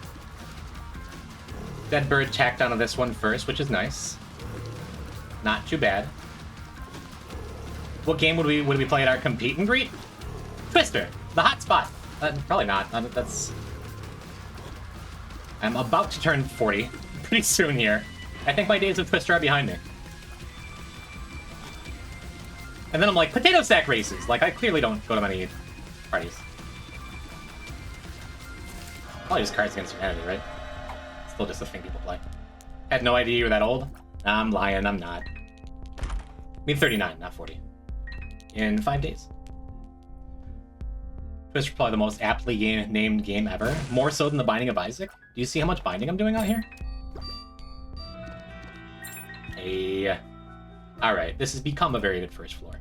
Dead bird tacked onto this one first, which is nice. Not too bad. What game would we play at our compete and greet? Twister, the hot spot. Probably not. That's. I'm about to turn 40 pretty soon here. I think my days of Twister are behind me. And then I'm like, potato sack races. Like, I clearly don't go to many parties. Probably just Cards Against Humanity, right? Still just a thing people play. Had no idea you were that old? Nah, I'm lying, I'm not. I mean 39, not 40. In 5 days. Twister probably the most aptly named game ever. More so than The Binding of Isaac. Do you see how much binding I'm doing out here? Hey. Alright, this has become a very good first floor.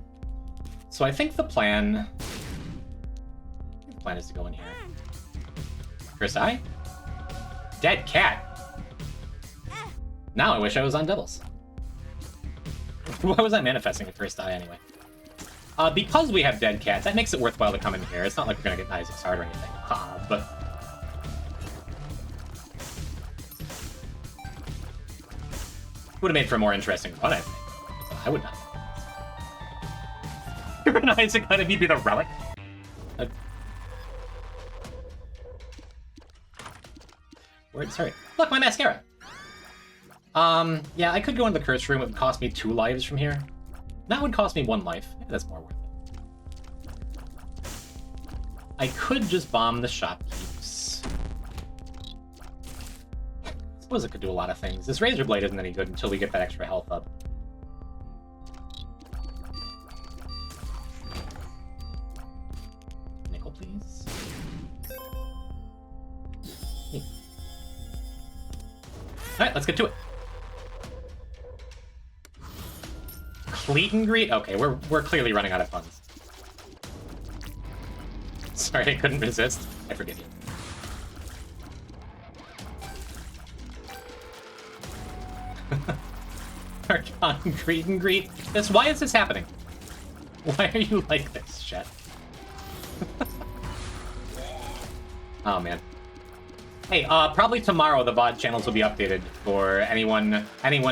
So I think the plan is to go in here. First eye? Dead cat. Now I wish I was on Devils. Why was I manifesting at first eye anyway? Because we have dead cats, that makes it worthwhile to come in here. It's not like we're gonna get Isaac's heart or anything. But would have made for a more interesting run, I think. So I would not. You're an Isaac, let me be the relic. Word, sorry. Look, my mascara! Yeah, I could go into the curse room. It would cost me 2 lives from here. That would cost me 1 life. Maybe that's more worth it. I could just bomb the shopkeepers. I suppose it could do a lot of things. This razor blade isn't any good until we get that extra health up. Nickel, please. Alright, let's get to it. Fleet and greet? Okay, we're clearly running out of funds. Sorry, I couldn't resist. I forgive you. Archon, greet and greet. Why is this happening? Why are you like this, Chet? Oh, man. Hey, probably tomorrow the VOD channels will be updated for anyone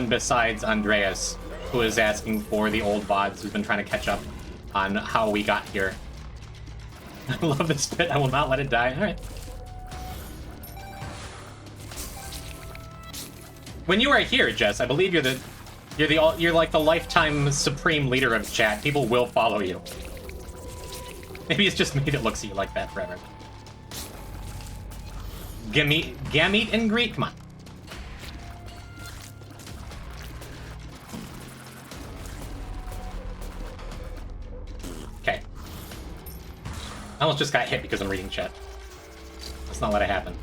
besides Andreas who is asking for the old VODs, who's been trying to catch up on how we got here. I love this bit. I will not let it die. All right. When you are here, Jess, I believe you're like the lifetime supreme leader of chat. People will follow you. Maybe it's just me that looks at you like that forever. Gamete and greet? Come on. Okay. I almost just got hit because I'm reading chat. Let's not let it happen.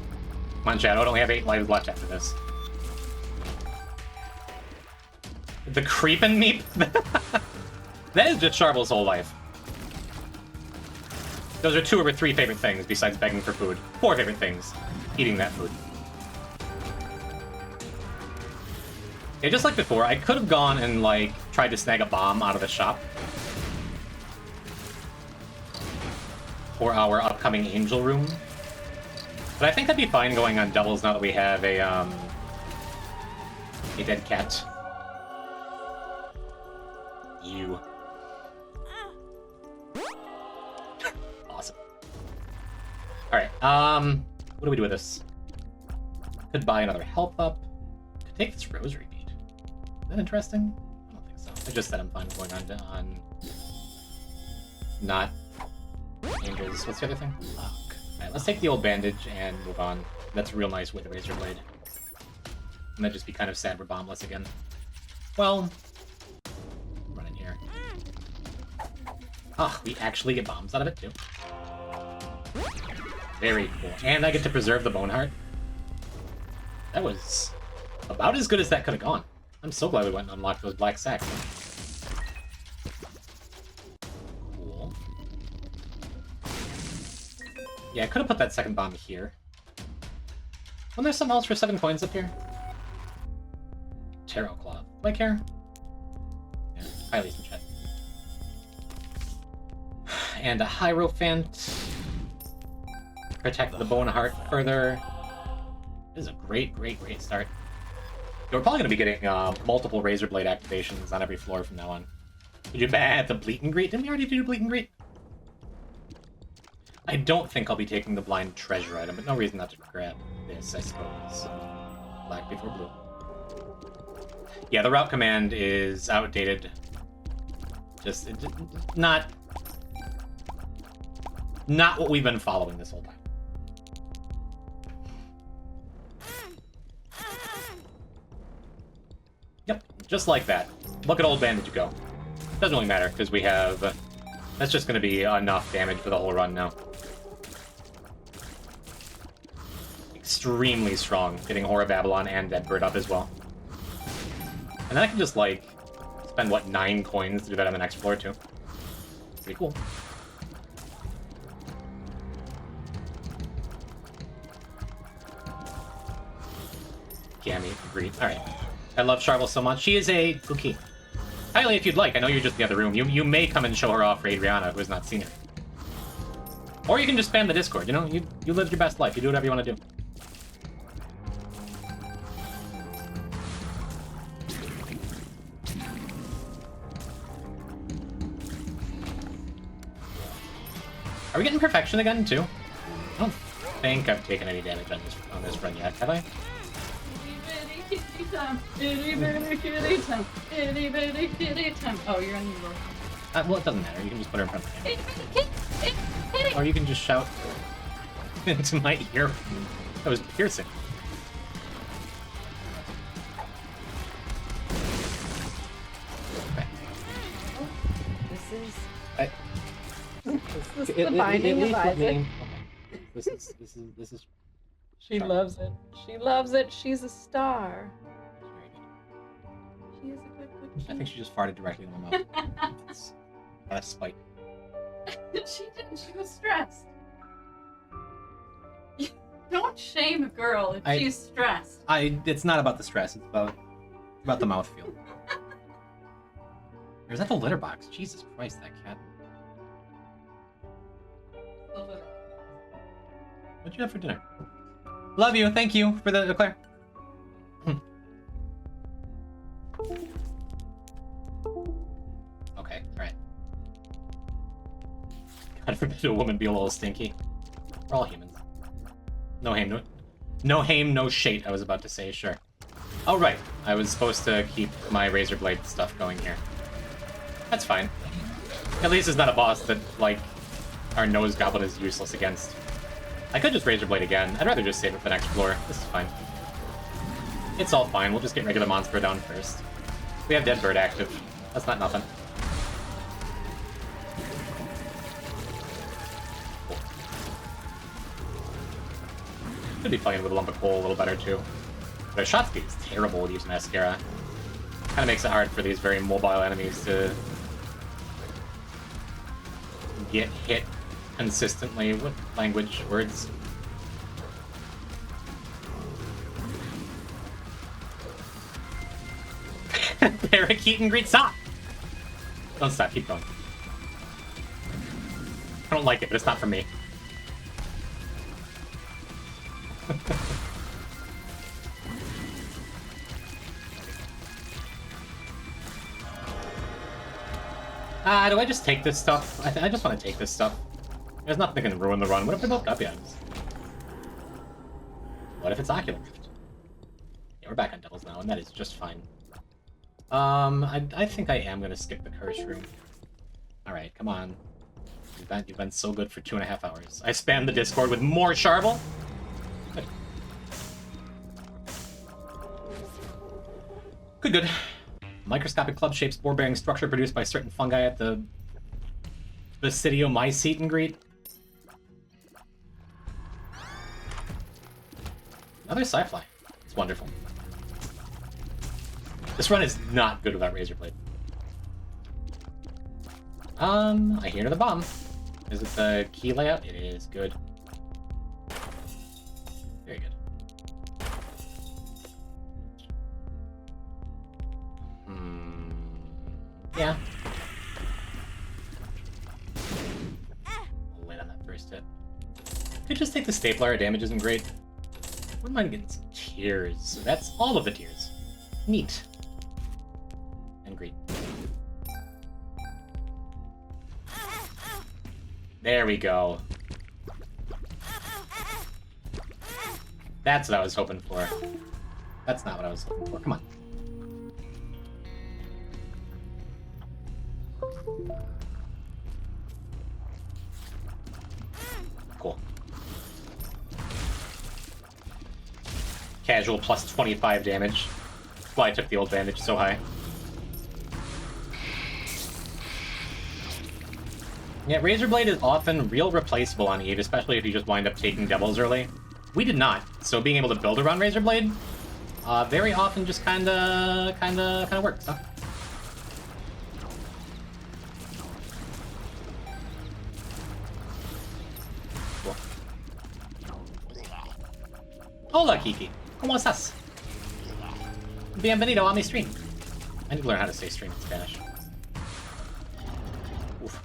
Come on, chat. I only have 8 lives left after this. The creepin' meep? That is just Charbel's whole life. Those are 2 of her 3 favorite things besides begging for food. 4 favorite things. Eating that food. Yeah, just like before, I could have gone and, like, tried to snag a bomb out of the shop. For our upcoming angel room. But I think that'd be fine going on doubles now that we have a dead cat. You. Awesome. Alright. What do we do with this? Could buy another health up. Could take this rosary bead. Is that interesting? I don't think so. I just said I'm fine going on not angels. What's the other thing? Luck. Alright, let's take the old bandage and move on. That's real nice with a razor blade. And that'd just be kind of sad we're bombless again. Well, run in here. Oh, we actually get bombs out of it too. Very cool. And I get to preserve the bone heart. That was about as good as that could have gone. I'm so glad we went and unlocked those black sacks. Cool. Yeah, I could have put that second bomb here. Wasn't there something else for 7 coins up here? Tarot cloth. Do I care? Yeah, highly some chat. And a Hierophant. Protect the bone heart further. This is a great start. We're probably going to be getting multiple razor blade activations on every floor from now on. Did you bat the bleat and greet? Didn't we already do bleat and greet? I don't think I'll be taking the blind treasure item, but no reason not to grab this, I suppose. Black before blue. Yeah, the route command is outdated. Just not what we've been following this whole time. Yep, just like that. Look at old bandage go. Doesn't really matter, because we have... that's just going to be enough damage for the whole run now. Extremely strong, getting Horror Babylon and Deadbird up as well. And then I can just, like, spend, what, 9 coins to do that on the next floor, too. Pretty cool. Gammy, agreed. Alright. I love Charvel so much. She is a Uki. Kylie, if you'd like. I know you're just in the other room. You may come and show her off for Adriana, who has not seen her. Or you can just spam the Discord, you know? You live your best life. You do whatever you want to do. Are we getting perfection again, too? I don't think I've taken any damage on this run yet, have I? Itty bitty kitty time, itty bitty kitty time, itty bitty kitty time. Oh, you're on the road. Well, it doesn't matter. You can just put her in front of me. Itty bitty kitty, itty. Or you can just shout into my ear. That was piercing. Okay. This is the Binding of Isaac. Okay. This is. She loves it. She loves it. She's a star. She is a good I think she just farted directly in my mouth. It's out of spite. She didn't. She was stressed. Don't shame a girl if she's stressed. It's not about the stress. It's about the mouthfeel. Or is that the litter box? Jesus Christ, that cat. What'd you have for dinner? Love you. Thank you for the Claire. Okay, alright. God forbid a woman be a little stinky. We're all humans. No hame, no shade, I was about to say, sure. Oh, right. I was supposed to keep my razor blade stuff going here. That's fine. At least it's not a boss that, like, our nose goblin is useless against. I could just razor blade again. I'd rather just save it for the next floor. This is fine. It's all fine. We'll just get regular monster down first. We have Deadbird active. That's not nothing. Cool. Could be playing with a lump of coal a little better too. But our shot speed is terrible with using Mascara. Kind of makes it hard for these very mobile enemies to get hit consistently. What language? Words? Parakeet and Greet, stop! Don't stop, keep going. I don't like it, but it's not for me. Do I just take this stuff? I just want to take this stuff. There's nothing that can ruin the run. What if they're both guppy items? What if it's ocular drift? Yeah, we're back on doubles now, and that is just fine. I think I am gonna skip the curse room. Alright, come on. You've been so good for 2.5 hours. I spammed the Discord with more Charvel. Good. Microscopic club-shaped spore-bearing structure produced by certain fungi at the Basidiomycete and Greed. Another sci-fly. It's wonderful. This run is not good without Razorblade. I hear another bomb. Is it the key layout? It is. Good. Very good. Yeah. I'll wait on that first hit. Could just take the stapler, our damage isn't great. Wouldn't mind getting some tears. That's all of the tears. Neat. And great. There we go. That's what I was hoping for. That's not what I was hoping for. Come on. Cool. Casual plus 25 damage. That's why I took the old bandage so high. Yeah, Razorblade is often real replaceable on Eve, especially if you just wind up taking Devils early. We did not, so being able to build around Razorblade very often just kinda works, huh? Cool. Hola, Kiki. ¿Cómo estás? Bienvenido a mi stream. I need to learn how to say stream in Spanish. Oof.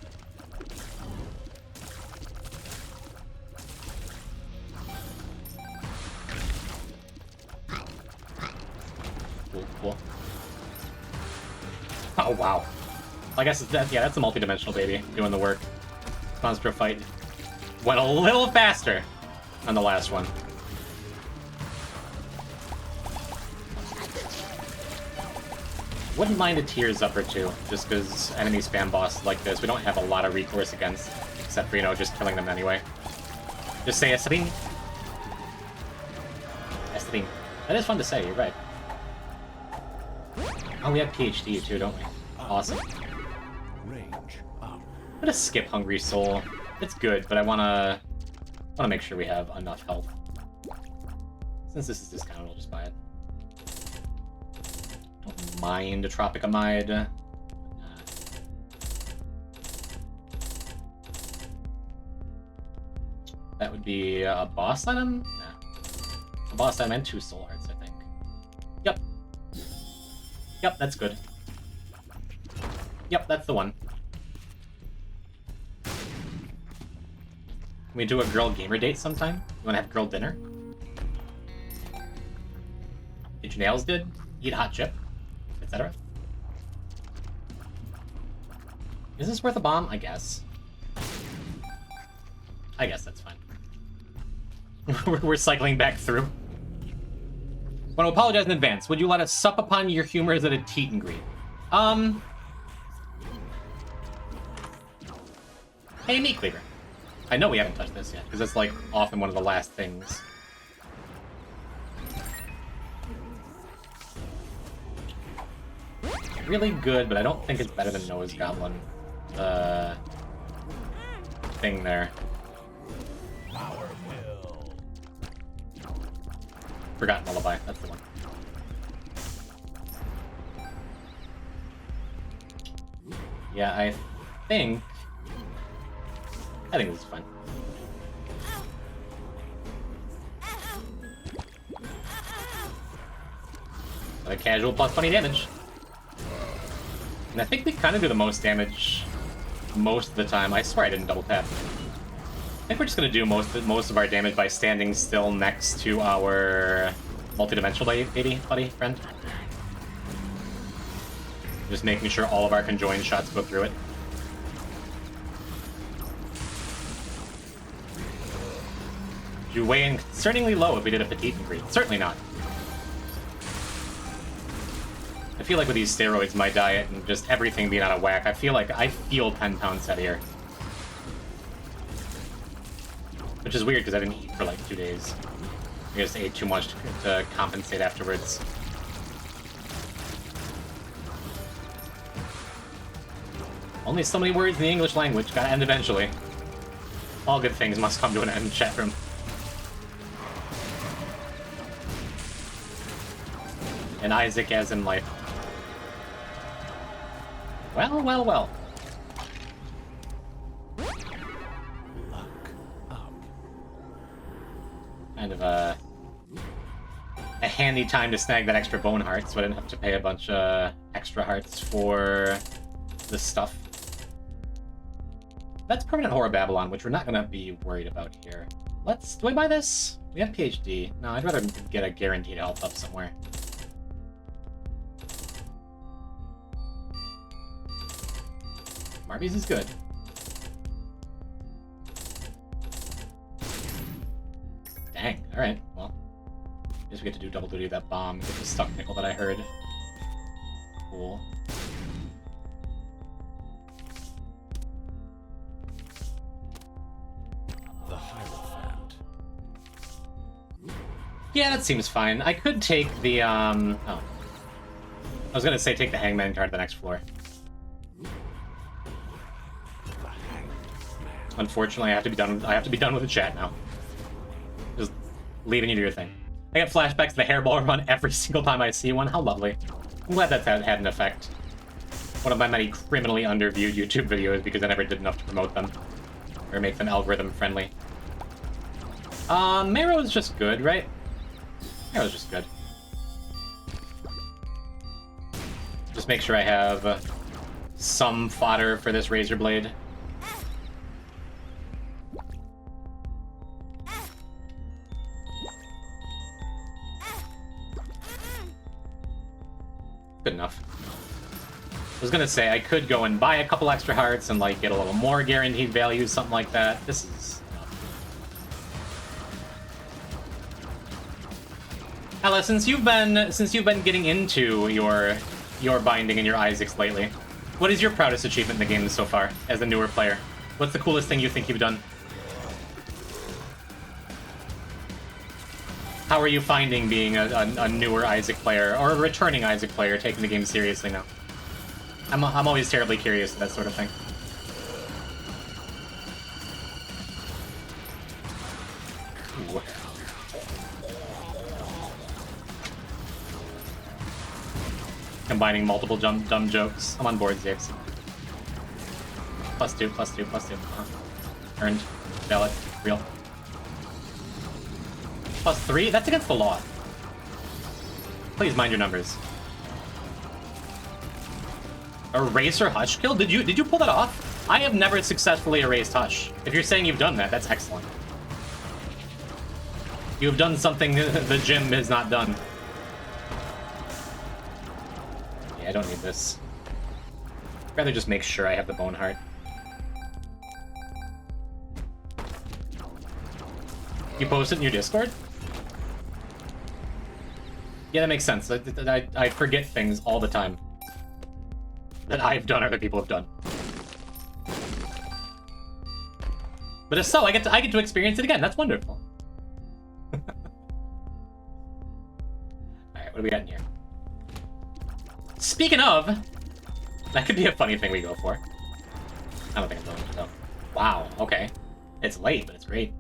Cool. Oh, wow. I guess that's a multi-dimensional baby doing the work. Monster fight went a little faster on the last one. Wouldn't mind a tears up or two, just because enemy spam boss like this, we don't have a lot of recourse against, except for, you know, just killing them anyway. Just say Estrin. Estrin. That is fun to say, you're right. Oh, we have PhD too, don't we? Awesome. Range up. I'm gonna skip Hungry Soul. It's good, but I wanna make sure we have enough health. Since this is discounted, I'll just buy it. Don't mind a Tropicamide. That would be a boss item? Nah. A boss item and 2 soul hearts, I think. Yep. Yep, that's good. Yep, that's the one. Can we do a girl gamer date sometime? You wanna have girl dinner? Get your nails did? Eat a hot chip? Etc. Is this worth a bomb? I guess. I guess that's fine. We're cycling back through. Want to apologize in advance. Would you let us sup upon your humors at a teat and greet? Hey, Meat Cleaver. I know we haven't touched this yet, because it's like often one of the last things. Really good, but I don't think it's better than Noah's Goblin. Thing there. Power pill. Forgotten Lullaby, that's the one. Yeah, I think this is fine. A casual plus 20 damage. And I think we kind of do the most damage most of the time. I swear I didn't double tap. I think we're just gonna do most of our damage by standing still next to our multi-dimensional baby buddy friend. Just making sure all of our conjoined shots go through it. you weigh in concerningly low if we did a petite and green? Certainly not. I feel like with these steroids, my diet, and just everything being out of whack, I feel 10 pounds heavier. Which is weird because I didn't eat for like 2 days. I just ate too much to compensate afterwards. Only so many words in the English language. Gotta end eventually. All good things must come to an end, chat room. And Isaac as in life. Well, well, well. Luck up. Kind of a handy time to snag that extra bone heart, so I didn't have to pay a bunch of extra hearts for this stuff. That's Permanent Horror Babylon, which we're not going to be worried about here. Do I buy this? We have PhD. No, I'd rather get a guaranteed health up somewhere. Marby's is good. Dang, alright, well. I guess we get to do double duty with that bomb, get the stuck nickel that I heard. Cool. The Hierophant. Yeah, that seems fine. I could take the, oh. I was gonna say take the Hangman card the next floor. The Hanged Man. Unfortunately, I have to be done with the chat now. Just leaving you to your thing. I get flashbacks to the hairball run every single time I see one. How lovely. I'm glad that's had an effect. One of my many criminally underviewed YouTube videos because I never did enough to promote them. Or make them algorithm friendly. Marrow is just good, right? Marrow's just good. Just make sure I have some fodder for this razor blade. Good enough. I was gonna say, I could go and buy a couple extra hearts and, like, get a little more guaranteed value, something like that. This is enough. Ella, since you've been getting into your binding and your Isaacs lately, what is your proudest achievement in the game so far, as a newer player? What's the coolest thing you think you've done? How are you finding being a newer Isaac player, or a returning Isaac player, taking the game seriously now? I'm always terribly curious of that sort of thing. Ooh. Combining multiple dumb jokes. I'm on board, Zix. +2, +2, +2. Earned. Valid. Real. +3? That's against the law. Please mind your numbers. Erase or Hush kill? Did you pull that off? I have never successfully erased Hush. If you're saying you've done that, that's excellent. You have done something the gym has not done. Yeah, I don't need this. I'd rather just make sure I have the bone heart. You post it in your Discord? Yeah, that makes sense. I forget things all the time that I've done or other people have done. But if so, I get to experience it again. That's wonderful. Alright, what do we got in here? Speaking of, that could be a funny thing we go for. I don't think I'm going to, though. Wow, okay. It's late, but it's great.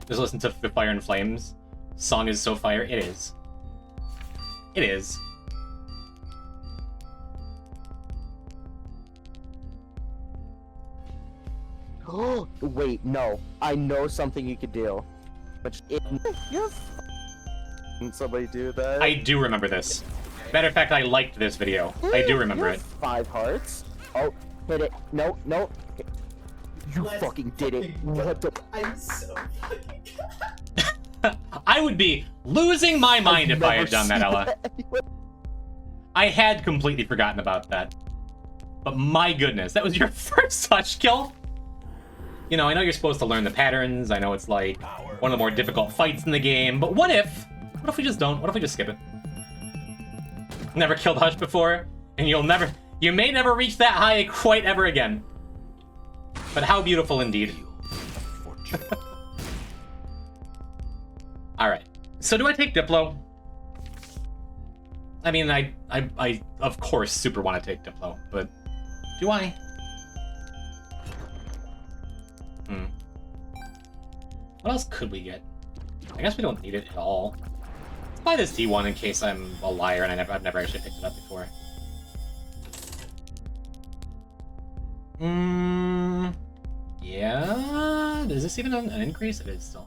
Just listen to Fire and Flames. Song is so fire. It is. It is. Oh, wait, no. I know something you could do. But yes. Somebody do that. I do remember this. Matter of fact, I liked this video. I do remember it. 5 hearts. Oh, hit it. No, no. You fucking did it. What the? I'm so fucking I would be losing my mind if I had done that, Ella. I had completely forgotten about that. But my goodness, that was your first touch kill? You know, I know you're supposed to learn the patterns. I know it's like one of the more difficult fights in the game, but what if we just don't? What if we just skip it? Never killed Hush before, and you may never reach that high quite ever again. But how beautiful indeed. Alright, so do I take Diplo? I mean, I of course super want to take Diplo, but do I? What else could we get? I guess we don't need it at all. Let's buy this D1 in case I'm a liar and I've never actually picked it up before. Yeah? Is this even an increase? It is still.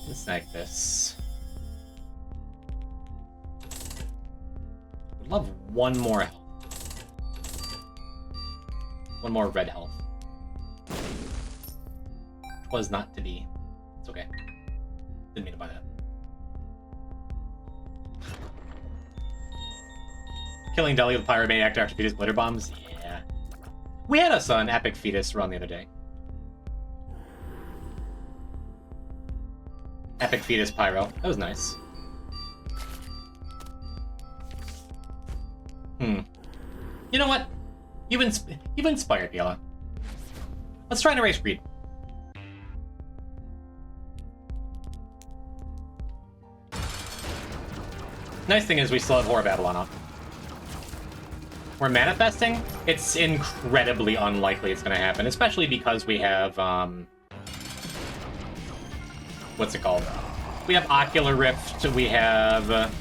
Let's snag this. Would love one more health. One more red health. Was not to be. It's okay. Didn't mean to buy that. Killing Deli with Pyromaniac after fetus glitter bombs? Yeah. We had us an epic fetus run the other day. Epic fetus pyro. That was nice. You know what? You've inspired me, Ella. Let's try and erase greed. Nice thing is we still have Horror Battle on up. We're manifesting. It's incredibly unlikely it's going to happen, especially because we have, what's it called? We have Ocular Rift, we have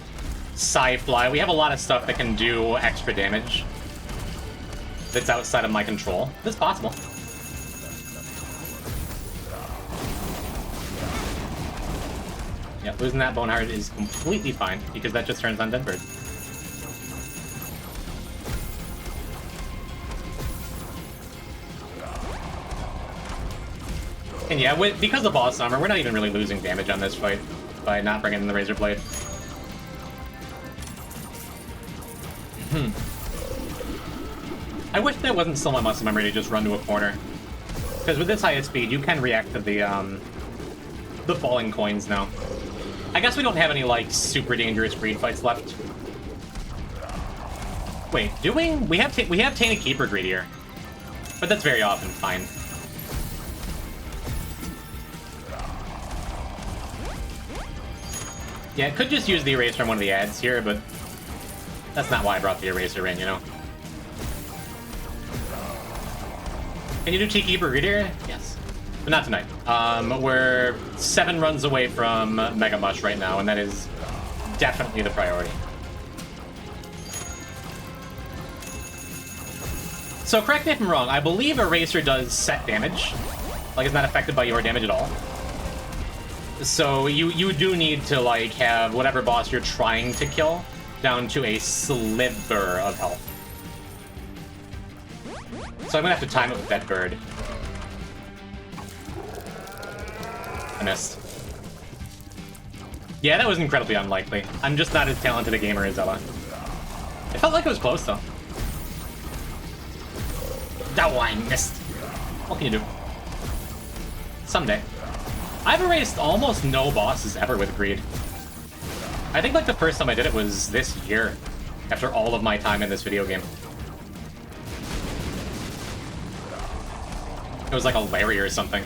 Psy-Fly, we have a lot of stuff that can do extra damage that's outside of my control. It's possible. Yeah, losing that Bone Heart is completely fine, because that just turns on Deadbird. And yeah, because of Boss Armor, we're not even really losing damage on this fight by not bringing in the Razor Blade. I wish that wasn't still my muscle memory to just run to a corner. Because with this highest speed, you can react to the falling coins now. I guess we don't have any, like, super dangerous greed fights left. Wait, do we? We have Tainted Keeper Greedier. But that's very often fine. Yeah, I could just use the eraser in one of the ads here, but that's not why I brought the eraser in, you know? Can you do T-Keeper Greedier? Yes. But not tonight. We're 7 runs away from Mega Mush right now, and that is definitely the priority. So correct me if I'm wrong, I believe Eraser does set damage. Like, it's not affected by your damage at all. So you do need to, like, have whatever boss you're trying to kill down to a sliver of health. So I'm gonna have to time it with Deadbird. I missed. Yeah, that was incredibly unlikely. I'm just not as talented a gamer as Ella. It felt like it was close, though. Oh, I missed. What can you do? Someday. I've erased almost no bosses ever with Greed. I think, like, the first time I did it was this year, after all of my time in this video game. It was like a Larry or something.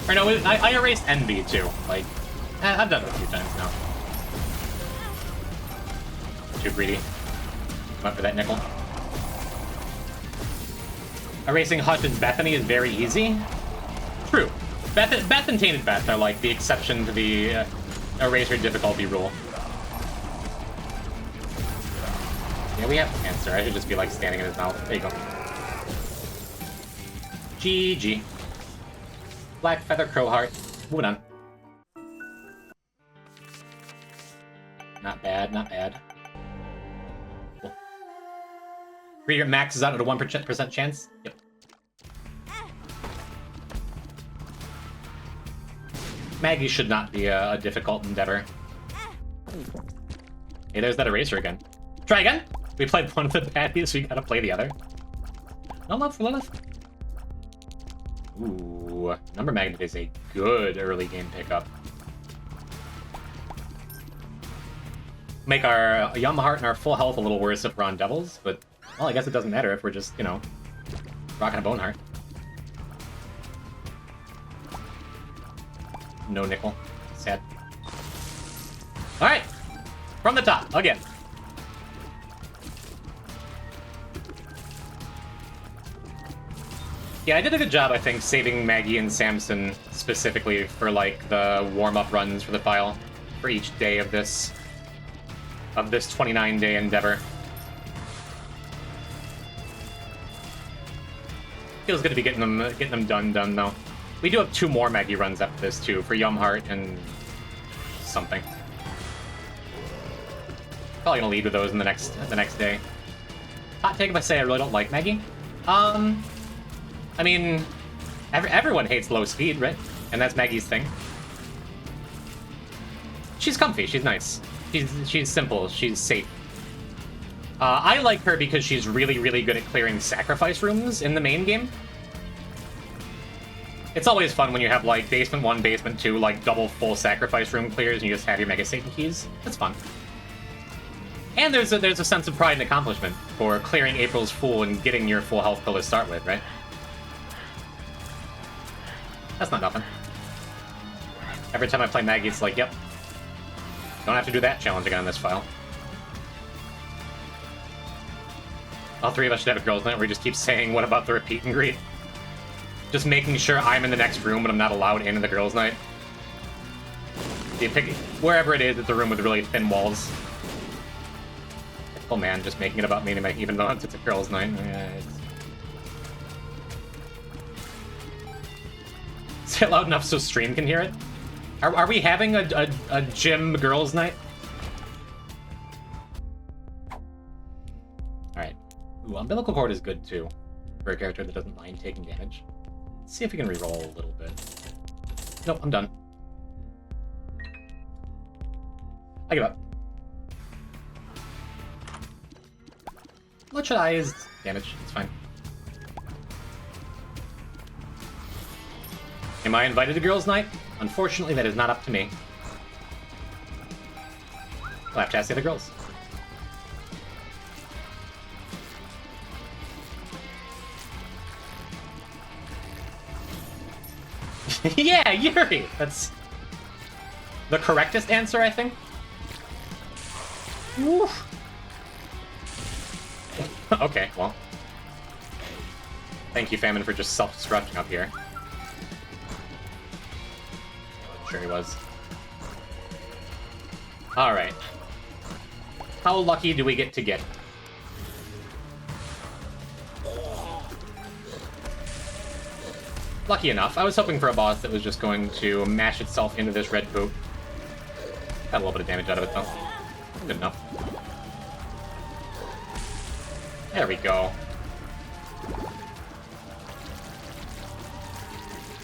Or no, I erased Envy, too. Like, I've done it a few times now. Too greedy. Come up for that nickel. Erasing Hush and Bethany is very easy. True. Beth and Tainted Beth are like the exception to the eraser difficulty rule. Yeah, we have cancer. I should just be like standing in his mouth. There you go. GG. Black Feather Crowheart. Moving on. Not bad, not bad. Cool. Greedier maxes out at a 1% chance. Yep. Maggie should not be a difficult endeavor. Hey, there's that eraser again. Try again! We played one of the baddies, we gotta play the other. No love for Lilith. Ooh, Number Magnet is a good early game pickup. Make our Yum Heart and our full health a little worse if we're on Devils, but, well, I guess it doesn't matter if we're just, you know, rocking a Bone Heart. No nickel. Sad. Alright! From the top, again. Yeah, I did a good job, I think, saving Maggie and Samson specifically for, like, the warm-up runs for the file for each day of this 29-day endeavor. Feels good to be getting them done though. We do have 2 more Maggie runs after this too, for Yum Heart and something. Probably gonna lead with those in the next day. Hot take if I say I really don't like Maggie. I mean, everyone hates low speed, right? And that's Maggie's thing. She's comfy. She's nice. She's simple. She's safe. I like her because she's really, really good at clearing sacrifice rooms in the main game. It's always fun when you have, like, Basement 1, Basement 2, like, double full sacrifice room clears and you just have your Mega Satan keys. It's fun. And there's a sense of pride and accomplishment for clearing April's Fool and getting your full health pill to start with, right? That's not nothing. Every time I play Maggie, it's like, yep. Don't have to do that challenge again on this file. All 3 of us should have a girls' night where we just keep saying, what about the repeat and greet? Just making sure I'm in the next room, but I'm not allowed in the girls' night. You pick wherever it is, it's a room with really thin walls. Oh man, just making it about me, even though it's a girls' night. Yeah, Say it loud enough so stream can hear it? Are we having a gym girls' night? Alright. Ooh, umbilical cord is good too. For a character that doesn't mind taking damage. Let's see if we can reroll a little bit. Nope, I'm done. I give up. Bloodshot Eye is damage, it's fine. Am I invited to girls' night? Unfortunately, that is not up to me. I'll have to ask the other girls. Yeah, Yuri! That's the correctest answer, I think. Woof. Okay, well. Thank you, Famine, for just self-destructing up here. Sure he was. Alright. How lucky do we get to get? Lucky enough. I was hoping for a boss that was just going to mash itself into this red poop. Got a little bit of damage out of it, though. Good enough. There we go.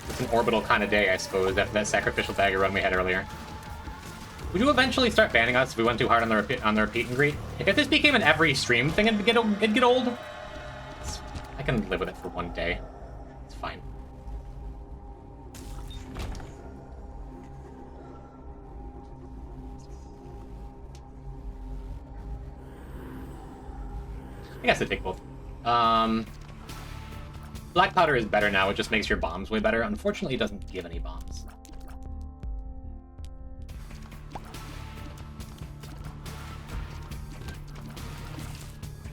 It's an orbital kind of day, I suppose, after that sacrificial dagger run we had earlier. Would you eventually start banning us if we went too hard on the repeat and greet? If this became an every stream thing, it'd get old. I can live with it for one day. It's fine. I guess I'd take both. Black powder is better now, it just makes your bombs way better. Unfortunately, it doesn't give any bombs.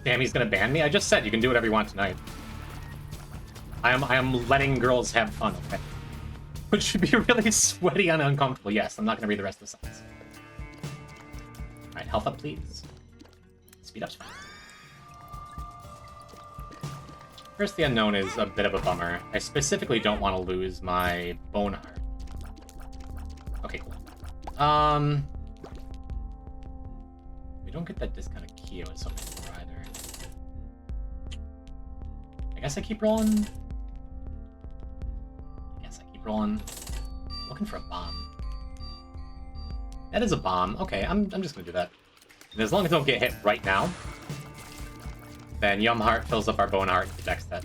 Damn, he's gonna ban me? I just said you can do whatever you want tonight. I am letting girls have fun, okay? Which should be really sweaty and uncomfortable. Yes, I'm not gonna read the rest of the sentence. Alright, health up, please. Speed up's fine. First, the unknown is a bit of a bummer. I specifically don't want to lose my Bone Heart. Okay, cool. We don't get that discounted key I was hoping for either. I guess I keep rolling. Looking for a bomb. That is a bomb. Okay, I'm just gonna do that. And as long as I don't get hit right now, then Yum Heart fills up our Bone Heart and protects that.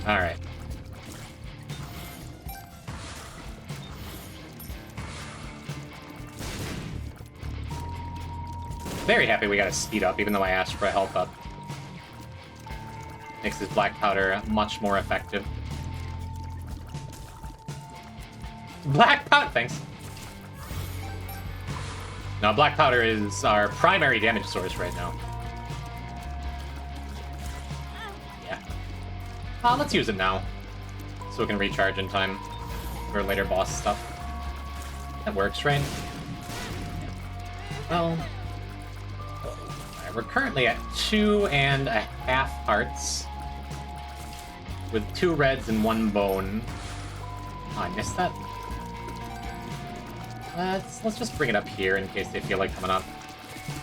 Alright. Very happy we got a speed up, even though I asked for a health up. Makes this black powder much more effective. Black powder, thanks. Now, black powder is our primary damage source right now. Yeah. Let's use it now, so we can recharge in time for later boss stuff. That works, right? Well, we're currently at 2.5 hearts, with 2 reds and 1 bone. Oh, I missed that. Let's just bring it up here in case they feel like coming up.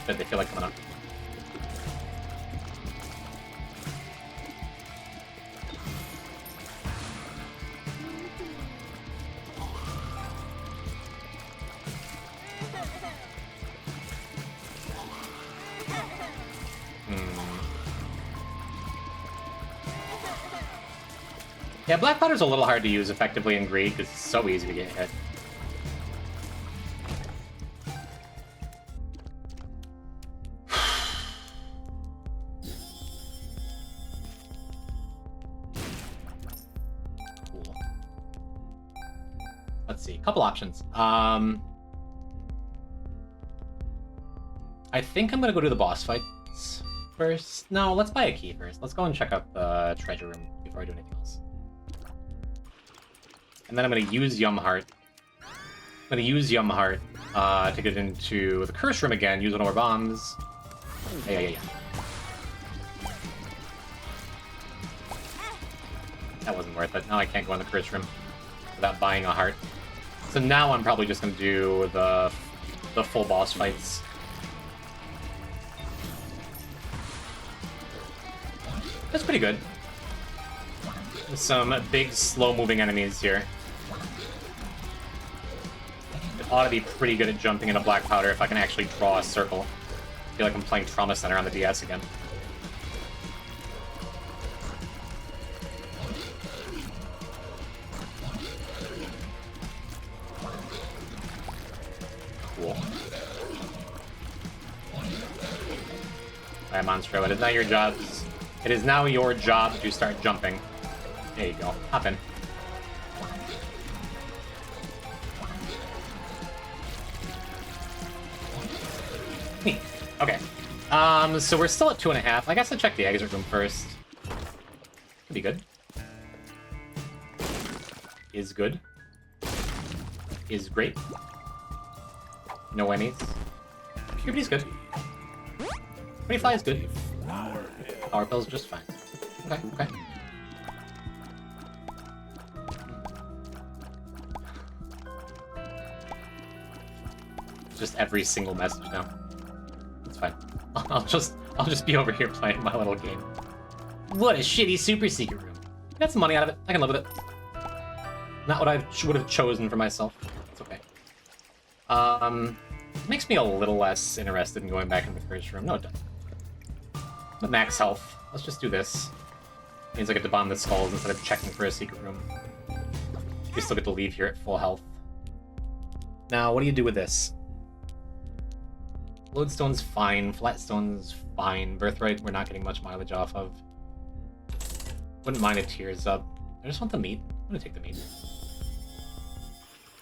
But they feel like coming up. Yeah, black powder's a little hard to use effectively in Greed because it's so easy to get hit. Cool. Let's see, couple options. I think I'm gonna go do the boss fights first. No, let's buy a key first. Let's go and check out the treasure room before I do anything else. And then I'm going to use Yum Heart. I'm going to use Yum Heart to get into the curse room again, use one of our bombs. Yeah. That wasn't worth it. Now I can't go in the curse room without buying a heart. So now I'm probably just going to do the full boss fights. That's pretty good. Some big, slow-moving enemies here. It ought to be pretty good at jumping into black powder if I can actually draw a circle. I feel like I'm playing Trauma Center on the DS again. Cool. Alright, Monstro, it is now your job. It is now your job to start jumping. There you go. Hop in. Neat. Okay. So we're still at 2.5. I guess I'll check the exit room first. Could be good. Is good. Is great. No whammies. Puberty's good. Pretty fly is good. Power pill's just fine. Okay. Just every single message now. It's fine. I'll just be over here playing my little game. What a shitty super secret room. Got some money out of it. I can live with it. Not what I would have chosen for myself. It's okay. Makes me a little less interested in going back in the curse room. No, it doesn't. But max health. Let's just do this. Means I get to bomb the skulls instead of checking for a secret room. We still get to leave here at full health. Now, what do you do with this? Lodestone's fine. Flatstone's fine. Birthright, we're not getting much mileage off of. Wouldn't mind a tears up. I just want the meat. I'm gonna take the meat.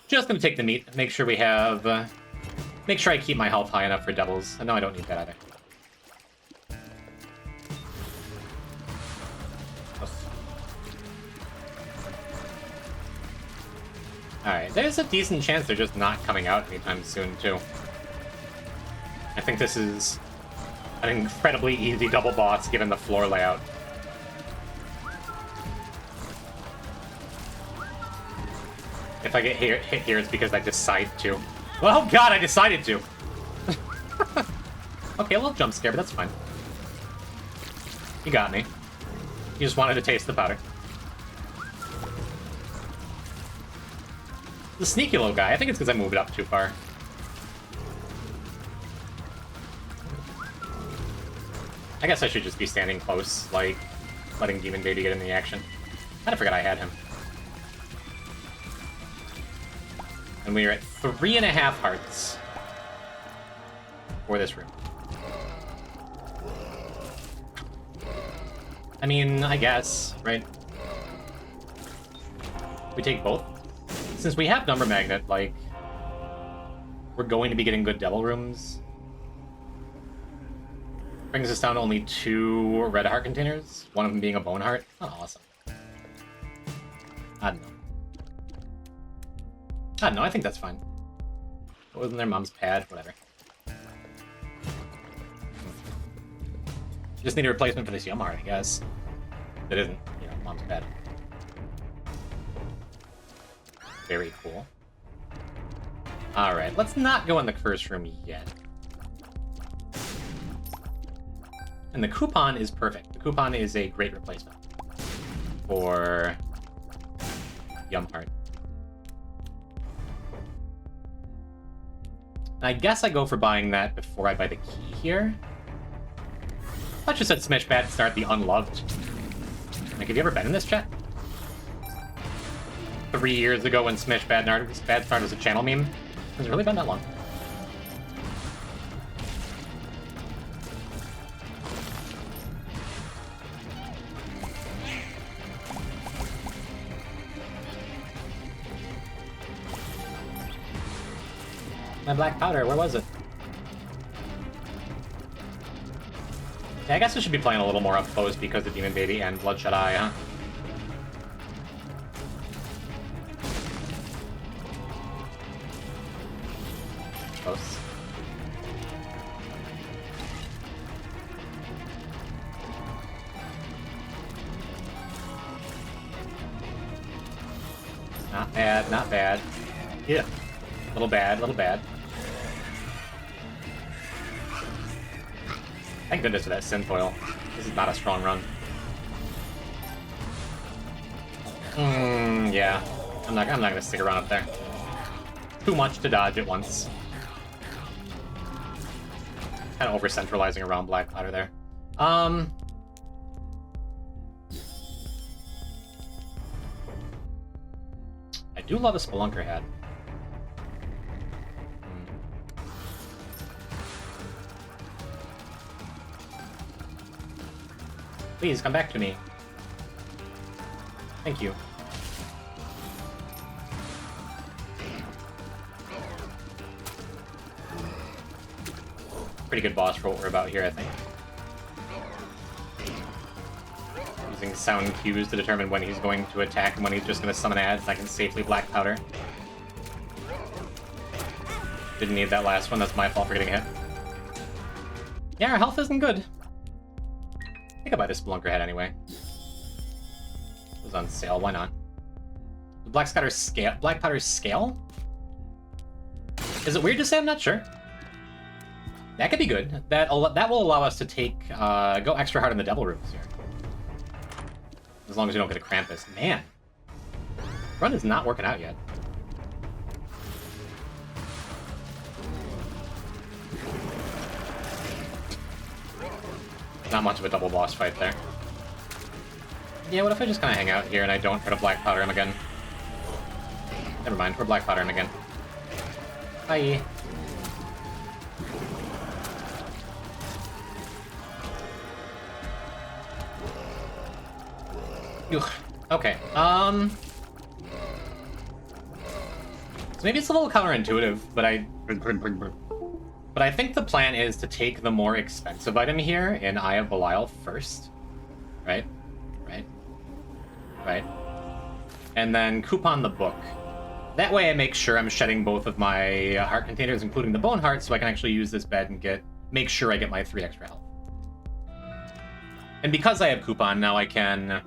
Just gonna take the meat. Make sure we have... make sure I keep my health high enough for doubles. And no, I don't need that either. Alright, there's a decent chance they're just not coming out anytime soon, too. I think this is an incredibly easy double boss given the floor layout. If I get hit here, it's because I decide to. Oh god, I decided to! Okay, a little jump scare, but that's fine. You got me. You just wanted to taste the powder. The sneaky little guy. I think it's because I moved up too far. I guess I should just be standing close, like, letting Demon Baby get in the action. Kinda forgot I had him. And we are at 3.5 hearts for this room. I mean, I guess, right? We take both. Since we have Number Magnet, like, we're going to be getting good Devil Rooms. Brings us down to only 2 Red Heart containers, one of them being a Bone Heart. Oh, awesome. I don't know, I think that's fine. What was in their mom's pad? Whatever. Just need a replacement for this Yum Heart, I guess. That isn't, you know, mom's pad. Very cool. Alright, let's not go in the curse room yet. And the coupon is perfect. The coupon is a great replacement for Yum Heart. I guess I go for buying that before I buy the key here. I just said Smash Bad start the Unloved. Like, have you ever been in this chat? 3 years ago when Smash Bad Start was a channel meme? Has it really been that long? My black powder, where was it? Yeah, I guess I should be playing a little more up close because of Demon Baby and Bloodshot Eye, huh? Close. Not bad, not bad. Yeah. Little bad, little bad. Thank goodness for that synth oil. This is not a strong run. Yeah. I'm not gonna stick around up there. Too much to dodge at once. Kind of over-centralizing around Black Powder there. I do love a Spelunker hat. Please, come back to me. Thank you. Pretty good boss for what we're about here, I think. Using sound cues to determine when he's going to attack and when he's just going to summon ads, I can safely Black Powder. Didn't need that last one, that's my fault for getting hit. Yeah, our health isn't good. I think I'll buy this Spelunker head anyway. It was on sale, why not? The Black Powder's scale? Is it weird to say? I'm not sure. That could be good. That will allow us to take go extra hard on the Devil Rooms here. As long as we don't get a Krampus. Man. Run is not working out yet. Not much of a double boss fight there. Yeah, what if I just kind of hang out here and I don't try to Black Powder him again? Never mind, we're Black Powdering again. Bye. Ugh. Okay, so maybe it's a little counterintuitive, but I think the plan is to take the more expensive item here in Eye of Belial first. Right? Right. And then coupon the book. That way I make sure I'm shedding both of my heart containers, including the bone heart, so I can actually use this bed and make sure I get my 3 extra health. And because I have coupon, now I can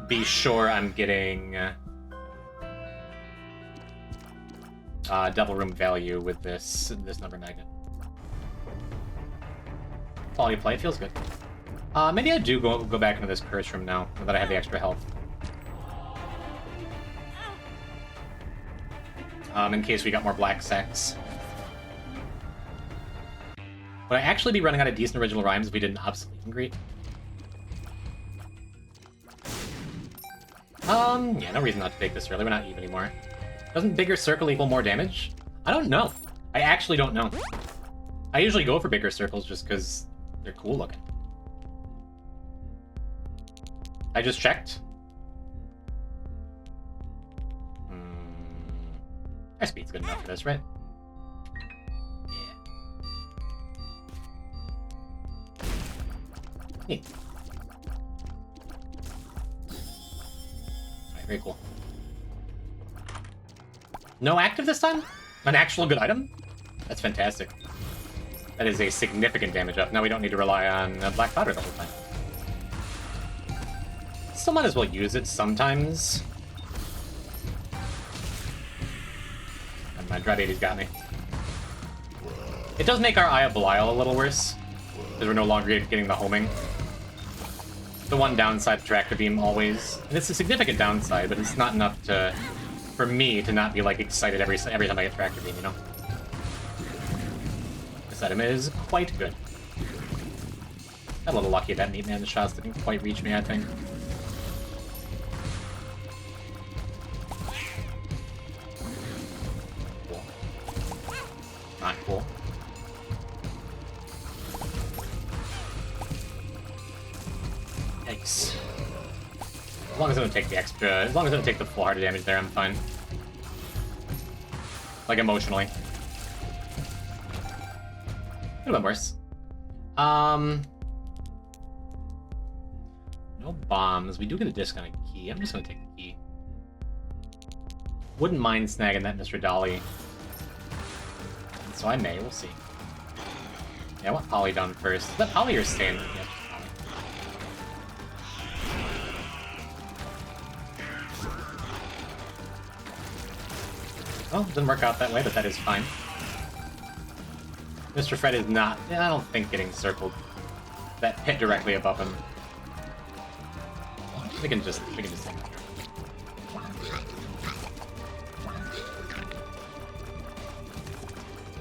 be sure I'm getting Devil Room value with this number magnet. Quality of play, it feels good. Maybe I do go back into this curse room now that I have the extra health. In case we got more black sacks. Would I actually be running out of decent original rhymes if we did an obsolete and greet? Yeah, no reason not to take this really. We're not even anymore. Doesn't bigger circle equal more damage? I don't know. I actually don't know. I usually go for bigger circles just because they're cool looking. I just checked. Our speed's good enough for this, right? Yeah. Neat. Alright, very cool. No active this time? An actual good item? That's fantastic. That is a significant damage up. Now we don't need to rely on black powder the whole time. Still might as well use it sometimes. And my Dread 80's got me. It does make our Eye of Belial a little worse, because we're no longer getting the homing. The one downside to Tractor Beam always, and it's a significant downside, but it's not enough to, for me to not be like excited every time I get Tractor Beam, you know? This item is quite good. Got a little lucky that Meat Man shots didn't quite reach me, I think. Cool. Not cool. Yikes. As long as I don't take the extra, as long as I don't take the full heart of damage there, I'm fine. Like, emotionally. Could have been worse. No bombs. We do get a disc on a key. I'm just gonna take the key. Wouldn't mind snagging that Mr. Dolly. So I may, we'll see. Yeah, I want Polly down first. Is that Polly or Stan? Yeah, Polly. Well, didn't work out that way, but that is fine. Mr. Fred is not, I don't think, getting circled. That pit directly above him. We can just take that.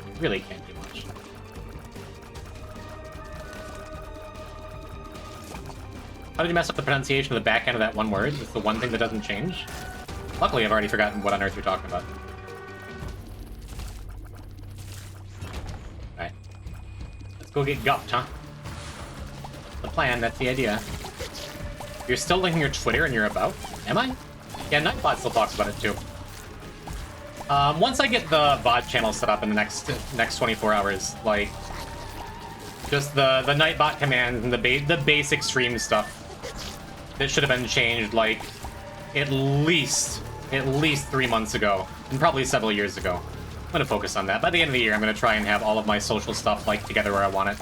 We really can't do much. How did you mess up the pronunciation of the back end of that one word? It's the one thing that doesn't change. Luckily, I've already forgotten what on earth you're talking about. Alright. Let's go get gupped, huh? The plan, that's the idea. You're still linking your Twitter and your about? Am I? Yeah, Nightbot still talks about it too. Once I get the VOD channel set up in the next 24 hours, like, just the Nightbot commands and the basic stream stuff that should have been changed, like, at least 3 months ago, and probably several years ago. I'm gonna focus on that. By the end of the year, I'm gonna try and have all of my social stuff, like, together where I want it.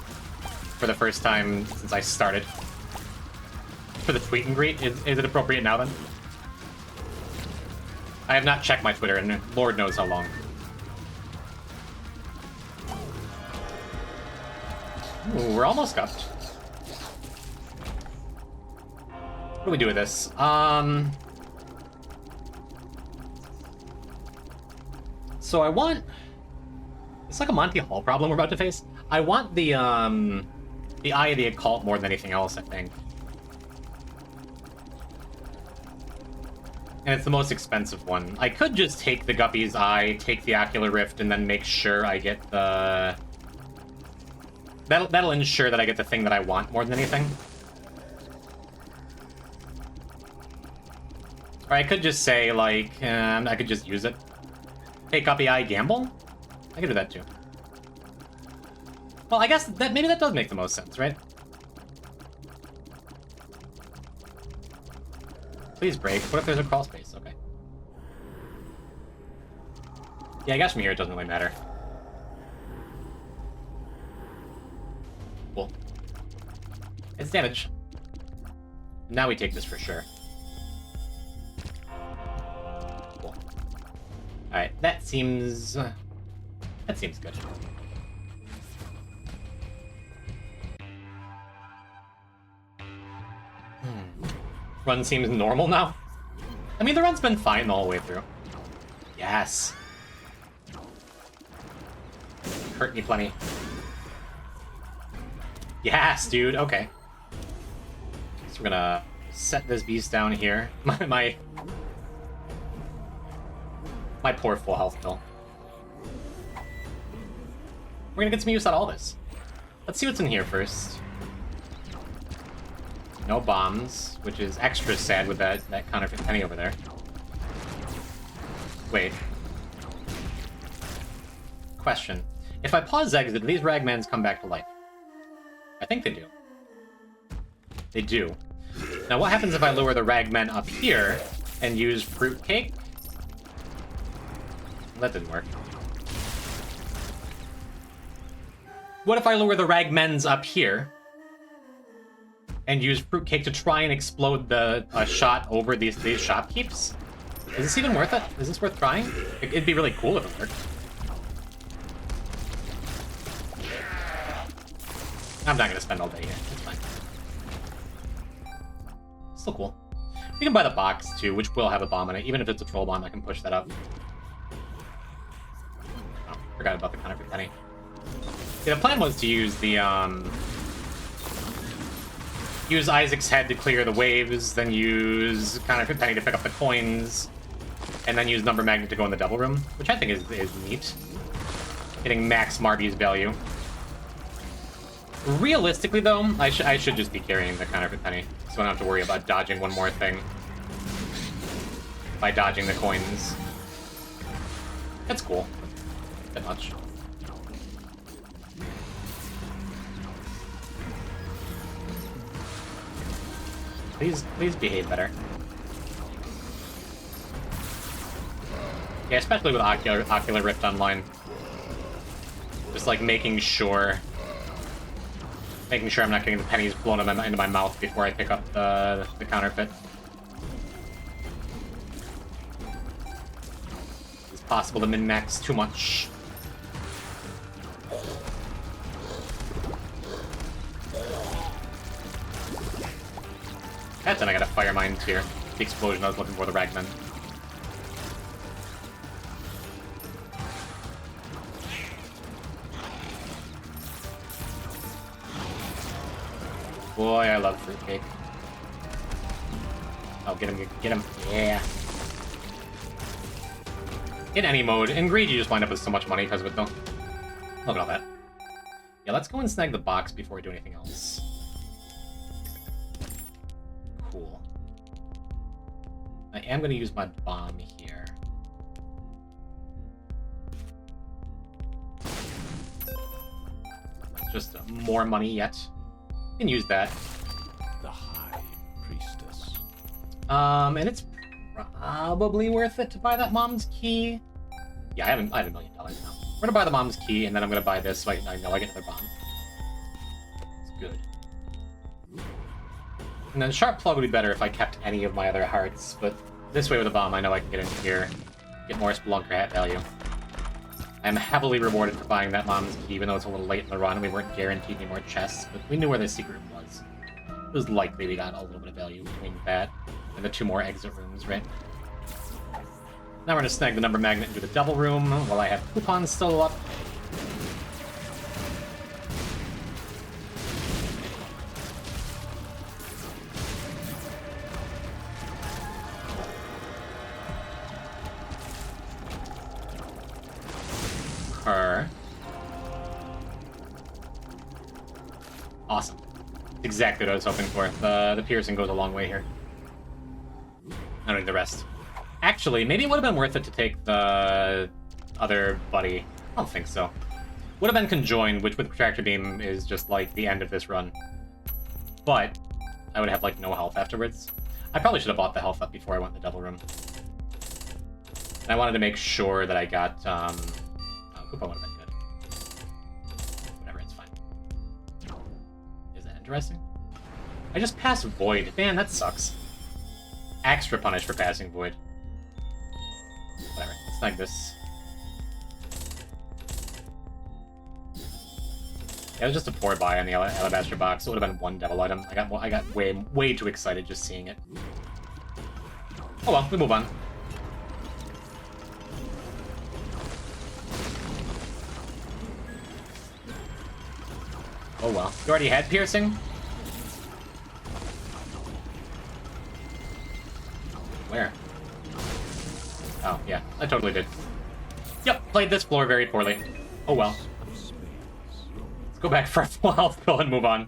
For the first time since I started. For the tweet and greet, is it appropriate now then? I have not checked my Twitter in Lord knows how long. Ooh, we're almost up. What do we do with this? So I want... It's like a Monty Hall problem we're about to face. I want the Eye of the Occult more than anything else, I think. And it's the most expensive one. I could just take the Guppy's Eye, take the Ocular Rift, and then make sure I get the... That'll ensure that I get the thing that I want more than anything. Or I could just say, like, I could just use it. Take Guppy Eye, gamble? I could do that too. Well, I guess that maybe that does make the most sense, right? Please break. What if there's a crawl space? Okay. Yeah, I guess from here it doesn't really matter. Cool. It's damage. Now we take this for sure. Cool. Alright, that seems good. Run seems normal now. I mean, the run's been fine the whole way through. Yes. Hurt me plenty. Yes, dude. Okay. So we're gonna set this beast down here. My poor full health bill. We're gonna get some use out of all this. Let's see what's in here first. No bombs, which is extra sad with that counterfeit penny over there. Wait. Question. If I pause exit, do these ragmans come back to life? I think they do. They do. Now what happens if I lower the ragmen up here and use fruitcake? That didn't work. What if I lower the ragmens up here and use fruitcake to try and explode the shot over these shopkeeps? Is this even worth it? Is this worth trying? It'd be really cool if it worked. I'm not gonna spend all day here. It's fine. Still cool. We can buy the box too, which will have a bomb in it. Even if it's a troll bomb, I can push that up. Oh, forgot about the counterfeit penny. Yeah, the plan was to use the use Isaac's head to clear the waves, then use counterfeit penny to pick up the coins, and then use number magnet to go in the double room, which I think is neat. Getting max Marby's value. Realistically, though, I should just be carrying the counterfeit penny, so I don't have to worry about dodging one more thing by dodging the coins. That's cool. That much. Please behave better. Yeah, especially with Ocular Rift Online. Just like making sure I'm not getting the pennies blown into my mouth before I pick up the counterfeit. It's possible to min-max too much. Then I got a fire mine here. The explosion I was looking for, the ragman. Boy, I love fruitcake. Oh, get him, yeah. In any mode, in Greed you just wind up with so much money because of it though. Look at all that. Yeah, let's go and snag the box before we do anything else. Cool. I am going to use my bomb here. Just more money yet. Can use that. The High Priestess. And it's probably worth it to buy that mom's key. Yeah, I have $1 million now. We're gonna buy the mom's key, and then I'm gonna buy this so I know I get another bomb. It's good. And then Sharp Plug would be better if I kept any of my other hearts, but this way with a bomb, I know I can get in here, get more Spelunker hat value. I'm heavily rewarded for buying that mom's key, even though it's a little late in the run. We weren't guaranteed any more chests, but we knew where the secret room was. It was likely we got a little bit of value between that and the 2 more exit rooms, right? Now we're gonna snag the number magnet into the double room while I have coupons still up. Awesome. Exactly what I was hoping for. The piercing goes a long way here. I don't need the rest. Actually, maybe it would have been worth it to take the other buddy. I don't think so. Would have been conjoined, which with Protractor Beam is just like the end of this run. But I would have like no health afterwards. I probably should have bought the health up before I went in the double room. And I wanted to make sure that I got coupon would have been good. Whatever, it's fine. Is that interesting? I just passed Void. Man, that sucks. Extra punish for passing Void. Whatever. It's like this. Yeah, it was just a poor buy on the Alabaster box. It would have been 1 devil item. I got way too excited just seeing it. Oh well, we move on. Oh well. You already had piercing? Where? Oh, yeah. I totally did. Yep, played this floor very poorly. Oh well. Let's go back for a full health pill and move on.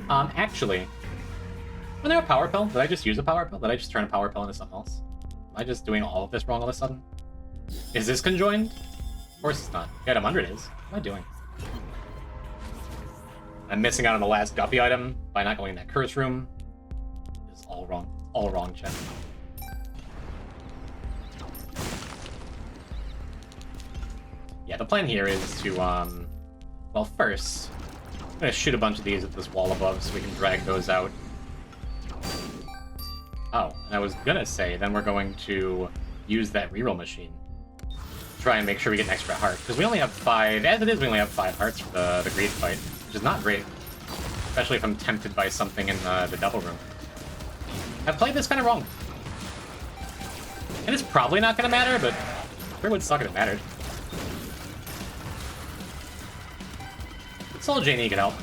Actually... Wasn't there a power pill? Did I just use a power pill? Did I just turn a power pill into something else? Am I just doing all of this wrong all of a sudden? Is this conjoined? Of course it's not. Item 100 is. What am I doing? I'm missing out on the last guppy item by not going in that curse room. It's all wrong. All wrong, chat. Yeah, the plan here is to, well, first, I'm gonna shoot a bunch of these at this wall above so we can drag those out. Oh, and I was gonna say, then we're going to use that reroll machine. Try and make sure we get an extra heart. Because we only have 5, as it is, we only have 5 hearts for the greed fight, which is not great. Especially if I'm tempted by something in the double room. I've played this kind of wrong. And it's probably not gonna matter, but sure would suck if it mattered. Soul Janie could help.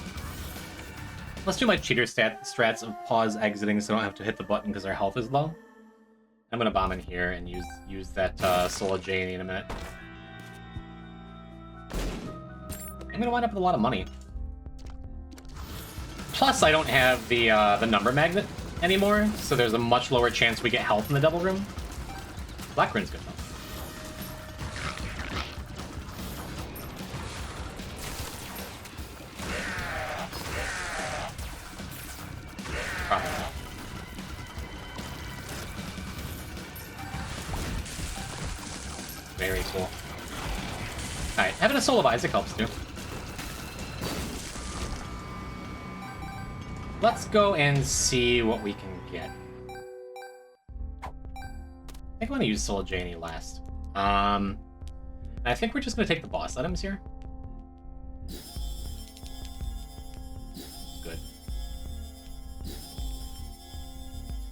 Let's do my cheater strats of pause exiting so I don't have to hit the button because our health is low. I'm gonna bomb in here and use that Soul Janie in a minute. I'm gonna wind up with a lot of money. Plus, I don't have the number magnet anymore, so there's a much lower chance we get health in the double room. Black Rune's good though. Probably not. Very cool. Alright, having a Soul of Isaac helps too. Let's go and see what we can get. I think I want to use Soul of Janie last. And I think we're just going to take the boss items here. Good.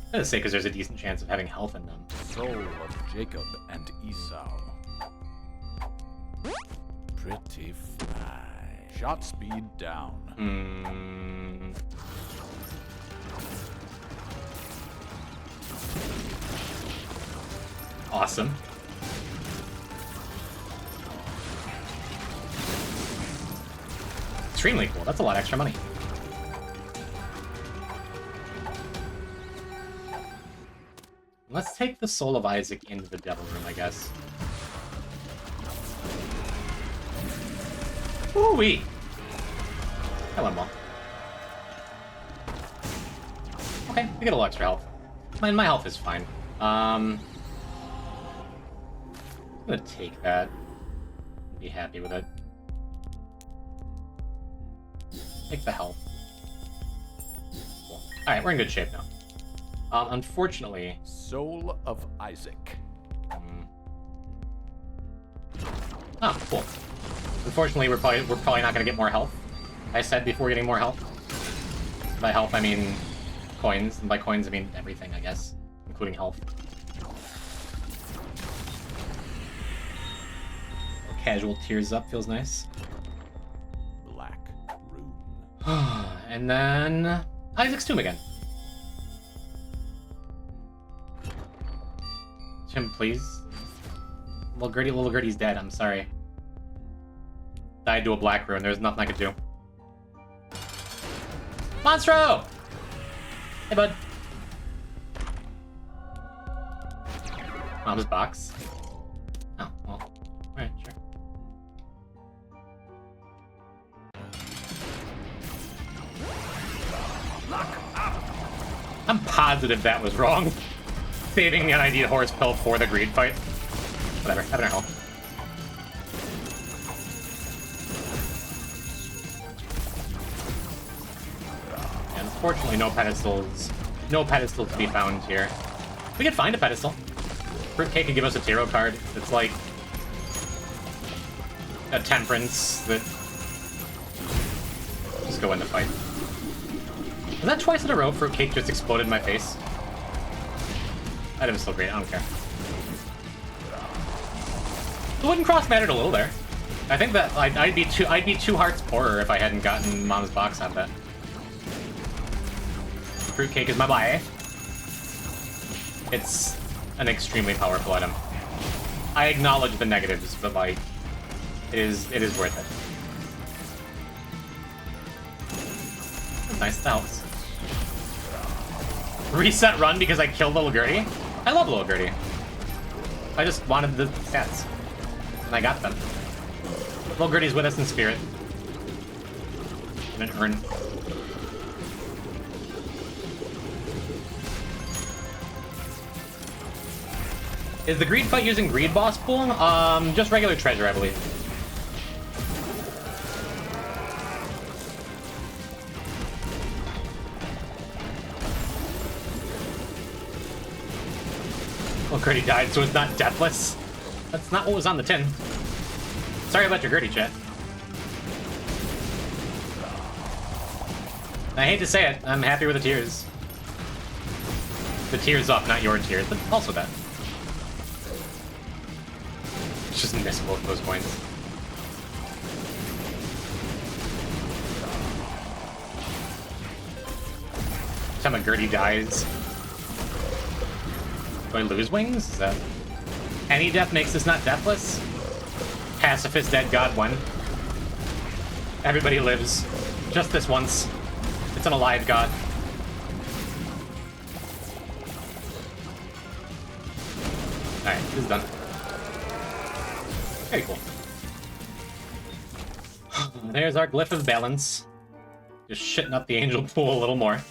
I'm going to say because there's a decent chance of having health in them. Soul of Jacob and Esau. Pretty fly. Shot speed down. Awesome. Extremely cool. That's a lot of extra money. Let's take the Soul of Isaac into the Devil Room, I guess. Ooh-wee! That went well. Okay, we get a little extra health. My health is fine. I'm gonna take that. Be happy with it. Take the health. Cool. Alright, we're in good shape now. Unfortunately... Soul of Isaac. Oh, cool. Unfortunately, we're probably not gonna get more health. I said before getting more health. By health, I mean coins, and by coins, I mean everything, I guess, including health. Casual tears up feels nice. Black Rune. And then Isaac's Tomb again. Jim, please. Little Gertie's dead. I'm sorry. Died to a Black Rune. There's nothing I could do. Monstro! Hey, bud. Mom's box. Oh, well. Alright, sure. I'm positive that was wrong. Saving the unID horse pill for the greed fight. Whatever, having our health. And unfortunately, no pedestals to be found here. We could find a pedestal. Fruitcake could give us a tarot card. It's like a temperance that... Just go in the fight. Was that twice in a row Fruitcake just exploded in my face? Item's still great, I don't care. The wooden cross mattered a little there. I think that I'd be 2 hearts poorer if I hadn't gotten Mom's box out of that. Fruitcake is my buy. It's an extremely powerful item. I acknowledge the negatives, but like, it is worth it. Nice, that helps. Reset run because I killed Little Gertie? I love Little Gertie. I just wanted the stats. And I got them. Little Gertie's with us in spirit. And an urn. Is the greed fight using greed boss pool? Just regular treasure, I believe. Well, Gertie died, so it's not Deathless. That's not what was on the tin. Sorry about your Gertie, chat. I hate to say it, I'm happy with the tears. The tears up, not your tears, but also that. Just miss both those points. Every time a Gertie dies. Do I lose wings? Is that... Any death makes this not deathless? Pacifist dead god one. Everybody lives. Just this once. It's an alive god. Alright, this is done. Very cool. There's our glyph of balance. Just shitting up the angel pool a little more.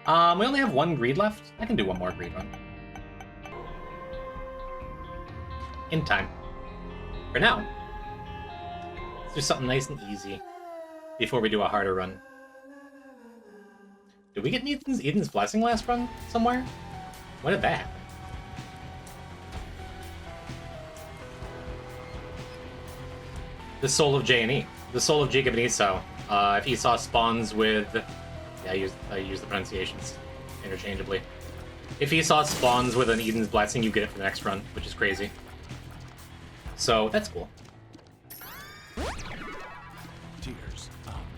We only have 1 greed left. I can do 1 more greed run. In time. For now. Let's do something nice and easy before we do a harder run. Did we get Eden's Blessing last run somewhere? When did that happen? The Soul of J&E. The Soul of Jacob and Esau. If Esau spawns with... Yeah, I use the pronunciations interchangeably. If Esau spawns with an Eden's Blessing, you get it for the next run, which is crazy. So, that's cool. Tears.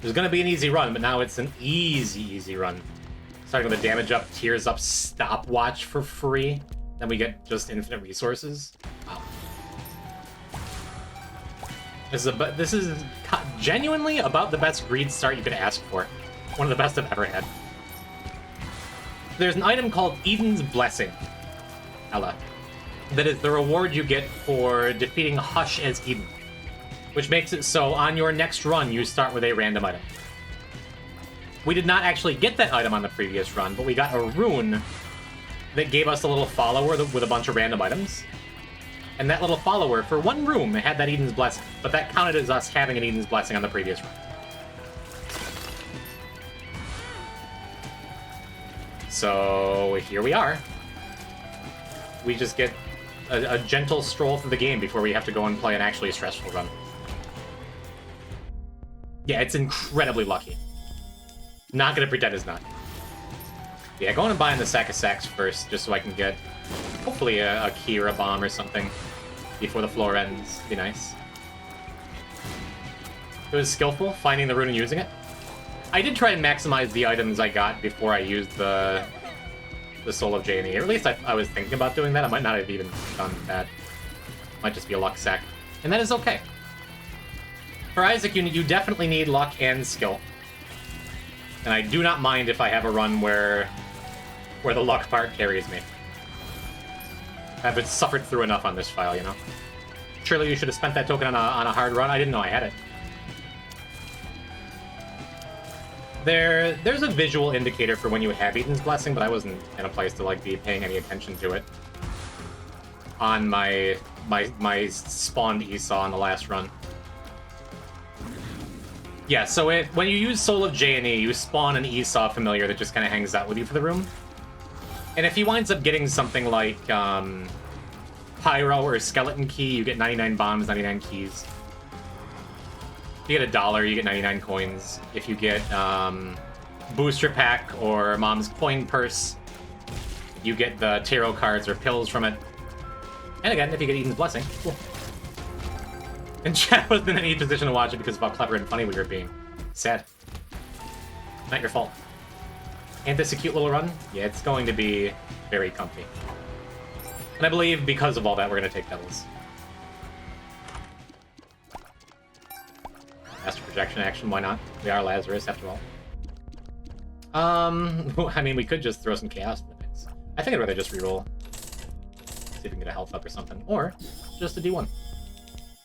There's gonna be an easy run, but now it's an easy run. Starting with a damage up, tears up, stopwatch for free. Then we get just infinite resources. Wow. This is genuinely about the best greed start you could ask for. One of the best I've ever had. There's an item called Eden's Blessing. Ella. That is the reward you get for defeating Hush as Eden. Which makes it so on your next run, you start with a random item. We did not actually get that item on the previous run, but we got a rune that gave us a little follower with a bunch of random items. And that little follower, for 1 room, it had that Eden's Blessing. But that counted as us having an Eden's Blessing on the previous run. So here we are. We just get a gentle stroll through the game before we have to go and play an actually stressful run. Yeah, it's incredibly lucky. Not gonna pretend it's not. Yeah, going and buying the sack of sacks first, just so I can get hopefully a key or a bomb or something before the floor ends. Be nice. It was skillful, finding the rune and using it. I did try and maximize the items I got before I used the Soul of J&E. Or at least I was thinking about doing that. I might not have even done that. Might just be a luck sack. And that is okay. For Isaac, you definitely need luck and skill. And I do not mind if I have a run where the luck part carries me. I've suffered through enough on this file, you know? Surely you should have spent that token on a hard run. I didn't know I had it. There's a visual indicator for when you have Eden's Blessing, but I wasn't in a place to like be paying any attention to it. On my spawned Esau on the last run. Yeah, so when you use Soul of J&E, you spawn an Esau familiar that just kind of hangs out with you for the room. And if he winds up getting something like Pyro or Skeleton Key, you get 99 bombs, 99 keys. If you get $1, you get 99 coins. If you get Booster Pack or Mom's Coin Purse, you get the tarot cards or pills from it. And again, if you get Eden's Blessing, cool. And chat wasn't in any position to watch it because of how clever and funny we were being. Sad. Not your fault. Ain't this a cute little run? Yeah, it's going to be very comfy. And I believe because of all that, we're going to take Deathless. Astral projection action, why not? We are Lazarus, after all. I mean, we could just throw some chaos in the mix. I think I'd rather just reroll. See if we can get a health up or something. Or just a D1.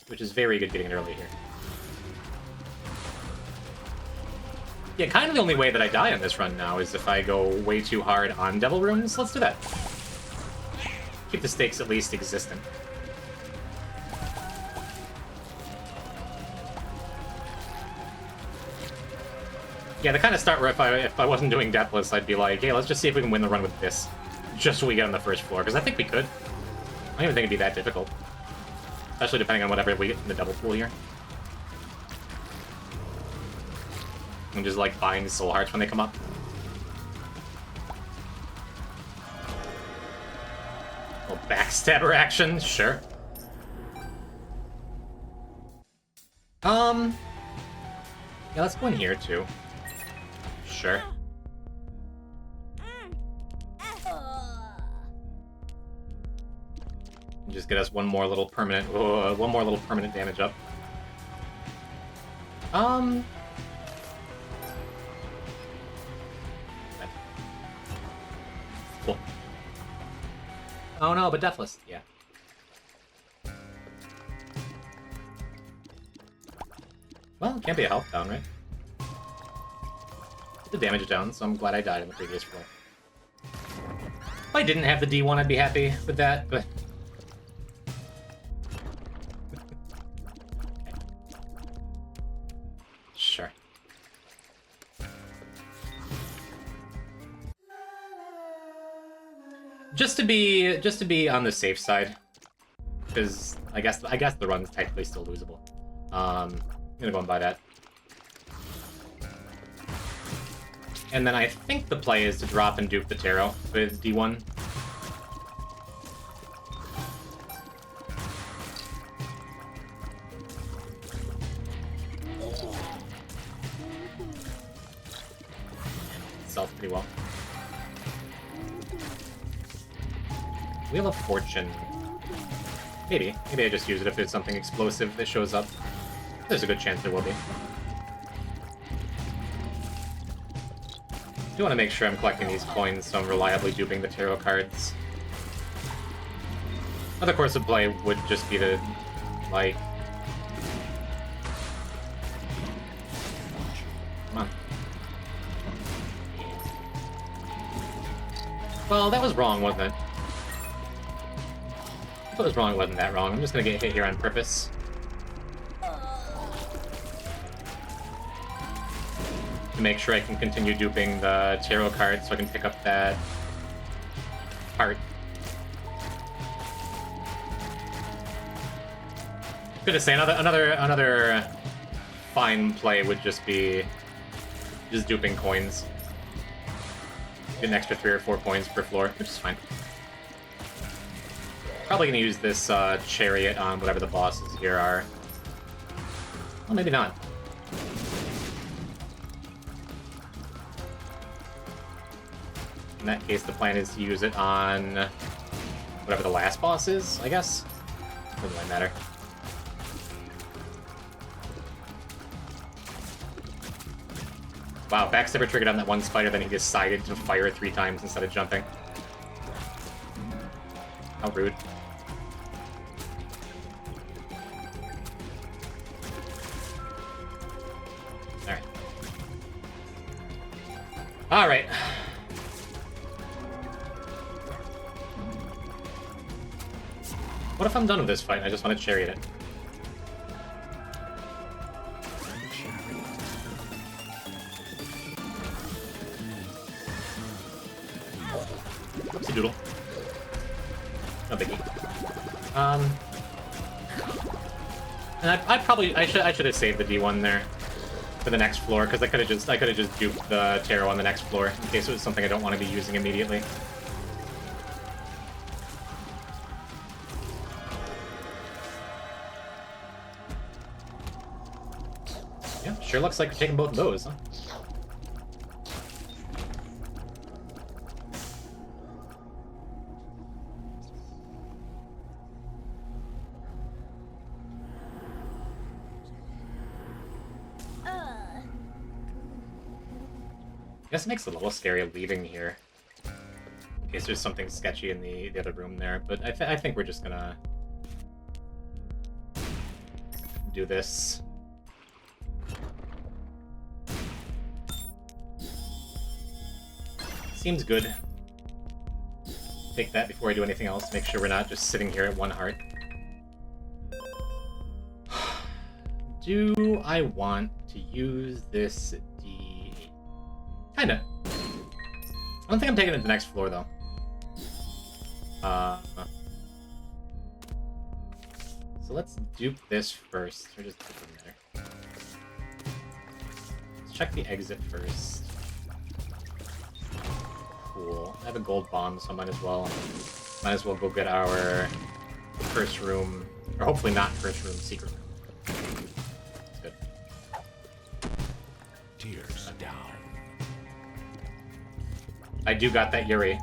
Which is very good getting it early here. Yeah, kind of the only way that I die on this run now is if I go way too hard on Devil Runes. Let's do that. Keep the stakes at least existent. Yeah, the kind of start where if I wasn't doing Deathless, I'd be like, hey, let's just see if we can win the run with this. Just so we get on the first floor, because I think we could. I don't even think it'd be that difficult. Especially depending on whatever we get from the double pool here. And just like buying soul hearts when they come up. Little backstabber action, sure. Yeah, let's go in here too. Sure. Just get us one more little permanent damage up. Cool. Oh no, but Deathless, yeah. Well, it can't be a health down, right? The damage down, so I'm glad I died in the previous floor. If I didn't have the D1, I'd be happy with that, but... Sure. Just to be on the safe side, because I guess the run's technically still losable. I'm gonna go and buy that. And then I think the play is to drop and dupe the tarot with D1. Itself pretty well. We have a fortune. Maybe I just use it if there's something explosive that shows up. There's a good chance there will be. I do want to make sure I'm collecting these coins so I'm reliably duping the tarot cards. Other course of play would just be to, like... Come on. Well, that was wrong, wasn't it? If it was wrong, it wasn't that wrong. I'm just gonna get hit here on purpose. To make sure I can continue duping the tarot card so I can pick up that heart. Gonna say another fine play would just be just duping coins. Get an extra 3 or 4 coins per floor, which is fine. Probably gonna use this chariot on whatever the bosses here are. Well, maybe not. In that case, the plan is to use it on whatever the last boss is, I guess. Doesn't really matter. Wow, backstabber triggered on that one spider, then he decided to fire 3 times instead of jumping. How rude. Alright. Alright. What if I'm done with this fight and I just want to chariot it? Oopsie doodle. No biggie. And I should have saved the D1 there for the next floor because I could have just duped the tarot on the next floor in case it was something I don't want to be using immediately. Sure looks like you're taking both of those, huh? I guess it makes it a little scary leaving here. In case there's something sketchy in the other room there, but I think we're just gonna do this. Seems good. Take that before I do anything else. Make sure we're not just sitting here at 1 heart. Do I want to use this D8? Kinda. I don't think I'm taking it to the next floor, though. So let's dupe this first. Or just put it in there. Let's check the exit first. Cool. I have a gold bomb, so I might as well go get our first room, or hopefully not first room, secret room. That's good. Tears down. I do got that Yuri.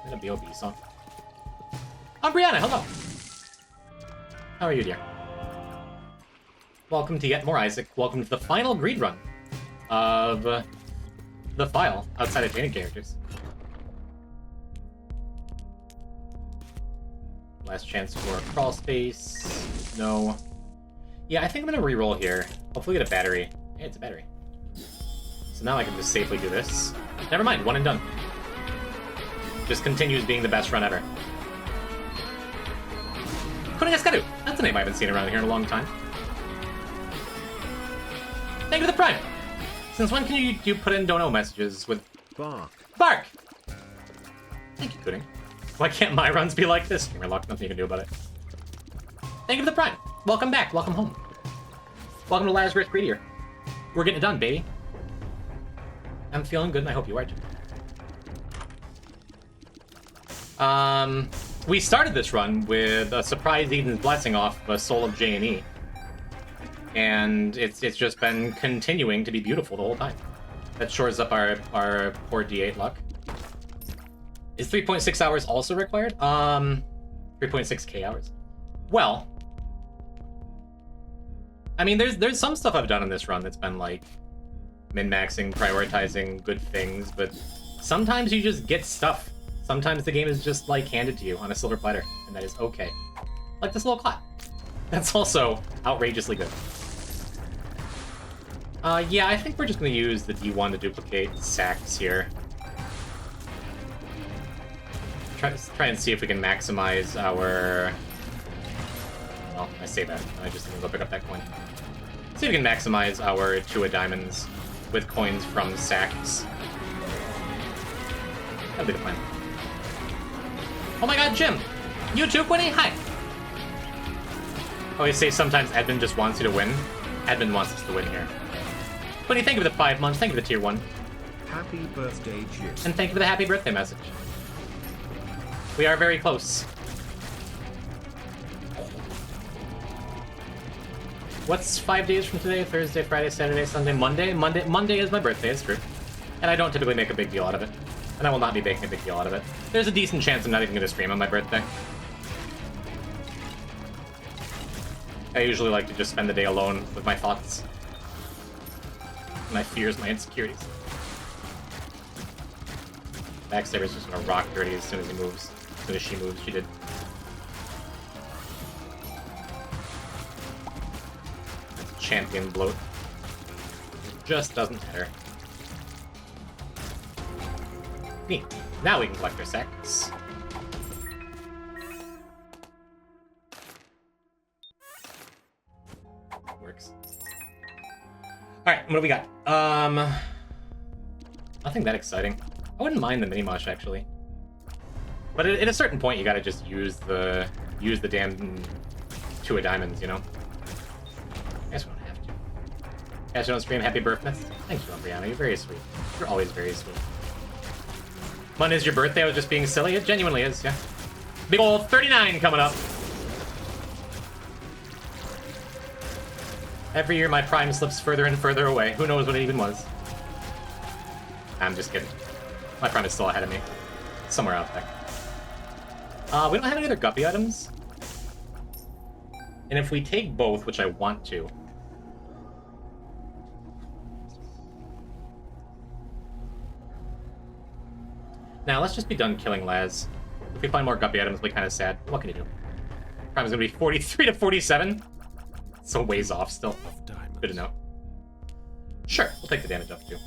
And a B.O.B. song. Oh, Brianna, hello! How are you, dear? Welcome to yet more Isaac. Welcome to the final greed run of the file outside of training characters. Last chance for a crawl space. No. Yeah, I think I'm gonna re-roll here. Hopefully get a battery. Hey, it's a battery. So now I can just safely do this. Never mind, 1 and done. Just continues being the best run ever. Kuningaskaru! That's a name I haven't seen around here in a long time. Thank you for the prime! Since when can you put in don't know messages with... Bark. Bark! Thank you, Kuning. Why can't my runs be like this? Lock, nothing you can do about it. Thank you for the prime! Welcome back, welcome home. Welcome to Lazarus Greedier. We're getting it done, baby. I'm feeling good and I hope you are too. We started this run with a surprise Eden's Blessing off a Soul of J&E. And it's just been continuing to be beautiful the whole time. That shores up our poor D8 luck. Is 3.6 hours also required? 3.6k hours. Well, I mean, there's some stuff I've done in this run that's been like min-maxing, prioritizing good things, but sometimes you just get stuff. Sometimes the game is just like handed to you on a silver platter, and that is okay. Like this little clot. That's also outrageously good. Yeah, I think we're just gonna use the D1 to duplicate sacks here. Try and see if we can maximize our... Well, I say that, and I just need to go pick up that coin. See if we can maximize our 2 diamonds with coins from sacks. That'll be the plan. Oh my god, Jim! You too, Quinny? Hi! I always say sometimes admin just wants you to win. Admin wants us to win here. Quinny, thank you for the 5 months. Thank you for the tier 1. Happy birthday, Jim. And thank you for the happy birthday message. We are very close. What's 5 days from today? Thursday, Friday, Saturday, Sunday, Monday? Monday is my birthday, it's true. And I don't typically make a big deal out of it. And I will not be making a big deal out of it. There's a decent chance I'm not even going to stream on my birthday. I usually like to just spend the day alone with my thoughts. My fears, my insecurities. Backstabber's just gonna rock dirty as soon as he moves. As soon as she moves, she did. That's champion bloat. It just doesn't matter. Neat. Now we can collect our sacks. Works. Alright, what do we got? Nothing that exciting. I wouldn't mind the mini-mosh, actually. But at a certain point, you gotta just use the damn 2 diamonds, you know? I guess we don't have to. Catch you on stream, happy birthday. Thanks, Brianna, you're very sweet. You're always very sweet. When is your birthday? I was just being silly. It genuinely is, yeah. Big ol' 39 coming up. Every year my prime slips further and further away. Who knows what it even was? I'm just kidding. My prime is still ahead of me. Somewhere out there. We don't have any other guppy items. And if we take both, which I want to... Now, let's just be done killing Laz. If we find more guppy items, it'll be kind of sad. What can you do? Prime is going to be 43 to 47. So ways off still. Of diamonds. Good to know. Sure, we'll take the damage up too.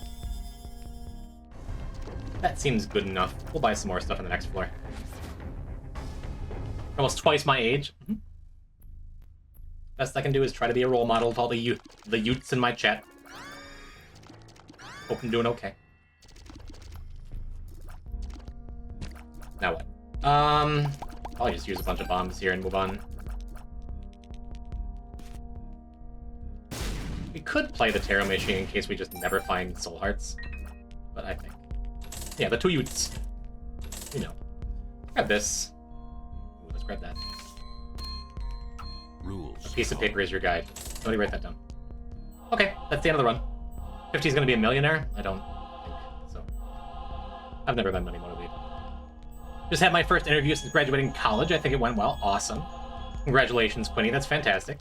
That seems good enough. We'll buy some more stuff on the next floor. Almost twice my age. Best I can do is try to be a role model to all the youths in my chat. Hope I'm doing okay. Now what? I'll just use a bunch of bombs here and move on. We could play the Tarot Machine in case we just never find soul hearts. But I think... Yeah, the two youths. You know. Grab this. Ooh, let's grab that. Rules. A piece of paper is your guide. Somebody write that down. Okay, that's the end of the run. 50 is going to be a millionaire? I don't think so. I've never been money motivated. Just had my first interview since graduating college. I think it went well. Awesome. Congratulations, Quinny. That's fantastic.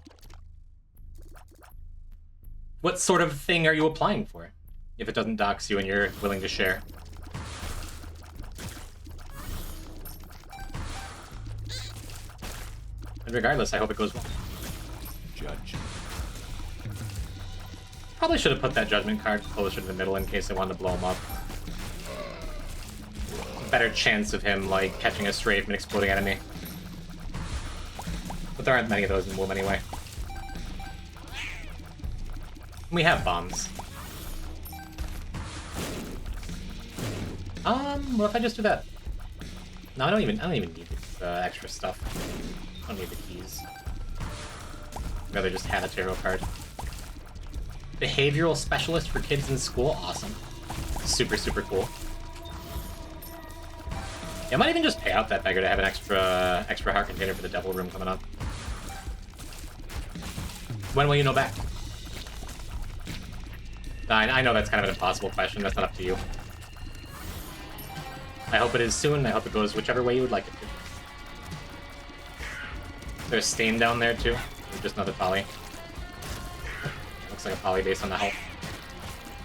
What sort of thing are you applying for? If it doesn't dox you and you're willing to share. And regardless, I hope it goes well. Judge. Probably should have put that judgment card closer to the middle in case I wanted to blow him up. Better chance of him, like, catching a stray from an exploding enemy. But there aren't many of those in Womb anyway. We have bombs. What if I just do that? No, I don't even need the extra stuff. I don't need the keys. I'd rather just have a tarot card. Behavioral specialist for kids in school, awesome. Super, super cool. Yeah, I might even just pay out that beggar to have an extra heart container for the devil room coming up. When will you know back? I know that's kind of an impossible question. That's not up to you. I hope it is soon. I hope it goes whichever way you would like it to. There's Stain down there, too. Or just another poly. Looks like a poly based on the health.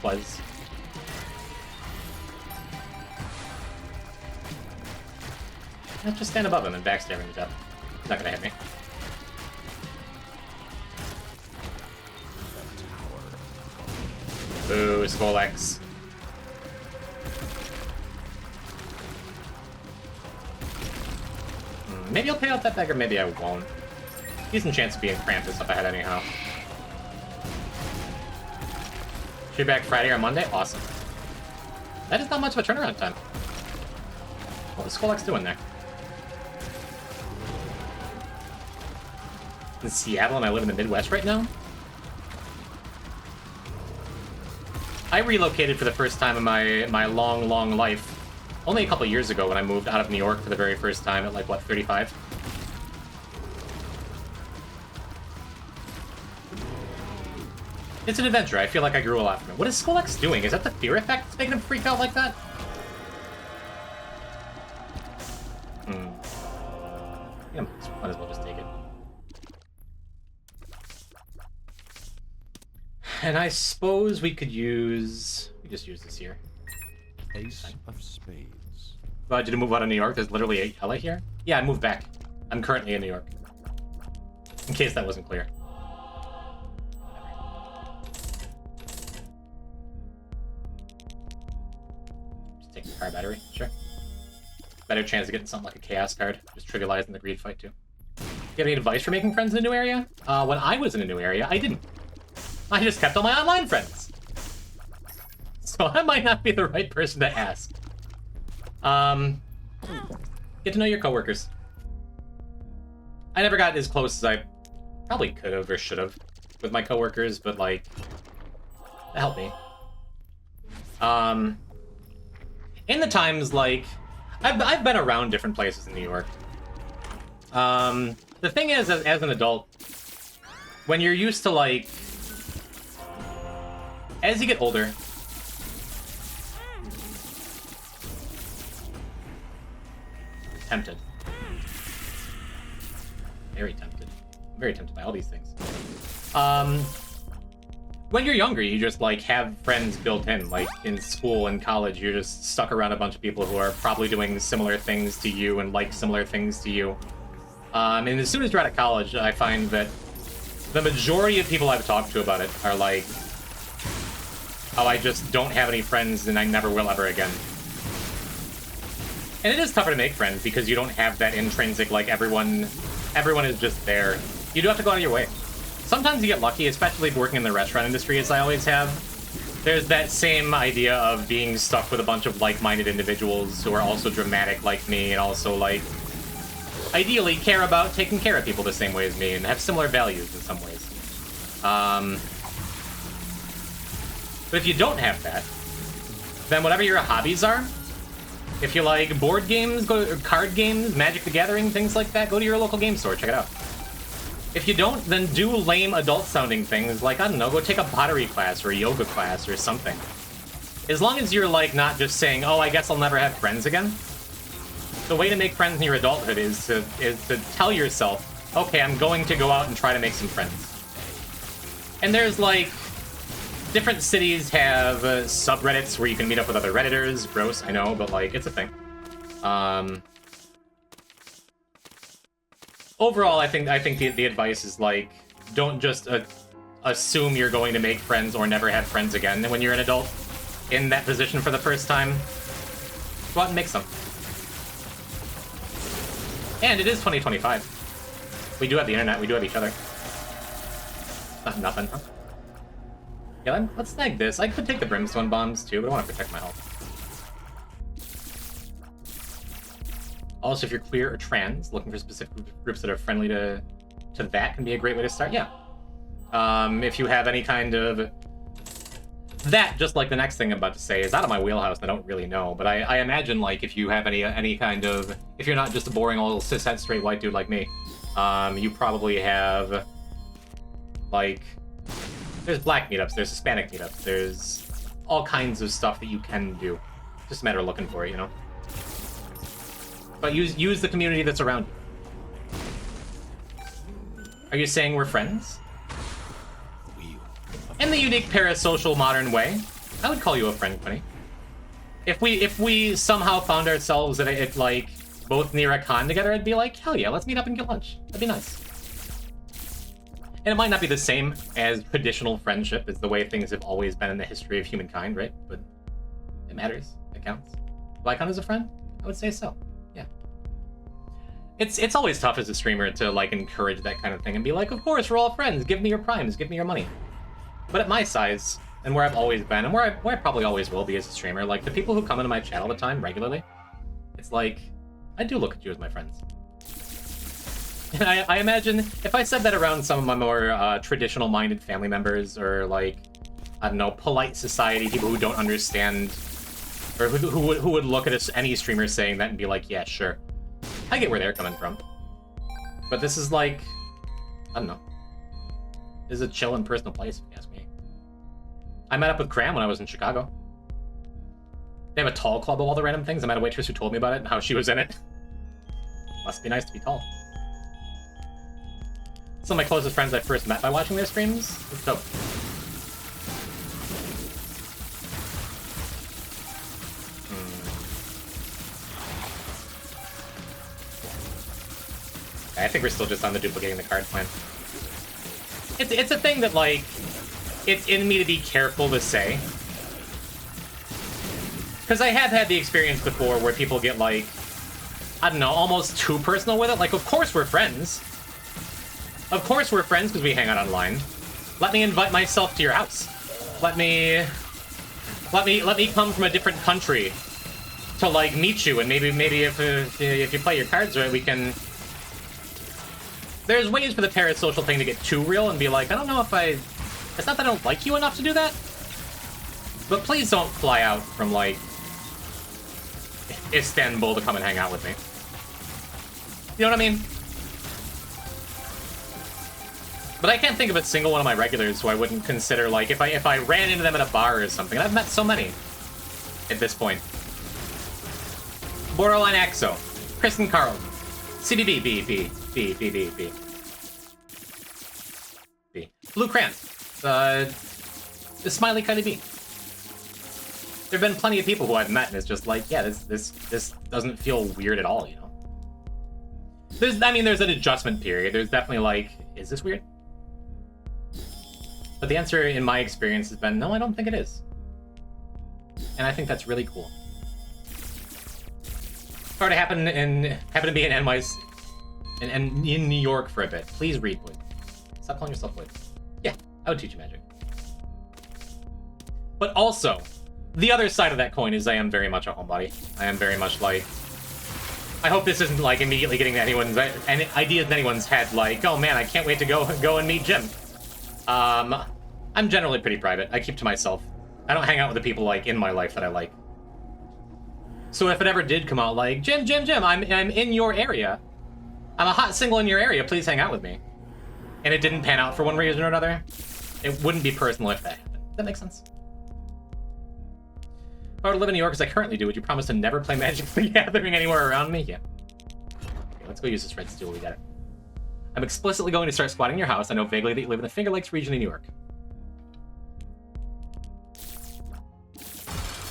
Was. Let's just stand above him and backstab him to death. He's not gonna hit me. Boo, Skolex. Maybe I'll pay out that beggar, maybe I won't. Decent chance of being Krampus up ahead anyhow. Should be back Friday or Monday? Awesome. That is not much of a turnaround time. What is Skolex doing there? In Seattle and I live in the Midwest right now? I relocated for the first time in my long, long life. Only a couple years ago when I moved out of New York for the very first time at, like, what, 35? It's an adventure. I feel like I grew a lot from it. What is Skolex doing? Is that the fear effect that's making him freak out like that? Yeah, might as well just take it. And I suppose we could use... We just use this here. Ace of spades. Did you move out of New York? There's literally a Hella here? Yeah, I moved back. I'm currently in New York. In case that wasn't clear. Just take the car battery, sure. Better chance of getting something like a Chaos card. Just trivializing the greed fight, too. Do you have any advice for making friends in a new area? When I was in a new area, I didn't. I just kept all my online friends. So I might not be the right person to ask. Get to know your coworkers. I never got as close as I probably could have or should have with my coworkers, but like, that helped me. In the times, like, I've been around different places in New York. The thing is, as an adult, when you're used to, like, as you get older, tempted. Very tempted. I'm very tempted by all these things. When you're younger, you just, like, have friends built in. Like, in school and college, you're just stuck around a bunch of people who are probably doing similar things to you and like similar things to you. And as soon as you're out of college, I find that the majority of people I've talked to about it are like, oh, I just don't have any friends and I never will ever again. And it is tougher to make friends because you don't have that intrinsic, like, everyone is just there. You do have to go out of your way. Sometimes you get lucky, especially working in the restaurant industry, as I always have. There's that same idea of being stuck with a bunch of like-minded individuals who are also dramatic like me and also, like, ideally care about taking care of people the same way as me and have similar values in some ways. But if you don't have that, then whatever your hobbies are, if you like board games, card games, Magic the Gathering, things like that, go to your local game store, check it out. If you don't, then do lame adult-sounding things like, I don't know, go take a pottery class or a yoga class or something. As long as you're, like, not just saying, oh, I guess I'll never have friends again. The way to make friends in your adulthood is to tell yourself, okay, I'm going to go out and try to make some friends. And there's, like, different cities have subreddits where you can meet up with other Redditors. Gross, I know, but, like, it's a thing. Overall, I think the advice is, like, don't just assume you're going to make friends or never have friends again. And when you're an adult in that position for the first time, go out and make some. And it is 2025. We do have the internet. We do have each other. Not nothing. Yeah, let's snag this. I could take the brimstone bombs too, but I want to protect my health. Also, if you're queer or trans, looking for specific groups that are friendly to that can be a great way to start. Yeah. If you have any kind of... That, just like the next thing I'm about to say, is out of my wheelhouse and I don't really know. But I imagine, like, if you have any kind of... If you're not just a boring old cishet straight white dude like me, you probably have, like... There's black meetups, there's Hispanic meetups, there's all kinds of stuff that you can do. Just a matter of looking for it, you know? But use the community that's around you. Are you saying we're friends? In the unique parasocial modern way, I would call you a friend, Quinny. If we somehow found ourselves at like both near a con together, I'd be like, hell yeah, let's meet up and get lunch. That'd be nice. And it might not be the same as traditional friendship, as the way things have always been in the history of humankind, right? But it matters. It counts. Do I count as a friend? I would say so. Yeah. It's always tough as a streamer to, like, encourage that kind of thing and be like, of course, we're all friends. Give me your primes. Give me your money. But at my size, and where I've always been, and where I probably always will be as a streamer, like, the people who come into my chat all the time, regularly, it's like, I do look at you as my friends. And I imagine if I said that around some of my more traditional-minded family members, or, like, I don't know, polite society, people who don't understand, or who would look at any streamer saying that and be like, yeah, sure. I get where they're coming from. But this is like, I don't know. This is a chill and personal place, if you ask me. I met up with Cram when I was in Chicago. They have a tall club of all the random things. I met a waitress who told me about it and how she was in it. Must be nice to be tall. Some of my closest friends I first met by watching their streams. It's dope. I think we're still just on the duplicating the card plan. It's a thing that, like, it's in me to be careful to say. Because I have had the experience before where people get, like, I don't know, almost too personal with it. Like, of course we're friends. Of course we're friends because we hang out online. Let me invite myself to your house. Let me come from a different country to, like, meet you, and maybe if you play your cards right, we can... There's ways for the parasocial thing to get too real and be like, I don't know if it's not that I don't like you enough to do that, but please don't fly out from, like, Istanbul to come and hang out with me. You know what I mean? But I can't think of a single one of my regulars who I wouldn't consider, like, if I ran into them at a bar or something. And I've met so many at this point. Borderline Axo, Kristen Carlton, CBB, B. Blue Cran, the Smiley Kylie B. There've been plenty of people who I've met, and it's just like, yeah, this doesn't feel weird at all, you know? There's an adjustment period. There's definitely like, is this weird? But the answer in my experience has been, no, I don't think it is. And I think that's really cool. If I were to happen to be in NYC and in New York for a bit, please read Wood. Stop calling yourself Wood. Yeah, I would teach you magic. But also, the other side of that coin is I am very much a homebody. I am very much like, I hope this isn't like immediately getting anyone's ideas in anyone's head like, oh man, I can't wait to go and meet Jim. I'm generally pretty private. I keep to myself. I don't hang out with the people like in my life that I like. So if it ever did come out like, Jim, I'm in your area. I'm a hot single in your area, please hang out with me. And it didn't pan out for one reason or another, it wouldn't be personal if that happened. Does that make sense? If I were to live in New York as I currently do, would you promise to never play Magic the Gathering anywhere around me? Yeah. Okay, let's go use this red steel, we got it. I'm explicitly going to start squatting in your house. I know vaguely that you live in the Finger Lakes region of New York.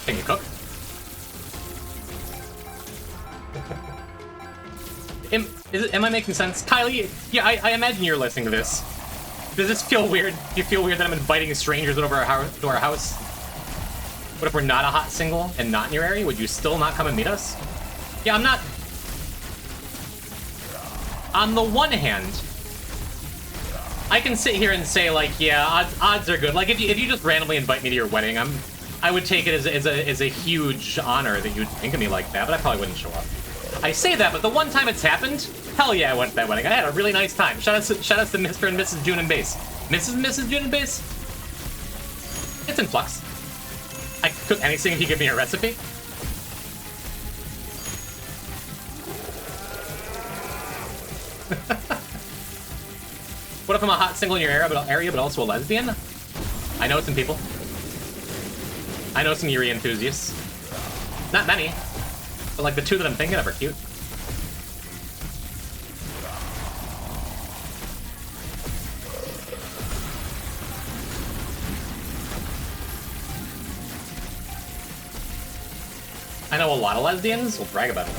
Can you cook? Am I making sense? Kylie, yeah, I imagine you're listening to this. Does this feel weird? Do you feel weird that I'm inviting strangers over to our house? What if we're not a hot single and not in your area? Would you still not come and meet us? Yeah, I'm not... On the one hand, I can sit here and say, like, yeah, odds are good. Like, if you just randomly invite me to your wedding, I would take it as a huge honor that you'd think of me like that, but I probably wouldn't show up. I say that, but the one time it's happened, hell yeah, I went to that wedding. I had a really nice time. Shout out to Mr. and Mrs. June and Base. Mrs. and Mrs. June and Base? It's in flux. I could cook anything if you give me a recipe. What if I'm a hot single in your area, but also a lesbian? I know some people. I know some Yuri enthusiasts. Not many, but like the two that I'm thinking of are cute. I know a lot of lesbians. We'll brag about it.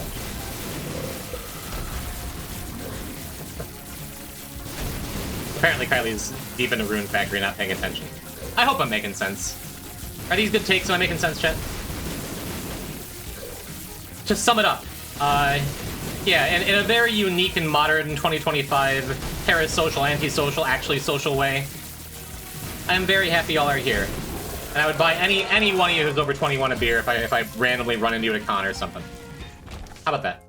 Apparently Kylie's deep into Rune Factory, not paying attention. I hope I'm making sense. Are these good takes? Am I making sense, chat? To sum it up, yeah, in a very unique and modern 2025 parasocial, antisocial, actually social way, I'm very happy y'all are here. And I would buy any one of you who's over 21 a beer if I randomly run into you at a con or something. How about that?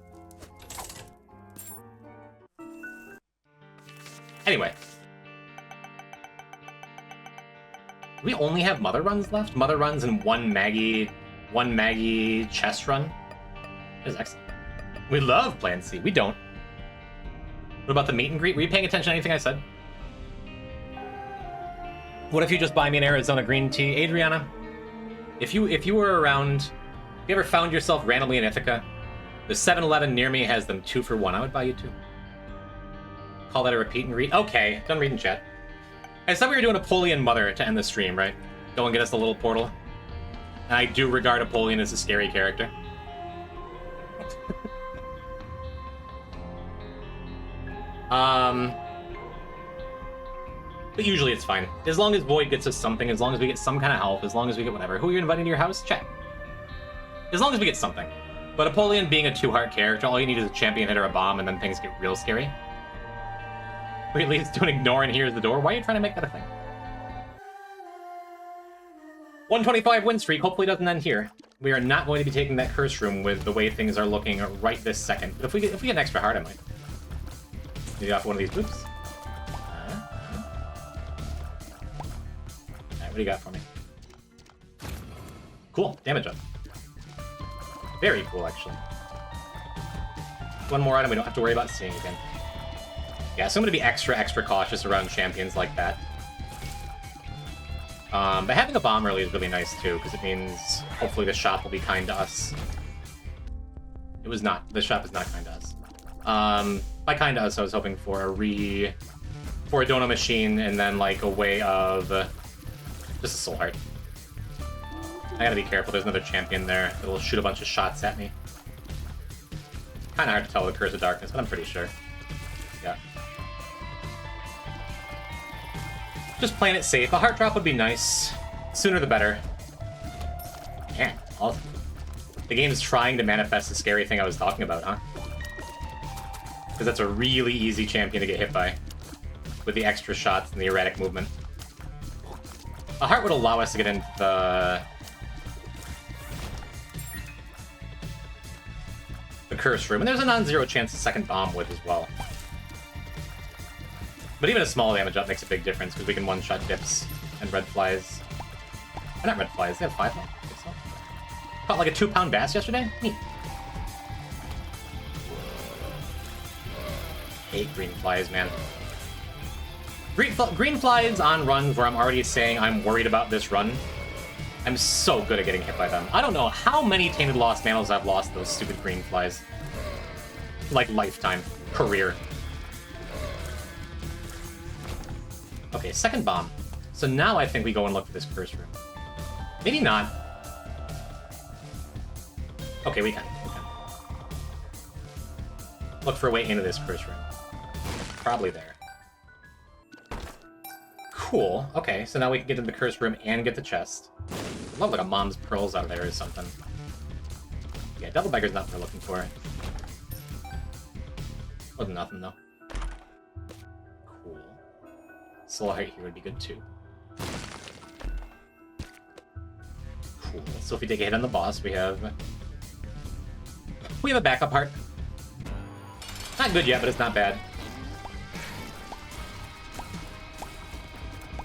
Anyway. Do we only have mother runs left? Mother runs and one maggy chest run? That is excellent. We love Plan C. We don't. What about the meet and greet? Were you paying attention to anything I said? What if you just buy me an Arizona green tea? Adriana, if you were around, if you ever found yourself randomly in Ithaca, the 7-Eleven near me has them 2 for 1. I would buy you 2. Call that a repeat and read? Okay, done reading chat. I said we were doing Apollyon Mother to end the stream, right? Go and get us the little portal. And I do regard Apollyon as a scary character. But usually it's fine. As long as Void gets us something, as long as we get some kind of help, as long as we get whatever. Who are you inviting to your house? Chat. As long as we get something. But Apollyon being a 2-heart character, all you need is a champion hit or a bomb, and then things get real scary. Wait, leads to an ignore and here's the door. Why are you trying to make that a thing? 125 win streak hopefully doesn't end here. We are not going to be taking that curse room with the way things are looking right this second. But if we get an extra heart, I might. Maybe off one of these boops. Alright, what do you got for me? Cool, damage up. Very cool, actually. One more item we don't have to worry about seeing again. Yeah, so I'm gonna be extra cautious around champions like that. But having a bomb early is really nice too, because it means hopefully the shop will be kind to us. It was not. The shop is not kind to us. By kind to us, I was hoping for a dono machine and then like a way of just a soul heart. I gotta be careful. There's another champion there that'll shoot a bunch of shots at me. Kind of hard to tell with Curse of Darkness, but I'm pretty sure. Yeah. Just playing it safe. A heart drop would be nice. Sooner the better. Man, the game is trying to manifest the scary thing I was talking about, huh? Because that's a really easy champion to get hit by. With the extra shots and the erratic movement. A heart would allow us to get into the curse room. And there's a non-zero chance the second bomb would as well. But even a small damage up makes a big difference, because we can one-shot dips and red flies. Or not red flies, they have 5 left. So. Caught like a 2-pound bass yesterday? Neat. 8 green flies, man. Green flies on runs where I'm already saying I'm worried about this run. I'm so good at getting hit by them. I don't know how many Tainted Lost Manals I've lost those stupid green flies. Like lifetime. Career. Okay, second bomb. So now I think we go and look for this curse room. Maybe not. Okay, we can. Look for a way into this curse room. Probably there. Cool. Okay, so now we can get into the curse room and get the chest. Love like a mom's pearls out of there or something. Yeah, double beggar's not what we're looking for. Wasn't nothing though. Cool. Soul height here would be good too. Cool. So if we take a hit on the boss, we have a backup heart. Not good yet, but it's not bad.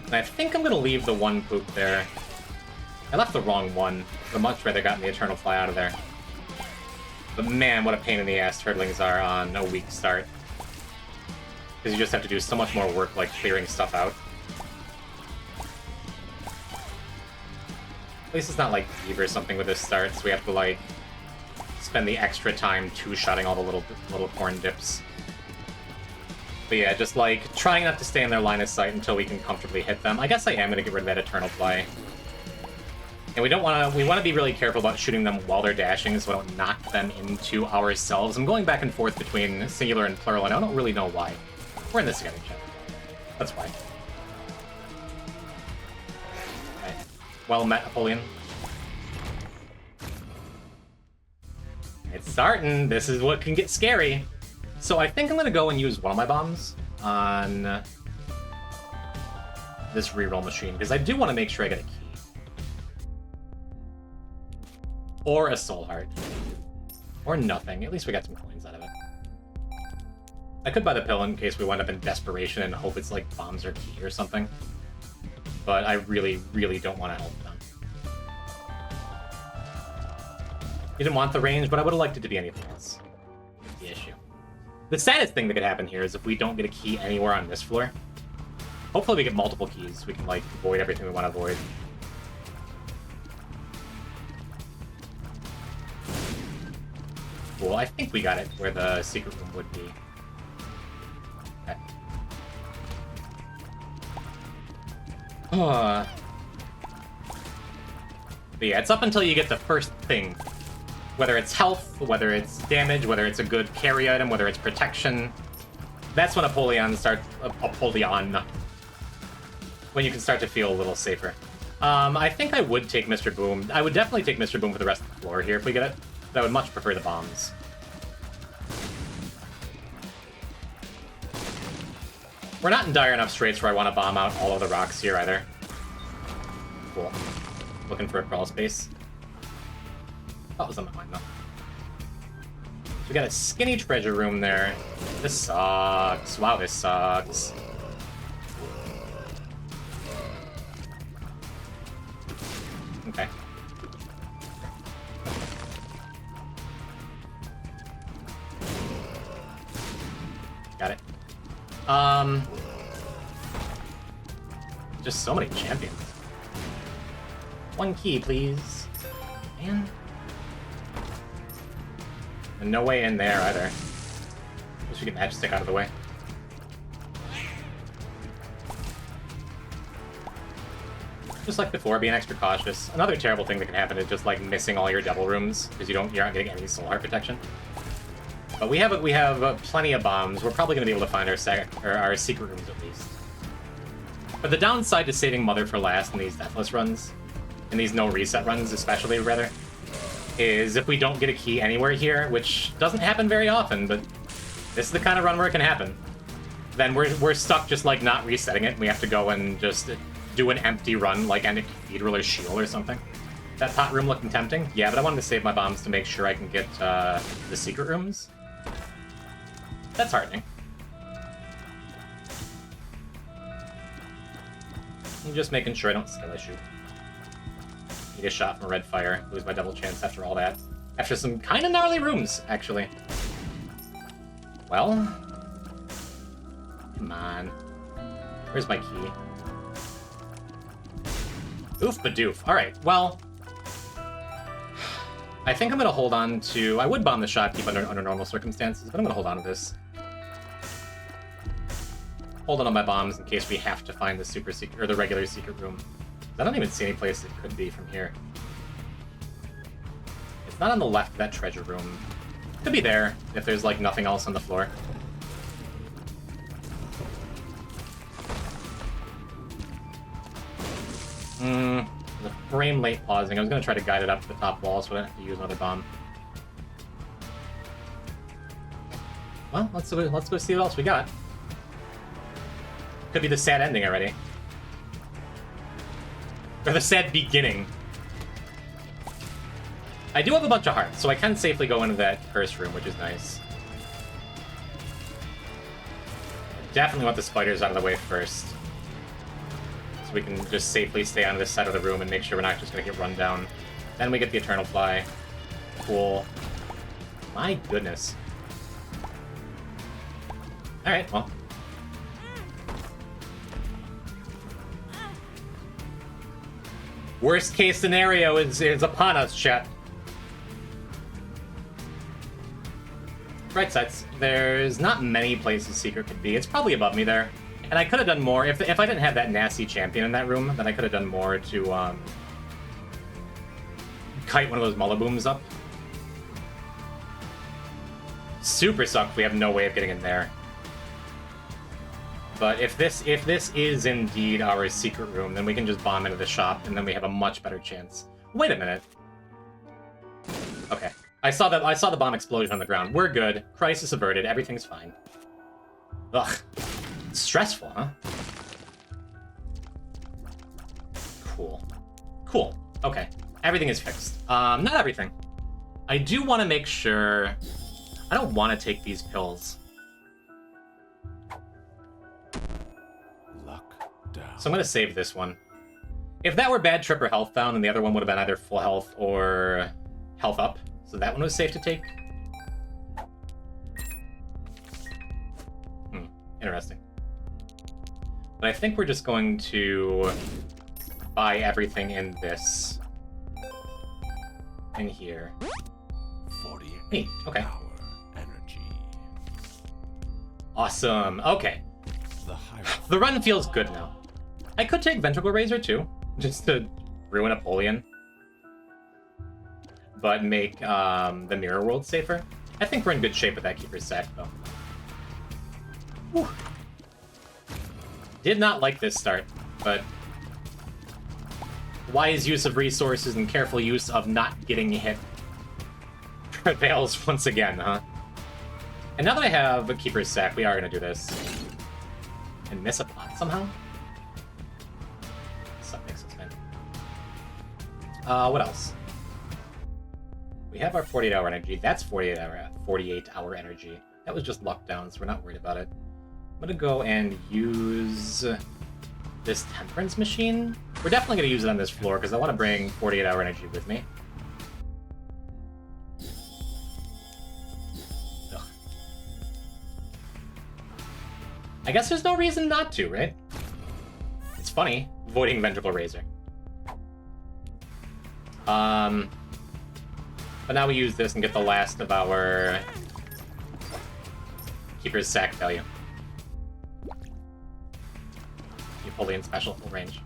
And I think I'm gonna leave the one poop there. I left the wrong one. I'd much rather gotten the Eternal Fly out of there. But man, what a pain in the ass turtlings are on a weak start. Because you just have to do so much more work, like clearing stuff out. At least it's not like Eve or something with this start, so we have to like spend the extra time two-shotting all the little corn dips. But yeah, just like trying not to stay in their line of sight until we can comfortably hit them. I guess I am gonna get rid of that Eternal Fly. And we want to be really careful about shooting them while they're dashing so we don't knock them into ourselves. I'm going back and forth between singular and plural, and I don't really know why. We're in this together, chat. That's why. Okay. Well met, Apollyon. It's starting. This is what can get scary. So I think I'm going to go and use one of my bombs on this reroll machine, because I do want to make sure I get a key. Or a soul heart. Or nothing. At least we got some coins out of it. I could buy the pill in case we wind up in desperation and hope it's like bombs or key or something. But I really, really don't want to help them. You didn't want the range, but I would have liked it to be anything else. That's the issue. The saddest thing that could happen here is if we don't get a key anywhere on this floor. Hopefully we get multiple keys. We can like avoid everything we want to avoid. Cool. I think we got it where the secret room would be. Okay. But yeah, it's up until you get the first thing. Whether it's health, whether it's damage, whether it's a good carry item, whether it's protection. That's when Apollyon starts... Apollyon. When you can start to feel a little safer. I think I would take Mr. Boom. I would definitely take Mr. Boom for the rest of the floor here if we get it. But I would much prefer the bombs. We're not in dire enough straits where I want to bomb out all of the rocks here either. Cool. Looking for a crawl space. That was on my mind though. So we got a skinny treasure room there. This sucks. Wow, this sucks. Okay. Got it. Just so many champions. One key, please. Man. And no way in there either. Wish we could matchstick out of the way. Just like before, being extra cautious. Another terrible thing that can happen is just like missing all your double rooms because you're not getting any soul heart protection. But we have plenty of bombs. We're probably going to be able to find our secret rooms at least. But the downside to saving Mother for last in these Deathless runs, in these no reset runs especially, rather, is if we don't get a key anywhere here, which doesn't happen very often, but this is the kind of run where it can happen, then we're stuck just like not resetting it. We have to go and just do an empty run, like end a Cathedral or Shield or something. That pot room looking tempting? Yeah, but I wanted to save my bombs to make sure I can get the secret rooms. That's heartening. I'm just making sure I don't skill issue. Need a shot from a red fire. Lose my double chance after all that. After some kind of gnarly rooms, actually. Well... Come on. Where's my key? Oof badoof. Alright, well... I think I'm going to hold on to... I would bomb the shopkeep under normal circumstances, but I'm going to hold on to this. Hold on my bombs in case we have to find the super secret, or the regular secret room. I don't even see any place it could be from here. It's not on the left of that treasure room. Could be there, if there's like nothing else on the floor. The frame late pausing. I was gonna try to guide it up to the top wall so I don't have to use another bomb. Well, let's go see what else we got. Could be the sad ending already. Or the sad beginning. I do have a bunch of hearts, so I can safely go into that first room, which is nice. Definitely want the spiders out of the way first. So we can just safely stay on this side of the room and make sure we're not just going to get run down. Then we get the Eternal Fly. Cool. My goodness. Alright, well. Worst case scenario is upon us, chat. Right sides. There's not many places secret could be. It's probably above me there. And I could have done more. If I didn't have that nasty champion in that room, then I could have done more to kite one of those Mullabooms up. Super suck if we have no way of getting in there. But if this is indeed our secret room, then we can just bomb into the shop, and then we have a much better chance. Wait a minute. Okay. I saw the bomb explosion on the ground. We're good. Crisis averted. Everything's fine. Ugh. It's stressful, huh? Cool. Cool. Okay. Everything is fixed. Not everything. I do want to make sure... I don't want to take these pills. So I'm going to save this one. If that were bad trip or health down, then the other one would have been either full health or health up. So that one was safe to take. Interesting. But I think we're just going to buy everything in this. In here. 48 okay. hour energy. Awesome. Okay. The run feels good now. I could take Ventricle Razor too, just to ruin Apollyon. But make the Mirror World safer. I think we're in good shape with that Keeper's Sack, though. Whew. Did not like this start, but wise use of resources and careful use of not getting hit prevails once again, huh? And now that I have a Keeper's Sack, we are going to do this. And miss a plot somehow? That makes sense, man. What else? We have our 48-hour energy. That's 48-hour energy. That was just luck down, so we're not worried about it. I'm gonna go and use this Temperance Machine. We're definitely gonna use it on this floor, because I want to bring 48-hour energy with me. Ugh. I guess there's no reason not to, right? It's funny, voiding Ventricle Razor. But now we use this and get the last of our Keeper's Sack value. Apollyon special, full range.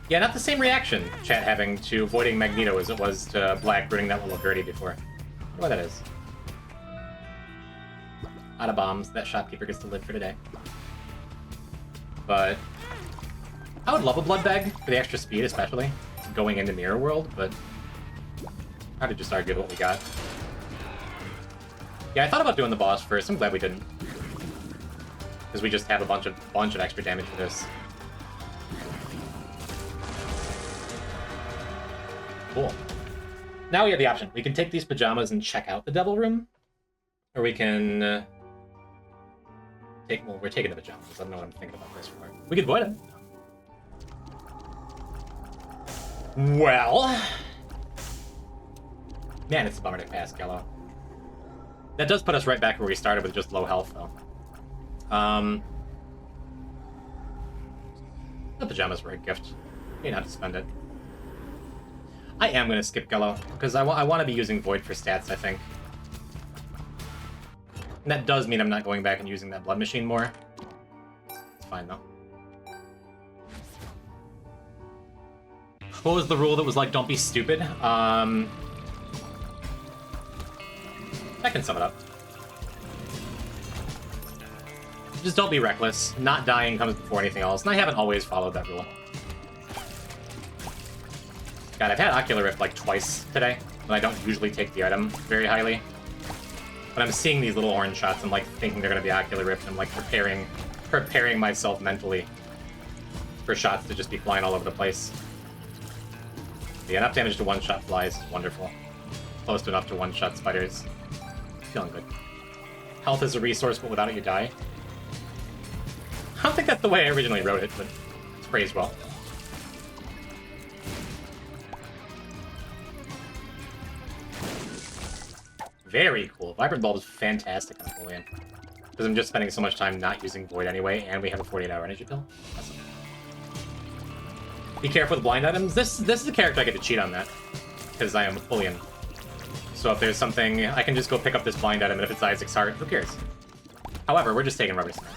Yeah, not the same reaction chat having to voiding Magneto as it was to Black rooting that little Gertie before. I wonder what that is. Out of bombs, that shopkeeper gets to live for today. But I would love a blood bag for the extra speed, especially going into Mirror World, but hard to just argue with what we got. Yeah, I thought about doing the boss first. I'm glad we didn't, because we just have a bunch of extra damage for this. Cool. Now we have the option. We can take these pajamas and check out the Devil Room, or we can take. Well, we're taking the pajamas. I don't know what I'm thinking about this for. We could void them. Well, man, it's a bummer to pass Gallo. That does put us right back where we started with just low health, though. The pajamas were a gift. You not to spend it. I am going to skip Gallo, because I want to be using Void for stats, I think. And that does mean I'm not going back and using that Blood Machine more. It's fine, though. What was the rule that was like, don't be stupid? I can sum it up. Just don't be reckless. Not dying comes before anything else, and I haven't always followed that rule. God, I've had Ocular Rift like twice today, and I don't usually take the item very highly. But I'm seeing these little orange shots and like thinking they're gonna be Ocular Rift, and I'm like preparing myself mentally for shots to just be flying all over the place. Yeah, enough damage to one-shot flies is wonderful. Close to enough to one-shot spiders. Feeling good. Health is a resource, but without it you die. I don't think that's the way I originally wrote it, but it's phrased well. Very cool. Vibrant Bulb is fantastic on Apollyon. Because I'm just spending so much time not using Void anyway, and we have a 48-hour energy pill. Awesome. Be careful with blind items. This is a character I get to cheat on that. Because I am Apollyon. So if there's something, I can just go pick up this blind item, and if it's Isaac's heart, who cares? However, we're just taking Rubber Stamp.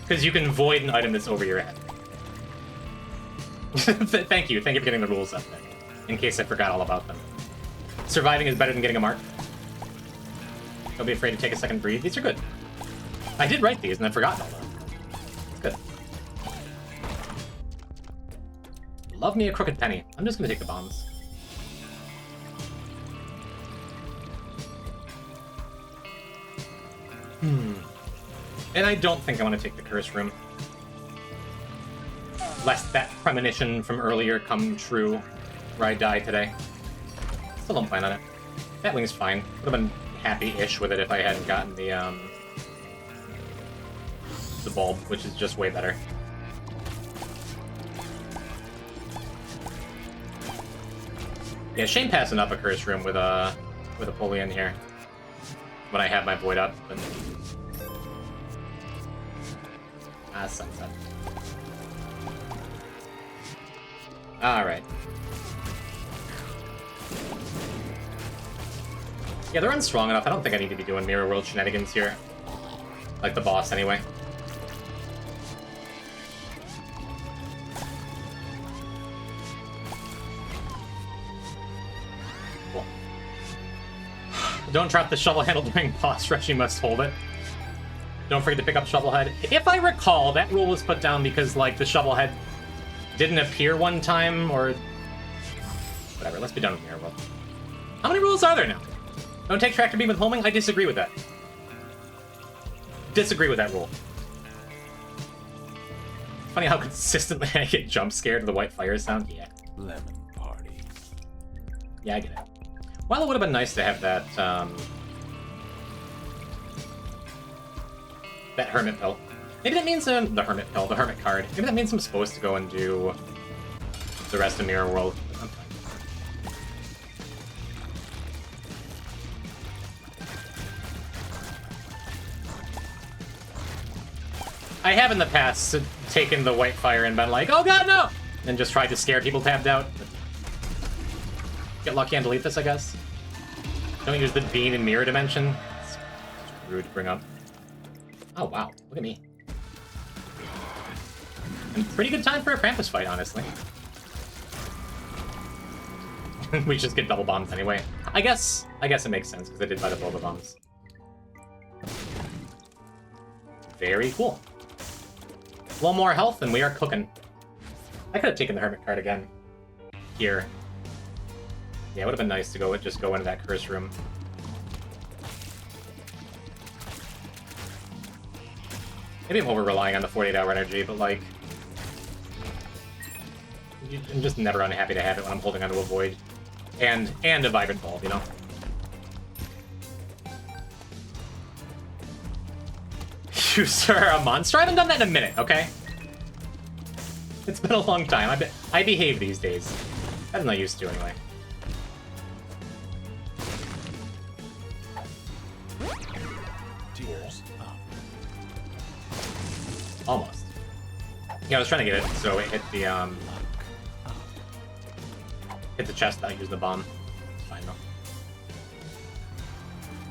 Because you can void an item that's over your head. Thank you for getting the rules up there. In case I forgot all about them. Surviving is better than getting a mark. Don't be afraid to take a second breathe. These are good. I did write these, and I've forgotten all of them. It's good. Love me a crooked penny. I'm just gonna take the bombs. And I don't think I want to take the curse room. Lest that premonition from earlier come true, where I die today. Still don't plan on it. That wing's fine. Would have been happy-ish with it if I hadn't gotten the bulb, which is just way better. Yeah, shame passing up a curse room with Apollyon here when I have my void up. But... sunset. Alright. Yeah, they're unstrong enough. I don't think I need to be doing Mirror World shenanigans here. Like the boss, anyway. Cool. Don't drop the shovel handle during boss rush, you must hold it. Don't forget to pick up Shovel Head. If I recall, that rule was put down because, like, the Shovel Head didn't appear one time, or... Whatever, let's be done with Mirror World. How many rules are there now? Don't take Tractor Beam with homing? I disagree with that. Disagree with that rule. Funny how consistently I get jump scared to the white fire sound. Yeah. Lemon party. Yeah, I get it. Well, it would have been nice to have that, that Hermit Pill. Maybe that means, the Hermit Pill, the Hermit card. Maybe that means I'm supposed to go and do the rest of Mirror World. I'm fine. I have in the past taken the white fire and been like, oh god, no! And just tried to scare people tabbed out. Get lucky and delete this, I guess. Don't use the bean and mirror dimension. It's rude to bring up. Oh wow, look at me. And pretty good time for a Krampus fight, honestly. We just get double bombs anyway. I guess it makes sense, because I did buy the Boba bombs. Very cool. A little more health, and we are cooking. I could have taken the Hermit card again. Here. Yeah, it would have been nice to just go into that curse room. Maybe I'm over-relying on the 48-hour energy, but, like... I'm just never unhappy to have it when I'm holding onto a void. And a Vibrant Bulb, you know? You, sir, are a monster? I haven't done that in a minute, okay? It's been a long time. I behave these days. Better than I used to, anyway. Tears up. Almost. Yeah, I was trying to get it, so it hit the, hit the chest without using the bomb. It's fine, though.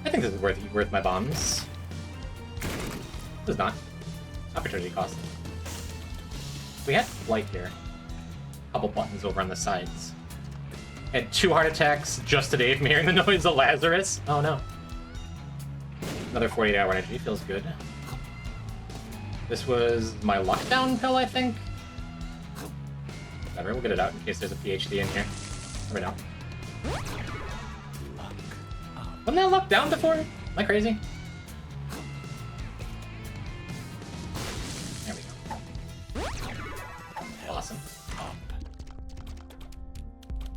I think this is worth my bombs. This is not. Opportunity cost. We had flight here. A couple buttons over on the sides. Had 2 heart attacks just today from hearing the noise of Lazarus. Oh no. Another 48-hour energy. Feels good. This was my lockdown pill, I think. Whatever, we'll get it out in case there's a PhD in here. Never know. Wasn't that locked down before? Am I crazy? There we go. Awesome.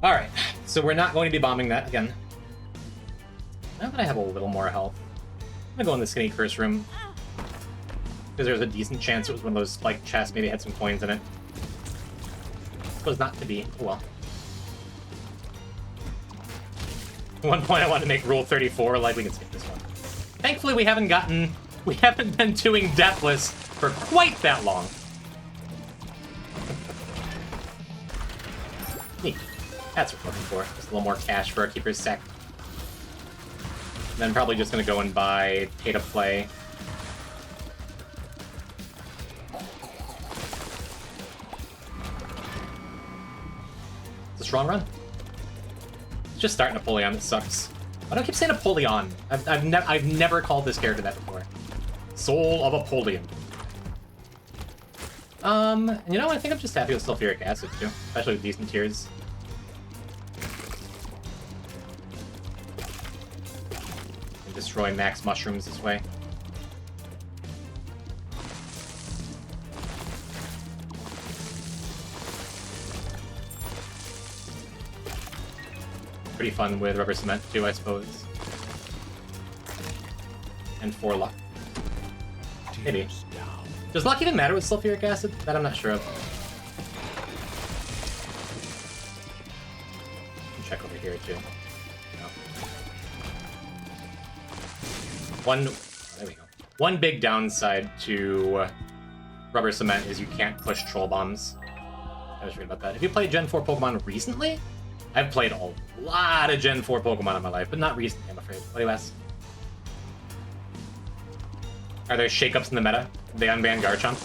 Alright, so we're not going to be bombing that again. Now that I have a little more health, I'm gonna go in the skinny curse room. Because there's a decent chance it was one of those spiked chests, maybe had some coins in it. Was not to be. Oh well. At one point I wanted to make Rule 34, like we can skip this one. Thankfully we haven't been doing Deathless for quite that long. Neat. That's what we're looking for. Just a little more cash for our Keeper's Sack. Then probably just gonna go and buy Pay to Play. It's a strong run. It's just starting Apollyon that sucks. Why do I keep saying Apollyon? I've never called this character that before. Soul of Apollyon. You know, I think I'm just happy with sulfuric acid too, especially with decent tiers. And destroy max mushrooms this way. Pretty fun with rubber cement too, I suppose. And 4 luck. Maybe. Does luck even matter with sulfuric acid? That I'm not sure of. Check over here too. No. There we go. One big downside to rubber cement is you can't push troll bombs. I was reading about that. Have you played Gen 4 Pokemon recently? I've played a lot of Gen 4 Pokemon in my life, but not recently, I'm afraid. What do you ask? Are there shakeups in the meta? They unban Garchomp?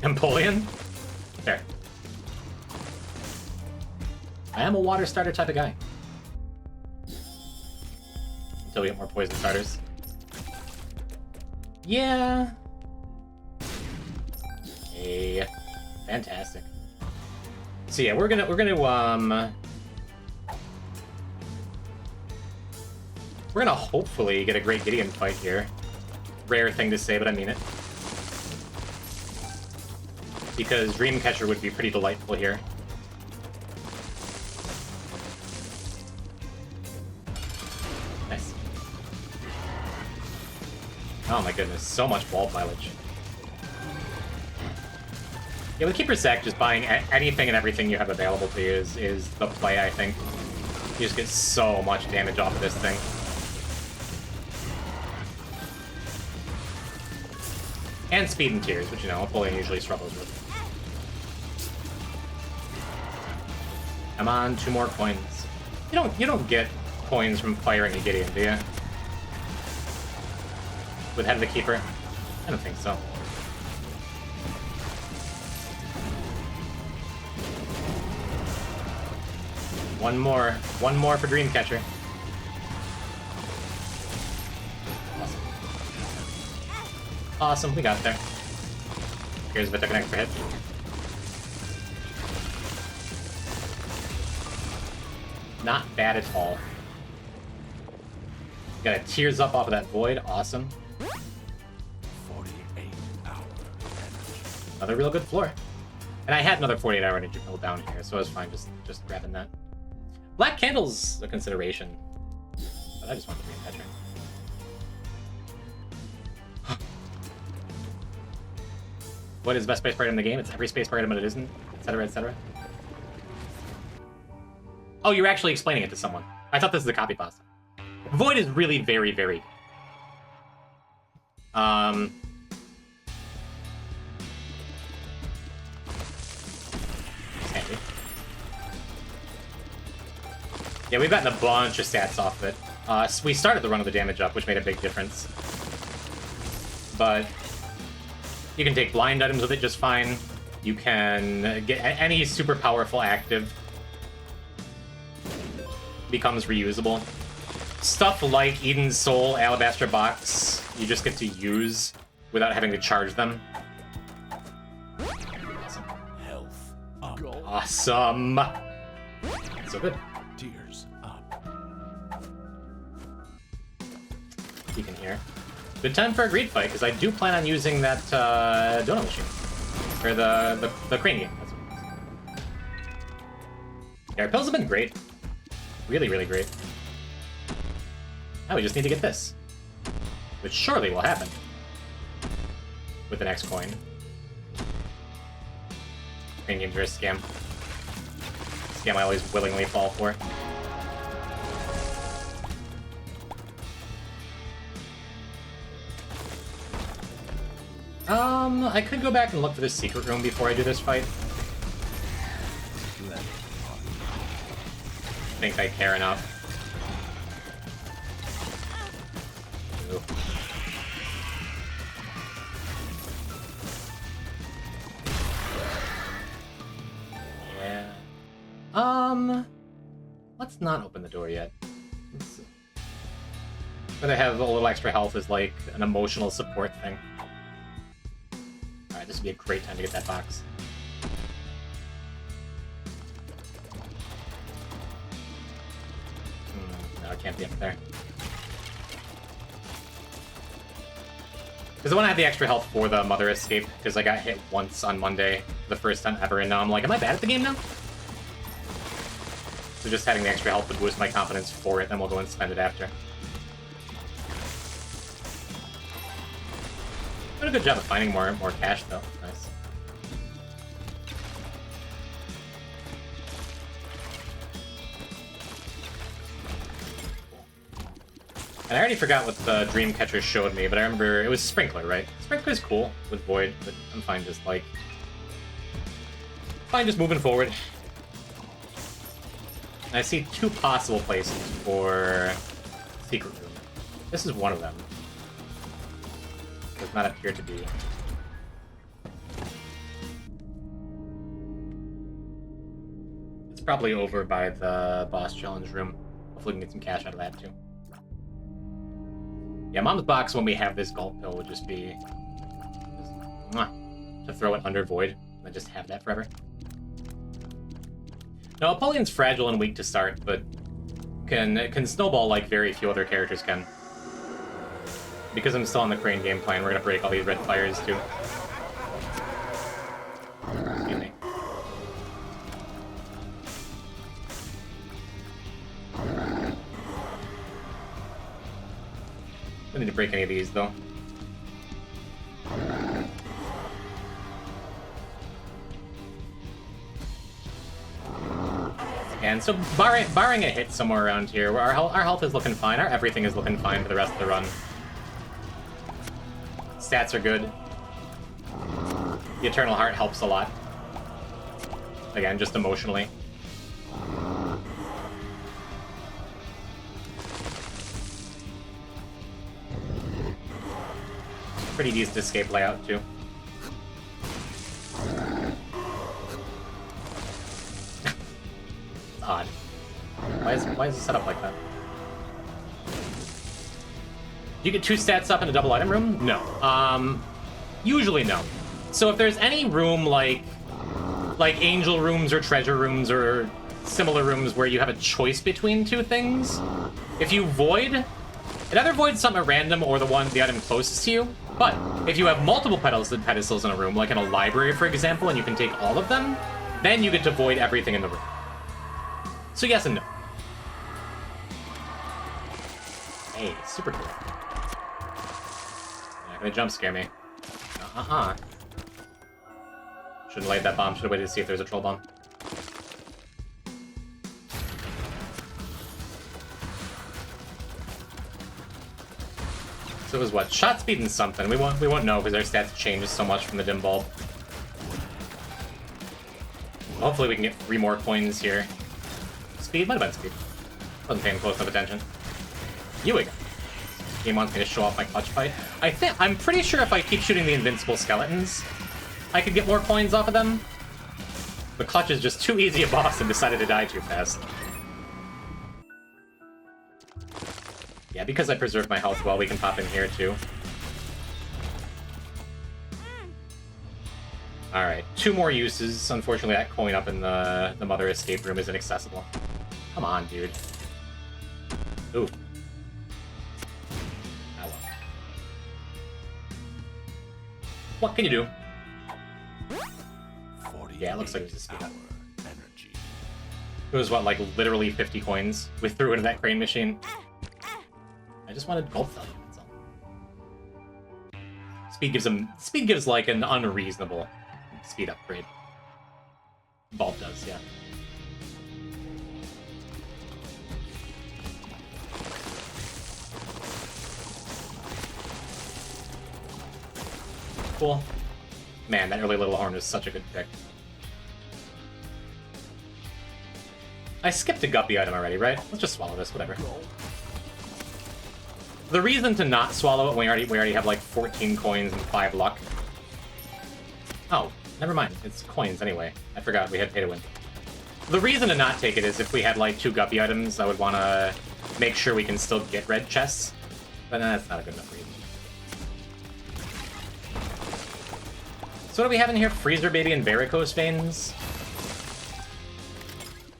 Empoleon? Fair. I am a water starter type of guy. Until we get more poison starters. Yeah. Hey. Fantastic. So yeah, we're gonna hopefully get a great Gideon fight here. Rare thing to say, but I mean it. Because Dreamcatcher would be pretty delightful here. Nice. Oh my goodness, so much bulb mileage. Yeah, with Keeper's Sack, just buying anything and everything you have available to you is the play, I think. You just get so much damage off of this thing. And speed and tears, which, you know, Apollyon usually struggles with. Come on, 2 more coins. You don't get coins from firing a Gideon, do you? With Head of the Keeper? I don't think so. One more for Dreamcatcher. Awesome, we got there. Here's if I took an extra hit. Not bad at all. Got a Tears Up off of that Void, awesome. 48 hour energy. Another real good floor. And I had another 48-hour energy pill down here, so I was fine just grabbing that. Black Candle's a consideration, but I just want to bring that turn. What is the best spacebar item in the game? It's every spacebar item, but it isn't, etc., etc. Oh, you're actually explaining it to someone. I thought this was a copy pasta. Void is really very, very good. It's handy. Yeah, we've gotten a bunch of stats off of it. So we started the run of the damage up, which made a big difference. But you can take blind items with it just fine. You can get any super powerful active becomes reusable. Stuff like Eden's Soul, Alabaster Box, you just get to use without having to charge them. Awesome. Health up. Awesome. So good. Tears up. You can hear. Good time for a greed fight, because I do plan on using that donut machine. Or the crane game. That's what it is. Yeah, our pills have been great. Really, really great. Now we just need to get this. Which surely will happen. With the next coin. Crane games are a scam. Scam I always willingly fall for. I could go back and look for this secret room before I do this fight. I think I care enough. Ooh. Yeah. Let's not open the door yet. Whether I have a little extra health is like an emotional support thing. Alright, this would be a great time to get that box. No, it can't be up there. Because I want to have the extra health for the Mother Escape, because I got hit once on Monday, the first time ever, and now I'm like, am I bad at the game now? So just having the extra health would boost my confidence for it, then we'll go and spend it after. Did a good job of finding more cash, though. Nice. And I already forgot what the Dreamcatcher showed me, but I remember it was Sprinkler, right? Sprinkler's cool with Void, but I'm fine just, like... Fine just moving forward. And I see 2 possible places for Secret Room. This is one of them. Does not appear to be. It's probably over by the boss challenge room. Hopefully we can get some cash out of that, too. Yeah, Mom's box when we have this Gulp Pill would just be... to throw it under Void, and just have that forever. No, Apollyon's fragile and weak to start, but can snowball like very few other characters can. Because I'm still on the Crane game plan, we're gonna break all these red fires, too. Excuse me. Don't need to break any of these, though. And so, barring a hit somewhere around here, our health is looking fine. Our everything is looking fine for the rest of the run. Stats are good. The Eternal Heart helps a lot. Again, just emotionally. Pretty decent escape layout, too. Odd. Why is it set up like that? Do you get 2 stats up in a double item room? No. Usually no. So if there's any room like angel rooms or treasure rooms or similar rooms where you have a choice between 2 things, if you void, it either voids something at random or the item closest to you. But if you have multiple pedestals in a room, like in a library, for example, and you can take all of them, then you get to void everything in the room. So yes and no. Hey, super cool. You're not gonna jump scare me. Shouldn't have laid that bomb. Should have waited to see if there's a troll bomb. So it was what? Shot speed and something. We won't know because our stats change so much from the dim bulb. Hopefully we can get 3 more coins here. Speed? Might have been speed. Wasn't paying close enough attention. Here we go. Game wants me to show off my clutch fight. I'm pretty sure if I keep shooting the invincible skeletons, I could get more coins off of them. The clutch is just too easy a boss and decided to die too fast. Yeah, because I preserved my health well, we can pop in here too. Alright, 2 more uses. Unfortunately, that coin up in the mother escape room is inaccessible. Come on, dude. Ooh. Hello. What can you do? Yeah, it looks like it was a speed up. Energy. It was what, like literally 50 coins we threw into that crane machine? I just wanted gold value, that's all. Speed gives like an unreasonable speed upgrade. Vault does, yeah. Cool. Man, that early little horn was such a good pick. I skipped a guppy item already, right? Let's just swallow this, whatever. The reason to not swallow it when we already have like 14 coins and 5 luck. Oh, never mind. It's coins anyway. I forgot we had pay to win. The reason to not take it is if we had like 2 guppy items, I would want to make sure we can still get red chests. But that's not a good enough reason. So what do we have in here? Freezer Baby and Varicose Veins?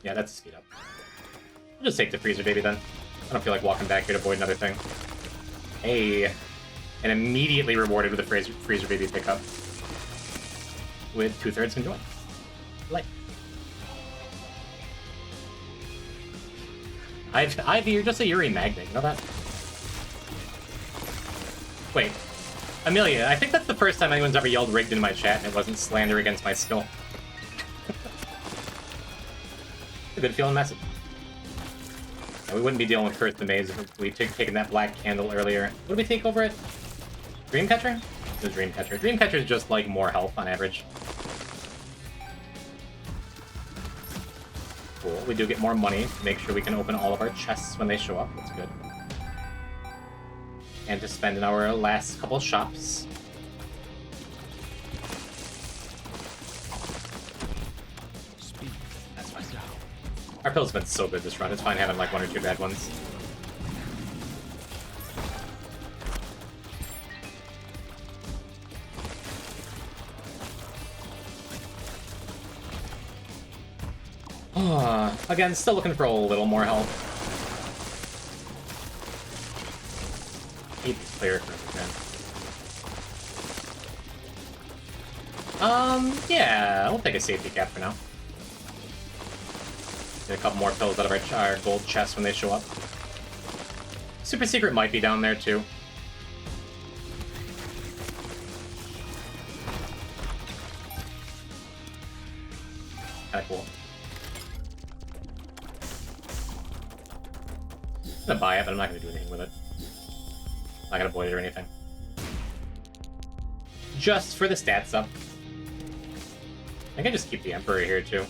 Yeah, that's a speed up. I'll just take the Freezer Baby then. I don't feel like walking back here to avoid another thing. Hey. And immediately rewarded with a Freezer Baby pickup. With 2/3 enjoy. Like. Ivy, you're just a Yuri magnet, you know that? Wait. Amelia, I think that's the first time anyone's ever yelled rigged in my chat and it wasn't slander against my skill. A good feeling message. And we wouldn't be dealing with Curse the Maze if we'd taken that black candle earlier. What did we take over it? Dreamcatcher? The Dreamcatcher. Dreamcatcher is just like more health on average. Cool. We do get more money to make sure we can open all of our chests when they show up. That's good. And to spend in our last couple shops. That's fine. Our pill's been so good this run. It's fine having like 1 or 2 bad ones. Again, still looking for a little more help. Hate these player man. Yeah, we'll take a safety cap for now. Get a couple more pills out of our gold chest when they show up. Super secret might be down there too. Kinda cool. I'm gonna buy it, but I'm not gonna do anything with it. Not gonna void it or anything. Just for the stats up. I can just keep the Emperor here too.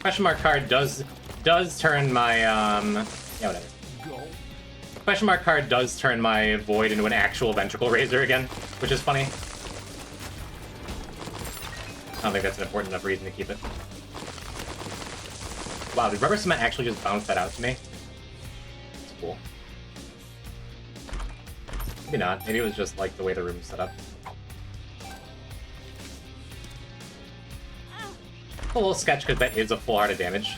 Question mark card does turn my yeah, whatever. Question mark card does turn my void into an actual ventricle raiser again, which is funny. I don't think that's an important enough reason to keep it. Wow, did rubber cement actually just bounce that out to me? That's cool. Maybe not. Maybe it was just like the way the room's set up. A little sketch because that is a full heart of damage.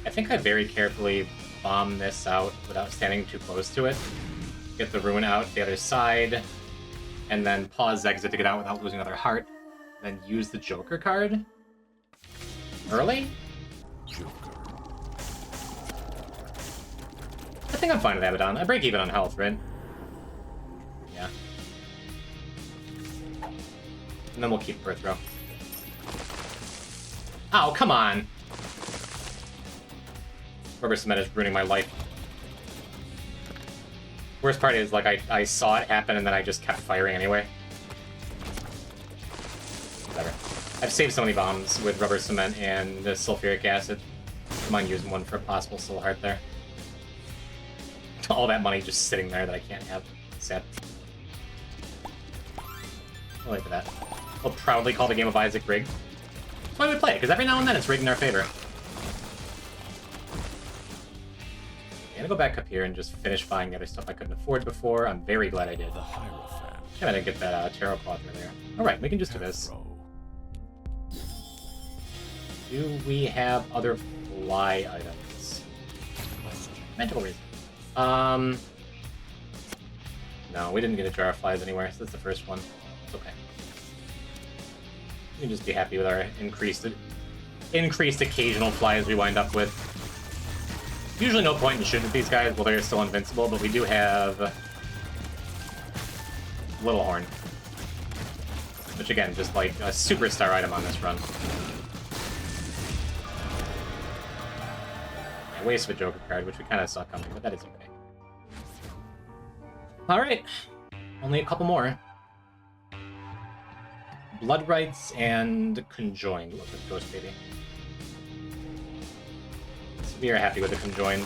I think I very carefully bomb this out without standing too close to it. Get the ruin out the other side, and then pause exit to get out without losing another heart. Then use the Joker card early? Joker. I think I'm fine with Abaddon. I break even on health, right? Yeah. And then we'll keep Birth Row. Oh, come on! Rubber cement is ruining my life. Worst part is, like, I saw it happen and then I just kept firing anyway. Whatever. I've saved so many bombs with rubber cement and the sulfuric acid. I'm on using one for a possible soul heart there. All that money just sitting there that I can't have. Sad. I like that. I'll proudly call the game of Isaac rigged. That's why we play it, because every now and then it's rigged in our favor. I'm gonna go back up here and just finish buying the other stuff I couldn't afford before. I'm very glad I did. The Hierophant. I didn't get that tarot cloth earlier. Alright, we can just do this. Afro. Do we have other fly items? Magical reason. No, we didn't get a jar of flies anywhere, so that's the first one. It's okay. We can just be happy with our increased occasional flies we wind up with. Usually no point in shooting at these guys while they're still invincible, but we do have Little Horn. Which again, just like a superstar item on this run. Yeah, waste of a Joker card, which we kind of saw coming, but that is okay. Alright, only a couple more. Blood Rites and Conjoined. Look at Ghost Baby. So we are happy with the Conjoined.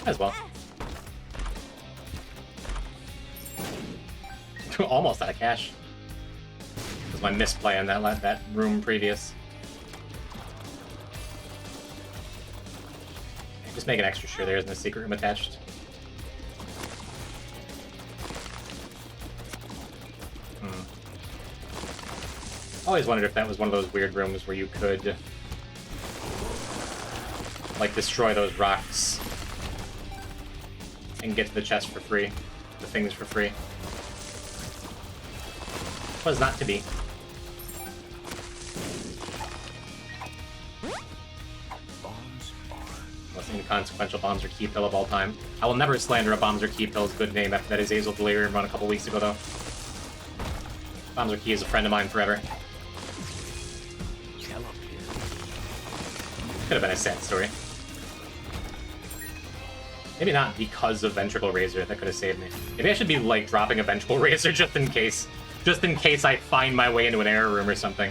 As well. Almost out of cash. That was my misplay on that room previous. Just make an extra sure there isn't a secret room attached. Always wondered if that was one of those weird rooms where you could like destroy those rocks and get to the chest for free, the things for free. Was not to be. Most inconsequential bombs or key pill of all time. I will never slander a bombs or key pill's good name after that Azazel Delirium run a couple weeks ago, though. Bombs or key is a friend of mine forever. Could have been a sad story. Maybe not because of Ventricle Razor. That could have saved me. Maybe I should be, like, dropping a Ventricle Razor just in case. Just in case I find my way into an error room or something.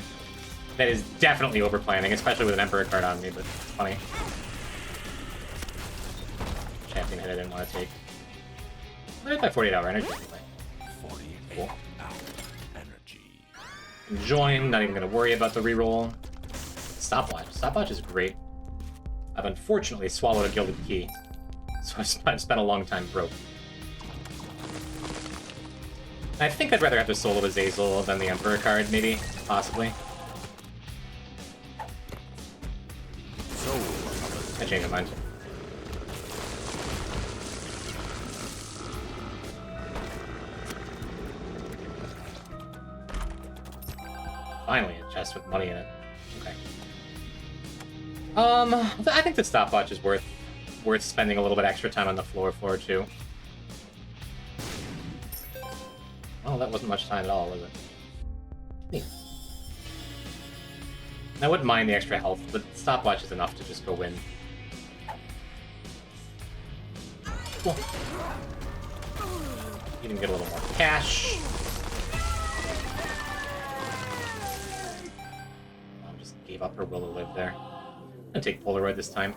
That is definitely over-planning, especially with an Emperor card on me, but funny. Champion hit I didn't want to take. Right by 48-hour energy. 48 hour energy. Join, not even going to worry about the reroll. Stopwatch. Stopwatch is great. I've unfortunately swallowed a Gilded Key, so I've spent a long time broke. I think I'd rather have the Soul of Azazel than the Emperor card, maybe, possibly. I changed my mind. Finally, a chest with money in it. Okay. I think the stopwatch is worth spending a little bit extra time on the floor for too. Oh, that wasn't much time at all, was it? Neat. I wouldn't mind the extra health, but stopwatch is enough to just go win. Cool. Even get a little more cash. Mom just gave up her will to live there. I'm gonna take Polaroid this time.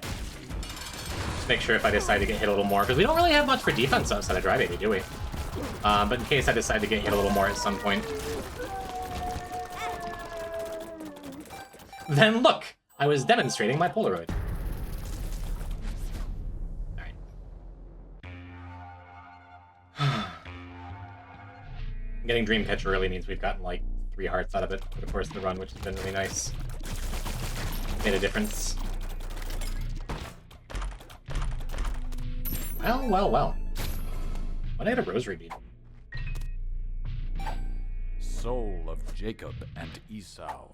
Just make sure if I decide to get hit a little more, because we don't really have much for defense outside of Dry Baby, do we? But in case I decide to get hit a little more at some point. Then look! I was demonstrating my Polaroid. Alright. Getting Dream Pitch early means we've gotten like 3 hearts out of it for the course of the run, which has been really nice. Made a difference. Well, well, well. Why did I get a rosary bead? Soul of Jacob and Esau.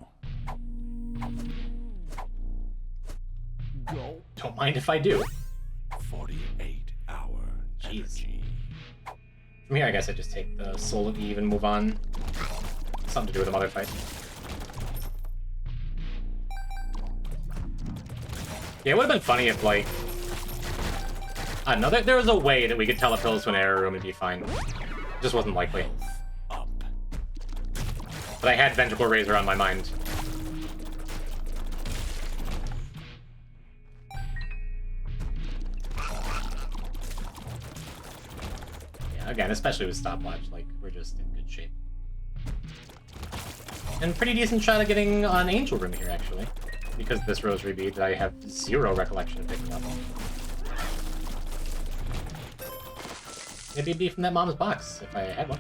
Go. Don't mind if I do. 48-hour energy. From here, I guess I just take the Soul of Eve and move on. Something to do with a mother fight. Yeah, it would have been funny if, like... I don't know, there was a way that we could telepills to an error room and be fine. It just wasn't likely. Up. But I had Ventricle Razor on my mind. Yeah, again, especially with stopwatch, like, we're just in good shape. And pretty decent shot at getting an Angel Room here, actually. Because of this Rosary Bead that I have 0 recollection of picking up. Maybe it'd be from that mom's box, if I had one.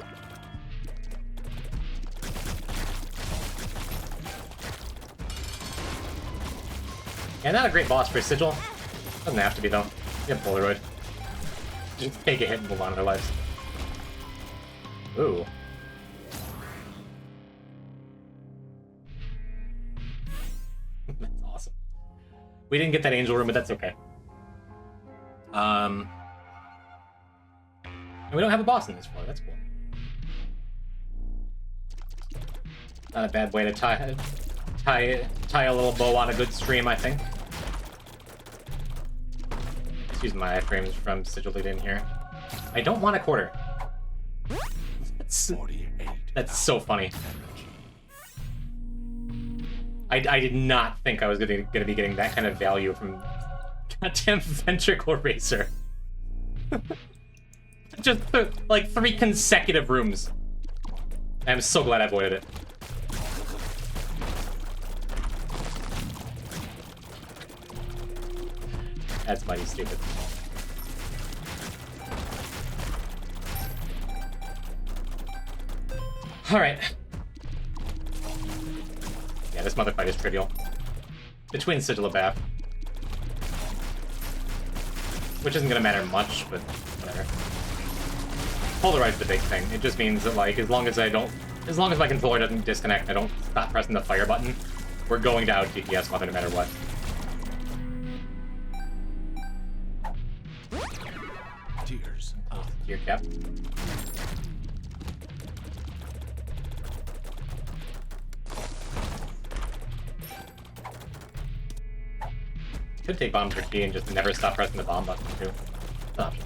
Yeah, not a great boss for Sigil. Doesn't have to be, though. We have Polaroid. Just take a hit and move on in their lives. Ooh. That's awesome. We didn't get that Angel Room, but that's okay. And we don't have a boss in this floor. That's cool. Not a bad way to tie a little bow on a good stream, I think. Excuse my iframes from Sigil lead in here. I don't want a quarter. That's so funny. I did not think I was gonna be getting that kind of value from goddamn Ventricle Racer. Just like 3 consecutive rooms. I'm so glad I avoided it. That's mighty stupid. Alright. Yeah, this mother fight is trivial. Between Sigil and Bath. Which isn't gonna matter much, but whatever. Polaroid's the big thing. It just means that, like, as long as my controller doesn't disconnect, I don't stop pressing the fire button, we're going to out DPS mother no matter what. Tears. Tear cap. Could take bomb for key and just never stop pressing the bomb button too. It's an option.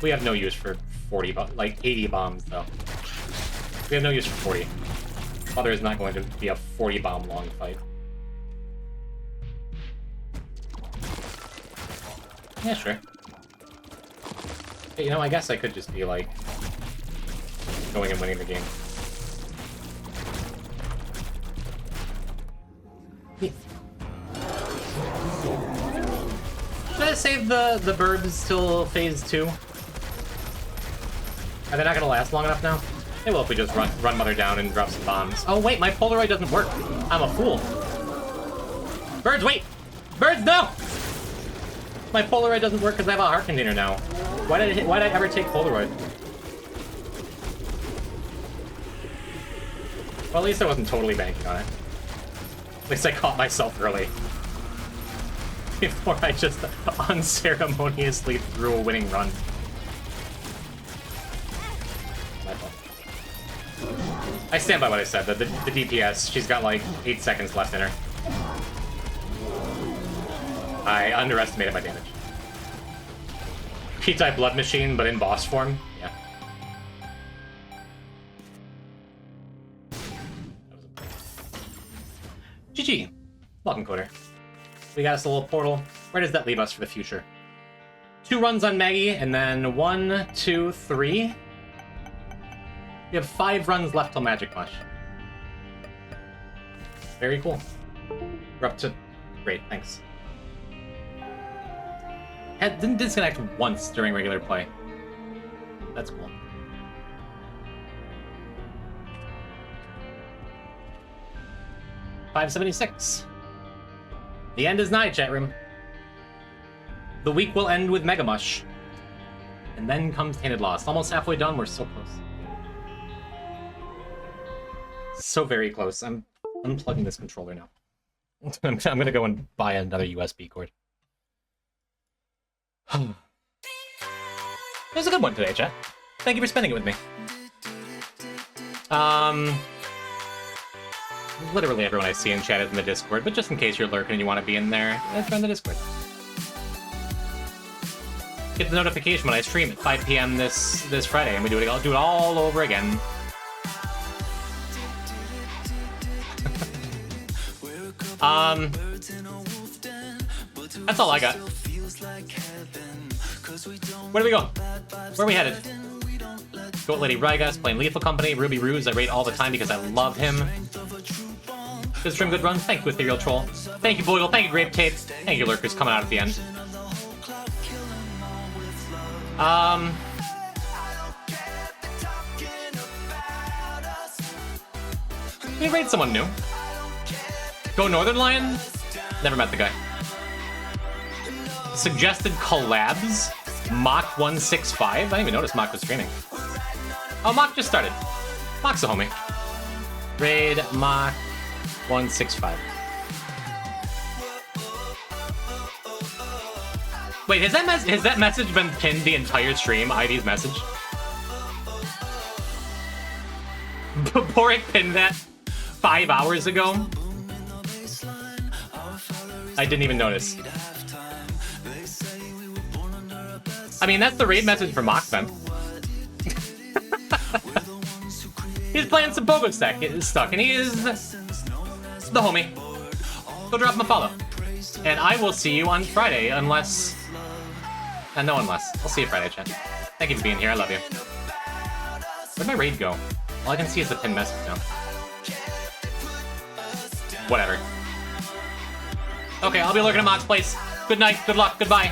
We have no use for 80 bombs though. We have no use for 40. Mother is not going to be a 40 bomb long fight. Yeah, sure. Hey, you know, I guess I could just be like going and winning the game. Should I save the burbs till phase 2? Are they not gonna last long enough now? They will if we just run Mother down and drop some bombs. Oh wait, my Polaroid doesn't work. I'm a fool. Birds, wait! Birds, no! My Polaroid doesn't work because I have a heart container now. Why did I ever take Polaroid? Well, at least I wasn't totally banking on it. At least I caught myself early. Before I just unceremoniously threw a winning run. I stand by what I said. The DPS, she's got like 8 seconds left in her. I underestimated my damage. P-type blood machine, but in boss form. Yeah. GG. Welcome, Coder. We got us a little portal. Where does that leave us for the future? 2 runs on Maggie, and then 1, 2, 3. We have 5 runs left till Magic Mush. Very cool. We're up to... Great, thanks. Didn't disconnect once during regular play. That's cool. $576. The end is nigh, chat room. The week will end with Mega Mush. And then comes Tainted Lost. Almost halfway done, we're so close. So very close. I'm unplugging this controller now. I'm gonna go and buy another USB cord. It was a good one today, chat. Thank you for spending it with me. Literally everyone I see in chat is in the Discord, but just in case you're lurking and you want to be in there, join the Discord. Get the notification when I stream at 5 p.m. this Friday, and we do it all over again. That's all I got. Where do we go? Where are we headed? Goat Lady Rygas playing Lethal Company. Ruby Ruse I rate all the time because I love him. Good stream, good run. Thank you, Ethereal Troll. Thank you, Boyle. Thank you, Grape Tape. Thank you, Lurkers, coming out at the end. Can you rate someone new? Go Northern Lion? Never met the guy. Suggested collabs? Mach165? I didn't even notice Mach was streaming. Oh, Mach just started. Mach's a homie. Raid Mach165. Wait, has that message been pinned the entire stream? Ivy's message? Boric pinned that 5 hours ago? I didn't even notice. I mean, that's the raid message for Mach then. He's playing some pogo stuck, and he is the homie. Go drop him a follow. And I will see you on Friday, unless... no unless. I'll see you Friday, chat. Thank you for being here, I love you. Where'd my raid go? All I can see is the pinned message now. Whatever. Okay, I'll be looking at Mach's place. Good night, good luck, goodbye.